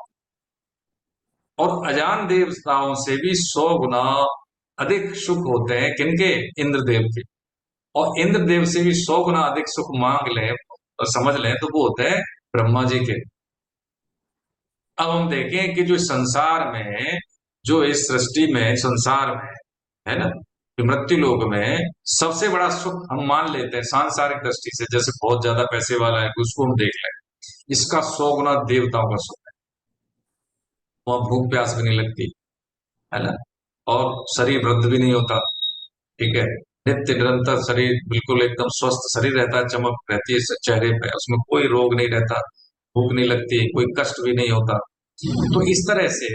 और अजान देवताओं से भी 100 गुना अधिक सुख होते हैं किनके, इंद्रदेव के। और इंद्रदेव से भी 100 गुना अधिक सुख मांग लें और समझ लें तो वो होते हैं ब्रह्मा जी के। अब हम देखें कि जो संसार में, जो इस सृष्टि में संसार में है ना, कि मृत्यु लोक में सबसे बड़ा सुख हम मान लेते हैं सांसारिक दृष्टि से, जैसे बहुत ज्यादा पैसे वाला है तो उसको हम देख लें, इसका 100 गुना देवताओं का सुख है। वहां भूख प्यास भी नहीं लगती, है ना? और शरीर वृद्ध भी नहीं होता, ठीक है। नित्य निरंतर शरीर बिल्कुल एकदम स्वस्थ शरीर रहता है, चमक रहती है चेहरे पे, उसमें कोई रोग नहीं रहता, भूख नहीं लगती, कोई कष्ट भी नहीं होता। तो इस तरह से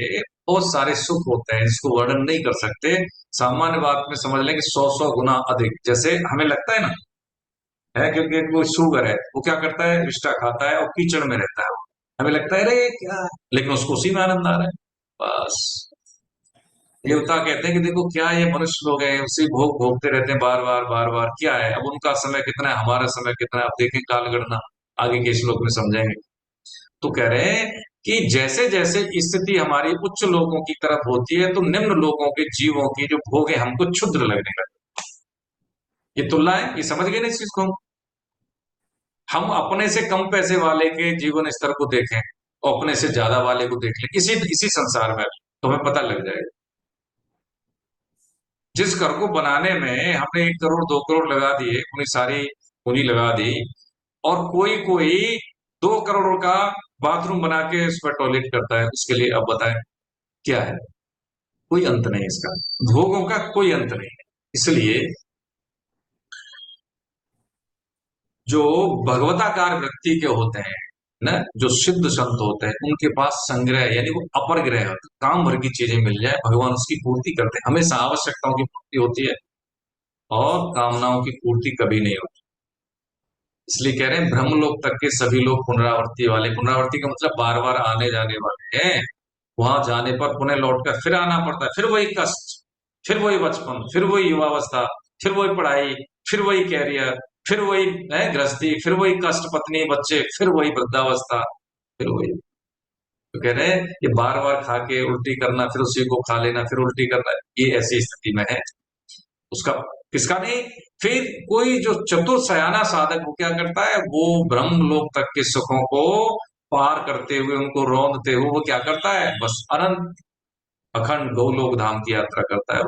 बहुत सारे सुख होते हैं जिसको वर्णन नहीं कर सकते। सामान्य बात में समझ लें कि 100 गुना अधिक, जैसे हमें लगता है ना, है क्योंकि कोई शुगर है वो क्या करता है, विष्टा खाता है और कीचड़ में रहता है, हमें लगता है अरे क्या, लेकिन उसको उसी में आनंद आ रहा है। बस देवता कहते हैं कि देखो क्या ये मनुष्य लोग हैं, उसी भोग भोगते रहते हैं बार बार बार बार, क्या है अब उनका समय कितना है, हमारा समय कितना है, अब देखें काल गणना आगे के श्लोक में समझेंगे। तो कह रहे हैं कि जैसे जैसे स्थिति हमारी उच्च लोगों की तरफ होती है तो निम्न लोगों के जीवों की जो भोग है हमको क्षुद्र लगने लगते। ये तुलना है, ये समझ गए ना इस चीज को? हम अपने से कम पैसे वाले के जीवन स्तर को देखें और अपने से ज्यादा वाले को देख लें इसी इसी संसार में, तो हमें पता लग जाएगा। जिस घर को बनाने में हमने 1 करोड़ 2 करोड़ लगा दिए, अपनी सारी पूंजी लगा दी, और कोई कोई 2 करोड़ का बाथरूम बना के उस पर टॉयलेट करता है, उसके लिए अब बताएं क्या है? कोई अंत नहीं इसका, भोगों का कोई अंत नहीं है। इसलिए जो भगवताकार व्यक्ति के होते हैं ना, जो सिद्ध संत होते हैं, उनके पास संग्रह यानी वो अपर ग्रह होते हैं, काम भर की चीजें मिल जाए भगवान उसकी पूर्ति करते हैं। हमेशा आवश्यकताओं की पूर्ति होती है और कामनाओं की पूर्ति कभी नहीं होती। इसलिए कह रहे हैं ब्रह्मलोक तक के सभी लोग पुनरावृत्ति वाले, पुनरावृत्ति का मतलब बार बार आने जाने वाले हैं। वहां जाने पर पुनः लौटकर फिर आना पड़ता है, फिर वही कष्ट, फिर वही बचपन, फिर वही युवावस्था, फिर वही पढ़ाई, फिर वही कैरियर, फिर वही गृहस्थी, फिर वही कष्ट, पत्नी बच्चे, फिर वही वृद्धावस्था, फिर वही। तो कह रहे हैं ये बार बार खा के उल्टी करना, फिर उसी को खा लेना, फिर उल्टी करना, ये ऐसी स्थिति में है। उसका किसका नहीं। फिर कोई जो चतुर सयाना साधक वो क्या करता है, वो ब्रह्मलोक तक के सुखों को पार करते हुए, उनको रौंदते हुए वो क्या करता है, बस अनंत अखंड गौलोक धाम की यात्रा करता है।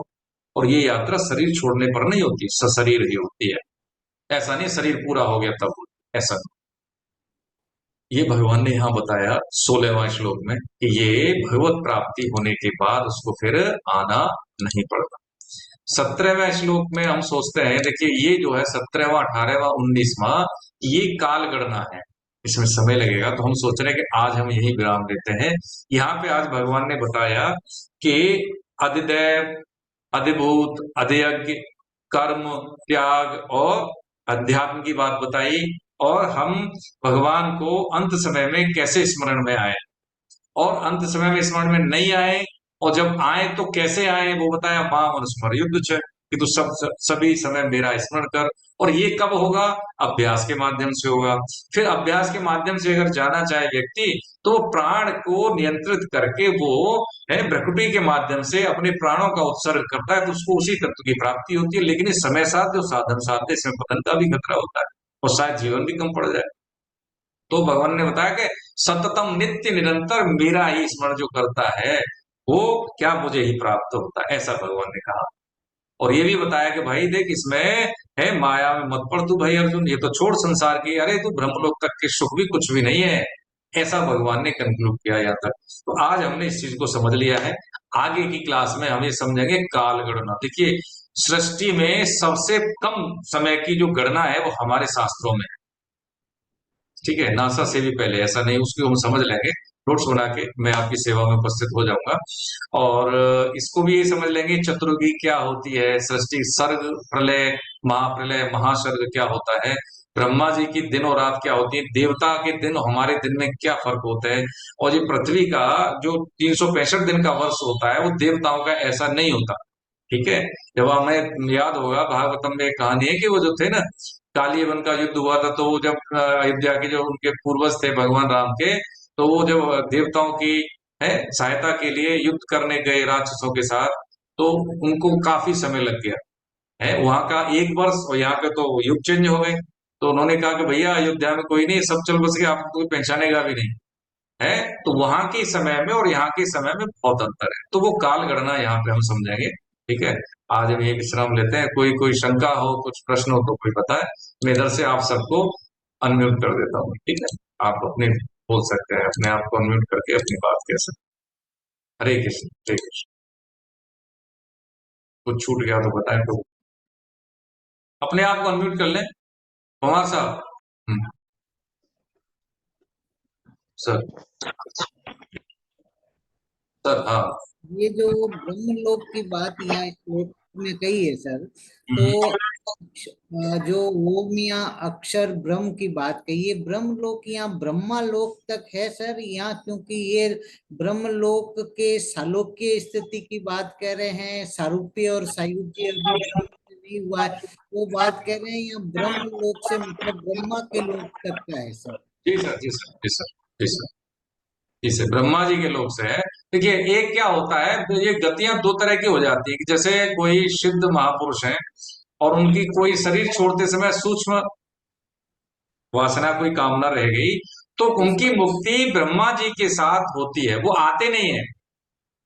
और ये यात्रा शरीर छोड़ने पर नहीं होती, सशरीर ही होती है। ऐसा नहीं शरीर पूरा हो गया तब, ऐसा नहीं। ये भगवान ने यहाँ बताया 16वां श्लोक में कि ये भगवत प्राप्ति होने के बाद उसको फिर आना नहीं पड़ता। 17वें श्लोक में हम सोचते हैं, देखिए ये जो है 17वां 18वां 19वां, ये काल गणना है, इसमें समय लगेगा। तो हम सोच रहे हैं कि आज हम यही विराम देते हैं। यहाँ पे आज भगवान ने बताया कि अधिदैव, अधिभूत, अधियज्ञ, कर्म, त्याग और अध्यात्म की बात बताई, और हम भगवान को अंत समय में कैसे स्मरण में आए, और अंत समय में स्मरण में नहीं आए, और जब आए तो कैसे आए वो बताया। माम अनुस्मर युद्ध च, कि तू सभी समय मेरा स्मरण कर। और ये कब होगा, अभ्यास के माध्यम से होगा। फिर अभ्यास के माध्यम से अगर जाना चाहे व्यक्ति, तो प्राण को नियंत्रित करके वो है भ्रकुटी के माध्यम से अपने प्राणों का उत्सर्ग करता है, तो उसको उसी तत्व की प्राप्ति होती है। लेकिन इस समय साथ जो साधन साधते, इसमें पतन का भी खतरा होता है और शायद जीवन भी कम पड़ जाए। तो भगवान ने बताया कि सततम नित्य निरंतर मेरा ही स्मरण जो करता है वो क्या मुझे ही प्राप्त होता है, ऐसा भगवान ने कहा। और ये भी बताया कि भाई देख, इसमें है माया में मत पड़ तू भाई अर्जुन, ये तो छोड़ संसार की, अरे तू ब्रह्मलोक तक के सुख भी कुछ भी नहीं है, ऐसा भगवान ने कंक्लूड किया यहाँ तक। तो आज हमने इस चीज को समझ लिया है। आगे की क्लास में हम ये समझेंगे काल गणना। देखिए सृष्टि में सबसे कम समय की जो गणना है वो हमारे शास्त्रों में है, ठीक है, नासा से भी पहले। ऐसा नहीं, उसको हम समझ लेंगे, नोट्स बना के मैं आपकी सेवा में उपस्थित हो जाऊंगा। और इसको भी ये समझ लेंगे चतुर्युगी क्या होती है, सृष्टि, सर्ग, प्रलय, महाप्रलय, महासर्ग क्या होता है, ब्रह्मा जी की दिन और रात क्या होती है, देवता के दिन हमारे दिन में क्या फर्क होता है, और ये पृथ्वी का जो 365 दिन का वर्ष होता है वो देवताओं का ऐसा नहीं होता। ठीक है, जब हमें याद होगा भागवतम में एक कहानी है कि वो जो थे ना, काली वन का युद्ध हुआ था, तो वो जब अयोध्या के जो उनके पूर्वज थे भगवान राम के, तो वो जब देवताओं की है सहायता के लिए युद्ध करने गए राक्षसों के साथ, तो उनको काफी समय लग गया है। वहां का 1 वर्ष और यहाँ पे तो युग चेंज हो गए। तो उन्होंने कहा कि भैया अयोध्या में कोई नहीं, सब चल बस गया, आपको कोई पहचानेगा भी नहीं है। तो वहां के समय में और यहाँ के समय में बहुत अंतर है। तो वो काल गणना यहाँ पे हम समझेंगे। ठीक है, आज हम ये विश्राम लेते हैं। कोई कोई शंका हो, कुछ प्रश्न हो तो कोई बताए। मैं इधर से आप सबको अनम्यूट कर देता हूँ, ठीक है, आप अपने बोल सकते हैं, अपने आप को अनम्यूट करके अपनी बात कह सकते हैं। हरे कृष्ण, हरे कृष्ण। कुछ छूट गया तो बताएं, तो अपने आप को अनम्यूट कर लें। कुमार साहब, सर, सर, हाँ, ये जो ब्रह्मलोक की बात यहाँ श्लोक में कही है सर, तो जो ओम या अक्षर ब्रह्म की बात कही है, ब्रह्मलोक यहाँ ब्रह्मा लोक तक है सर यहाँ, क्योंकि ये ब्रह्मलोक के सालोक्य स्थिति की बात कर रहे हैं, सारूप्य और सायुज्य अभी नहीं हुआ है, वो बात कर रहे हैं, या ब्रह्मलोक से मतलब ब्रह्मा के लोक तक का है सर? जी सर, जी सर, जी सर, जी सर, इसे ब्रह्मा जी के लोक से है। देखिए एक क्या होता है, ये गतियां दो तरह की हो जाती है कि जैसे कोई सिद्ध महापुरुष हैं और उनकी कोई शरीर छोड़ते समय सूक्ष्म वासना, कोई कामना रह गई, तो उनकी मुक्ति ब्रह्मा जी के साथ होती है, वो आते नहीं है।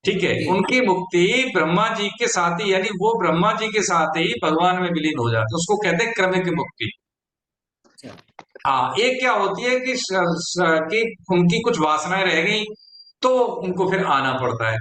ठीक है, जी उनकी मुक्ति ब्रह्मा जी के साथ ही, यानी वो ब्रह्मा जी के साथ ही भगवान में विलीन हो जाते हैं, उसको कहते हैं क्रमिक मुक्ति। अच्छा हाँ, एक क्या होती है कि कि उनकी कुछ वासनाएं रह गई तो उनको फिर आना पड़ता है,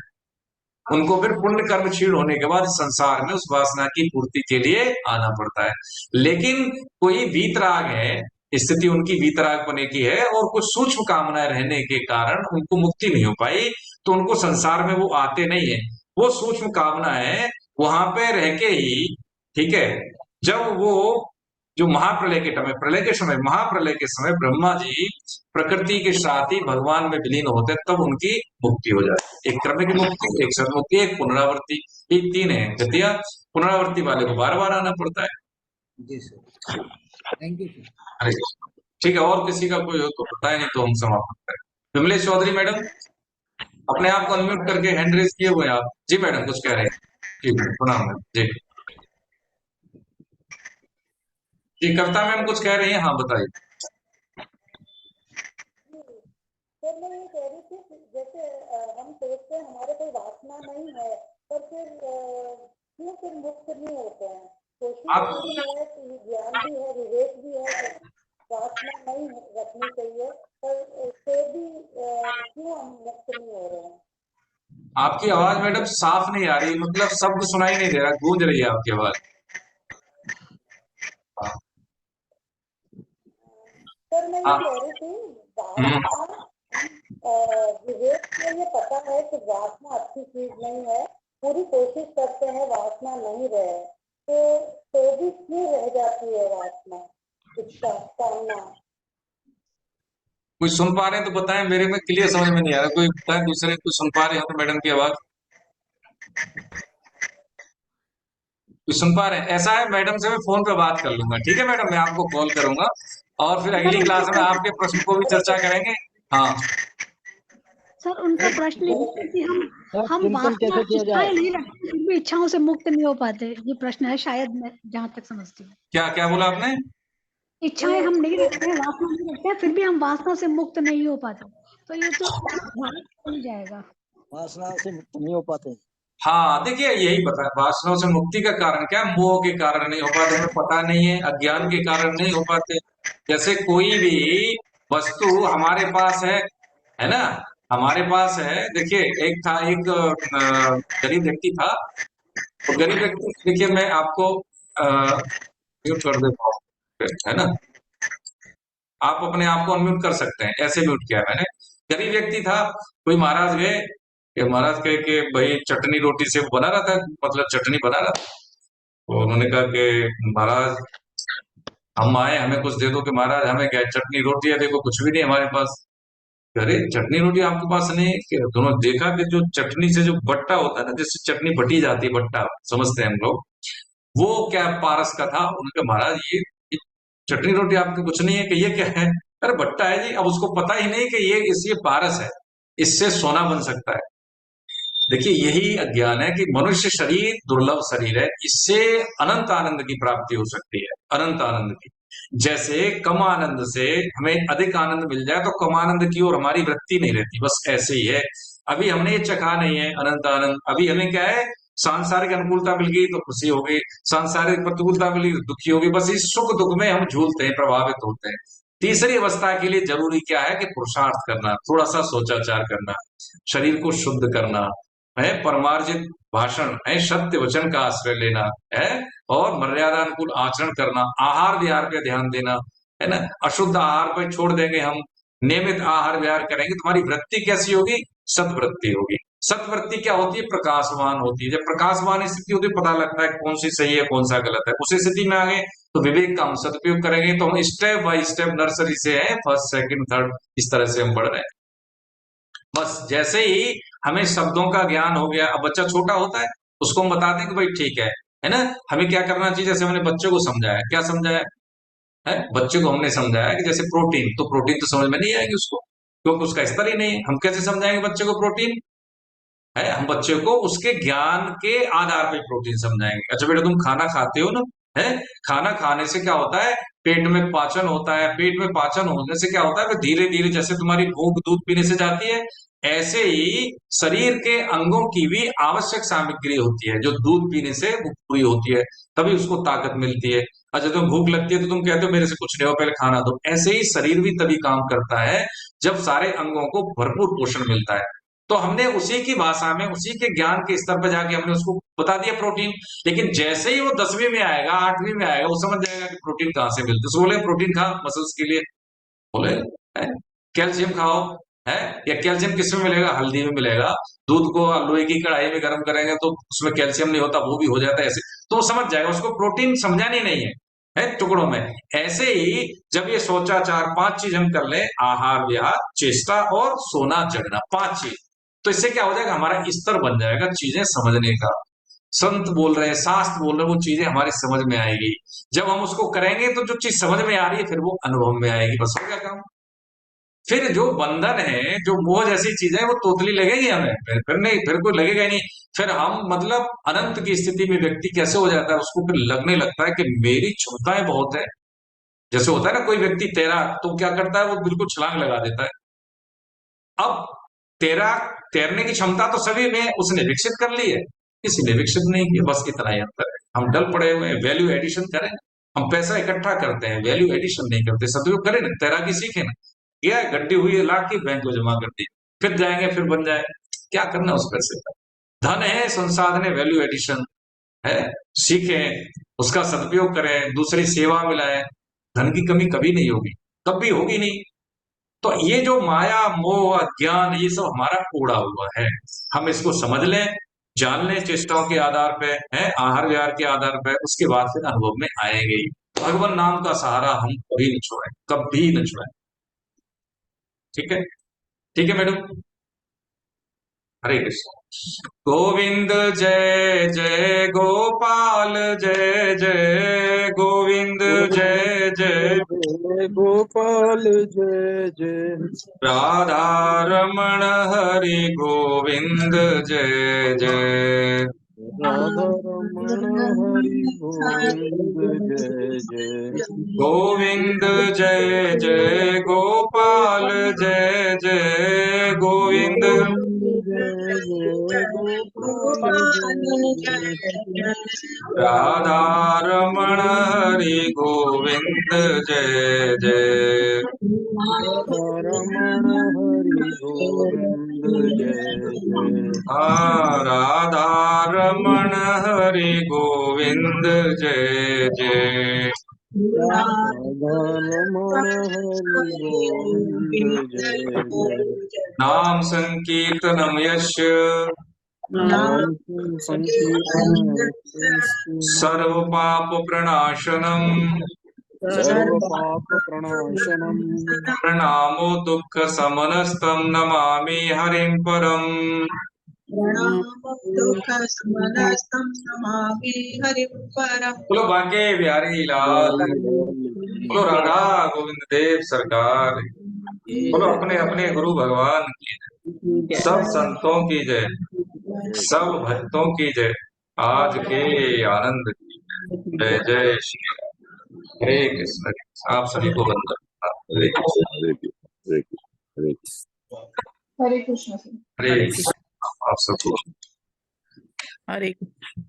उनको फिर पुण्य कर्म क्षीण होने के बाद संसार में उस वासना की पूर्ति के लिए आना पड़ता है। लेकिन कोई वीतराग है, स्थिति उनकी वीतराग पने की है और कुछ सूक्ष्म कामनाएं रहने के कारण उनको मुक्ति नहीं हो पाई, तो उनको संसार में वो आते नहीं है। वो सूक्ष्म कामनाएं वहां पे रह के ही, ठीक है, जब वो जो महाप्रलय के समय, प्रलय के समय, महाप्रलय के समय ब्रह्मा जी प्रकृति के साथ ही भगवान में विलीन होते हैं, तब उनकी मुक्ति हो जाती है। एक क्रमिक मुक्ति, एक सदमुक्ति, एक पुनरावृत्ति, ये तीन है गतियां। पुनरावृत्ति वाले को बार बार आना पड़ता है। जी सर, थैंक यू सर। हरे कृष्ण। ठीक है, और किसी का कोई हो तो बताए, नहीं तो हम समाप्त करें। विमलेश चौधरी मैडम, अपने आप को अनम्यूट करके हैंड रेज किए हुए हैं आप। जी मैडम, कुछ कह रहे हैं? जी प्रणाम मैम। जी जी, कविता मैम कुछ कह रही हैं, हाँ बताइए। सर मैं ये कह रही थी कि जैसे हम सोचते हैं हमारे कोई वासना नहीं है, पर फिर क्यों फिर मुक्त नहीं होते हैं? कोशिश आप भी है, ज्ञान भी है, विवेक भी है, वासना नहीं रखनी चाहिए, पर फिर भी क्यों हम मुक्त नहीं हो रहे हैं? आपकी आवाज मैडम साफ नहीं आ रही, मतलब शब्द सुनाई नहीं दे रहा, गूंज रही है आपकी आवाज। हाँ। सर मैं ये कह रही थी, वासना विवेक में ये पता है कि वासना अच्छी चीज नहीं है, पूरी कोशिश करते हैं वासना नहीं रहे, तो भी क्यों रह जाती है वासना, इच्छा, कामना? कोई सुन पा रहे हैं तो बताएं, मेरे में क्लियर समझ में नहीं आ रहा, कोई बताएं, दूसरे कोई सुन पा रहे हो तो मैडम की आवाज कोई सुन पा रहे हैं? ऐसा है, मैडम से मैं फोन पे बात कर लूंगा, ठीक है मैडम, मैं आपको कॉल करूंगा और फिर अगली क्लास में आपके प्रश्न को भी चर्चा करेंगे। हाँ सर उनका प्रश्न ये है कि हम चिंतन वासना कैसे किया जाए? इच्छाएं नहीं रखते, फिर भी इच्छाओं से मुक्त नहीं हो पाते, ये प्रश्न है शायद, मैं जहां तक समझती हूँ। क्या क्या बोला आपने? इच्छाएं हम नहीं रखते हैं, वासना नहीं रखते हैं, फिर भी हम वासना से मुक्त नहीं हो पाते, तो ये तो भारत बन जाएगा। वासना से मुक्त नहीं हो पाते। हाँ देखिए, यही बता, वासनाओं से मुक्ति का कारण क्या है? मोह के कारण नहीं हो पाते, हमें पता नहीं है, अज्ञान के कारण नहीं हो पाते। जैसे कोई भी वस्तु हमारे पास है ना, हमारे पास है। देखिए, एक गरीब व्यक्ति था, तो गरीब व्यक्ति, देखिए मैं आपको म्यूट कर देता हूँ, है ना, आप अपने आप को अनम्यूट कर सकते हैं, ऐसे म्यूट किया मैंने। गरीब व्यक्ति था, कोई महाराज गए कि महाराज कहे कि भाई चटनी रोटी से बना रहा था, मतलब चटनी बना रहा था, तो उन्होंने कहा कि महाराज हम आए, हमें कुछ दे दो। कि महाराज हमें क्या, चटनी रोटी है, देखो कुछ भी नहीं हमारे पास। अरे चटनी रोटी आपके पास नहीं? कि दोनों देखा कि जो चटनी से जो बट्टा होता है ना, जिससे चटनी बटी जाती है, बट्टा समझते हैं हम लोग, वो क्या पारस का था। उनके महाराज ये चटनी रोटी आपके कुछ नहीं है? कि ये क्या है? अरे बट्टा है जी। अब उसको पता ही नहीं कि ये पारस है, इससे सोना बन सकता है। देखिए, यही अज्ञान है कि मनुष्य शरीर दुर्लभ शरीर है, इससे अनंत आनंद की प्राप्ति हो सकती है, अनंत आनंद की। जैसे कम आनंद से हमें अधिक आनंद मिल जाए तो कम आनंद की ओर हमारी वृत्ति नहीं रहती, बस ऐसे ही है। अभी हमने ये चखा नहीं है अनंत आनंद, अभी हमें क्या है, सांसारिक अनुकूलता मिल गई तो खुशी हो गई, सांसारिक प्रतिकूलता मिली तो दुखी हो गई, बस इस सुख दुख में हम झूलते हैं, प्रभावित होते हैं। तीसरी अवस्था के लिए जरूरी क्या है कि पुरुषार्थ करना, थोड़ा सा सोचाचार करना, शरीर को शुद्ध करना है, परमार्जित भाषण है, सत्य वचन का आश्रय लेना है, और मर्यादा अनुकूल आचरण करना, आहार विहार पे ध्यान देना, है ना। अशुद्ध आहार पे छोड़ देंगे हम, नियमित आहार विहार करेंगे, तुम्हारी वृत्ति कैसी होगी? सतवृत्ति होगी। सतवृत्ति क्या होती है? प्रकाशवान होती है। जब प्रकाशवान स्थिति होती है, पता लगता है कौन सी सही है, कौन सा गलत है। उस स्थिति में आगे तो विवेक का हम सदुपयोग करेंगे, तो हम स्टेप बाय स्टेप नर्सरी से है, फर्स्ट सेकंड थर्ड, इस तरह से हम बढ़ रहे हैं। बस जैसे ही हमें शब्दों का ज्ञान हो गया, अब बच्चा छोटा होता है, उसको हम बताते हैं कि भाई ठीक है ना, हमें क्या करना चाहिए। जैसे हमने बच्चे को समझाया, क्या समझाया है? बच्चे को हमने समझाया कि जैसे प्रोटीन, तो प्रोटीन तो समझ में नहीं आएगी उसको, क्योंकि उसका स्तर ही नहीं है। हम कैसे समझाएंगे बच्चे को प्रोटीन? है, हम बच्चे को उसके ज्ञान के आधार पर प्रोटीन समझाएंगे। अच्छा बेटा, तुम खाना खाते हो ना, है, खाना खाने से क्या होता है? पेट में पाचन होता है, पेट में पाचन होने से क्या होता है? धीरे धीरे जैसे तुम्हारी भूख दूध पीने से जाती है, ऐसे ही शरीर के अंगों की भी आवश्यक सामग्री होती है, जो दूध पीने से वो पूरी होती है, तभी उसको ताकत मिलती है। अच्छा, तुम्हें भूख लगती है तो तुम कहते हो मेरे से कुछ नहीं हो, पहले खाना दो। ऐसे ही शरीर भी तभी काम करता है जब सारे अंगों को भरपूर पोषण मिलता है। तो हमने उसी की भाषा में, उसी के ज्ञान के स्तर पर जाके हमने उसको बता दिया प्रोटीन। लेकिन जैसे ही वो 10वीं में आएगा, 8वीं में आएगा, वो समझ जाएगा कि प्रोटीन कहाँ से मिलता है। उसको बोले प्रोटीन खा मसल्स के लिए, बोले कैल्शियम खाओ, है, या कैल्शियम किस में मिलेगा? हल्दी में मिलेगा। दूध को लोहे की कढ़ाई में गर्म करेंगे तो उसमें कैल्शियम नहीं होता, वो भी हो जाता है ऐसे। तो वो समझ जाएगा, उसको प्रोटीन समझानी नहीं है टुकड़ों में। ऐसे ही जब ये सोचा 4-5 चीज हम कर ले, आहार विहार चेष्टा और सोना जगना, 5 चीज, तो इससे क्या हो जाएगा? हमारा स्तर बन जाएगा चीजें समझने का। संत बोल रहे हैं, शास्त्र बोल रहे हैं, वो चीजें हमारी समझ में आएगी। जब हम उसको करेंगे तो जो चीज समझ में आ रही है फिर वो अनुभव में आएगी, बस हो गया काम। फिर जो बंधन है, जो मोह जैसी चीजें, वो तोतली लगेगी हमें, फिर नहीं, फिर कोई लगेगा ही नहीं। फिर हम मतलब अनंत की स्थिति में व्यक्ति कैसे हो जाता है, उसको फिर लगने लगता है कि मेरी क्षमताएं बहुत है। जैसे होता है ना, कोई व्यक्ति तैरा तो क्या करता है, वो बिल्कुल छलांग लगा देता है। अब तैरने की क्षमता तो सभी में उसने विकसित कर ली है, किसी ने विकसित नहीं की, बस इतना ही अंतर है। हम डल पड़े हुए हैं, वैल्यू एडिशन करें। हम पैसा इकट्ठा करते हैं, वैल्यू एडिशन नहीं करते। सदुपयोग करें ना, तैराकी सीखे ना, क्या है, गड्डी हुई है, लाख की बैंक को जमा कर दी, फिर जाएंगे, फिर बन जाए, क्या करना उस पैसे का? धन है, संसाधन है, वैल्यू एडिशन है, सीखें, उसका सदुपयोग करें, दूसरी सेवा मिलाएं। धन की कमी कभी नहीं होगी, कभी होगी नहीं। तो ये जो माया मोह अज्ञान, ये सब हमारा उड़ा हुआ है। हम इसको समझ लें, जान लें चेष्टाओं के आधार पे, है, आहार विहार के आधार पे, उसके बाद फिर अनुभव में आएंगे ही। भगवान नाम का सहारा हम कभी न छोड़ें, कभी न छोड़ें। ठीक है, ठीक है मैडम। हरे कृष्ण। गोविंद जय जय गोपाल जय जय गोविंद जय जय गोपाल जय जय राधा रमण हरि गोविंद जय जय राधा रमण हरि गोविंद जय जय गोविंद जय जय गोपाल जय जय गोविंद जय जय गोपाल जय जय राधा रमण हरि गोविंद जय जय राधा रमण हरि गोविंद जय जय राधा रमण हरि गोविंद जय जय राधा रमण हरि गोविंद जय जय नाम संकीर्तनम यस्य नाम संकीर्तन सर्व पाप प्रणाशनम सर्व पाप प्रणाशनम प्रणामो दुःख समनस्तम नमामि हरिं परम बोलो बांके बिहारी लाल, बोलो राधा गोविंद देव सरकार, बोलो अपने अपने गुरु भगवान की जय, सब संतों की जय, सब भक्तों की जय, आज के आनंद की जय जय श्री राम। हरे कृष्ण। आप सभी को वंदन। हरे कृष्ण। हरे कृष्ण, हरे कृष्ण, हरे कृष्ण। हरे कृष्ण। हरे कृष्ण। आप सबको हरे कृष्ण।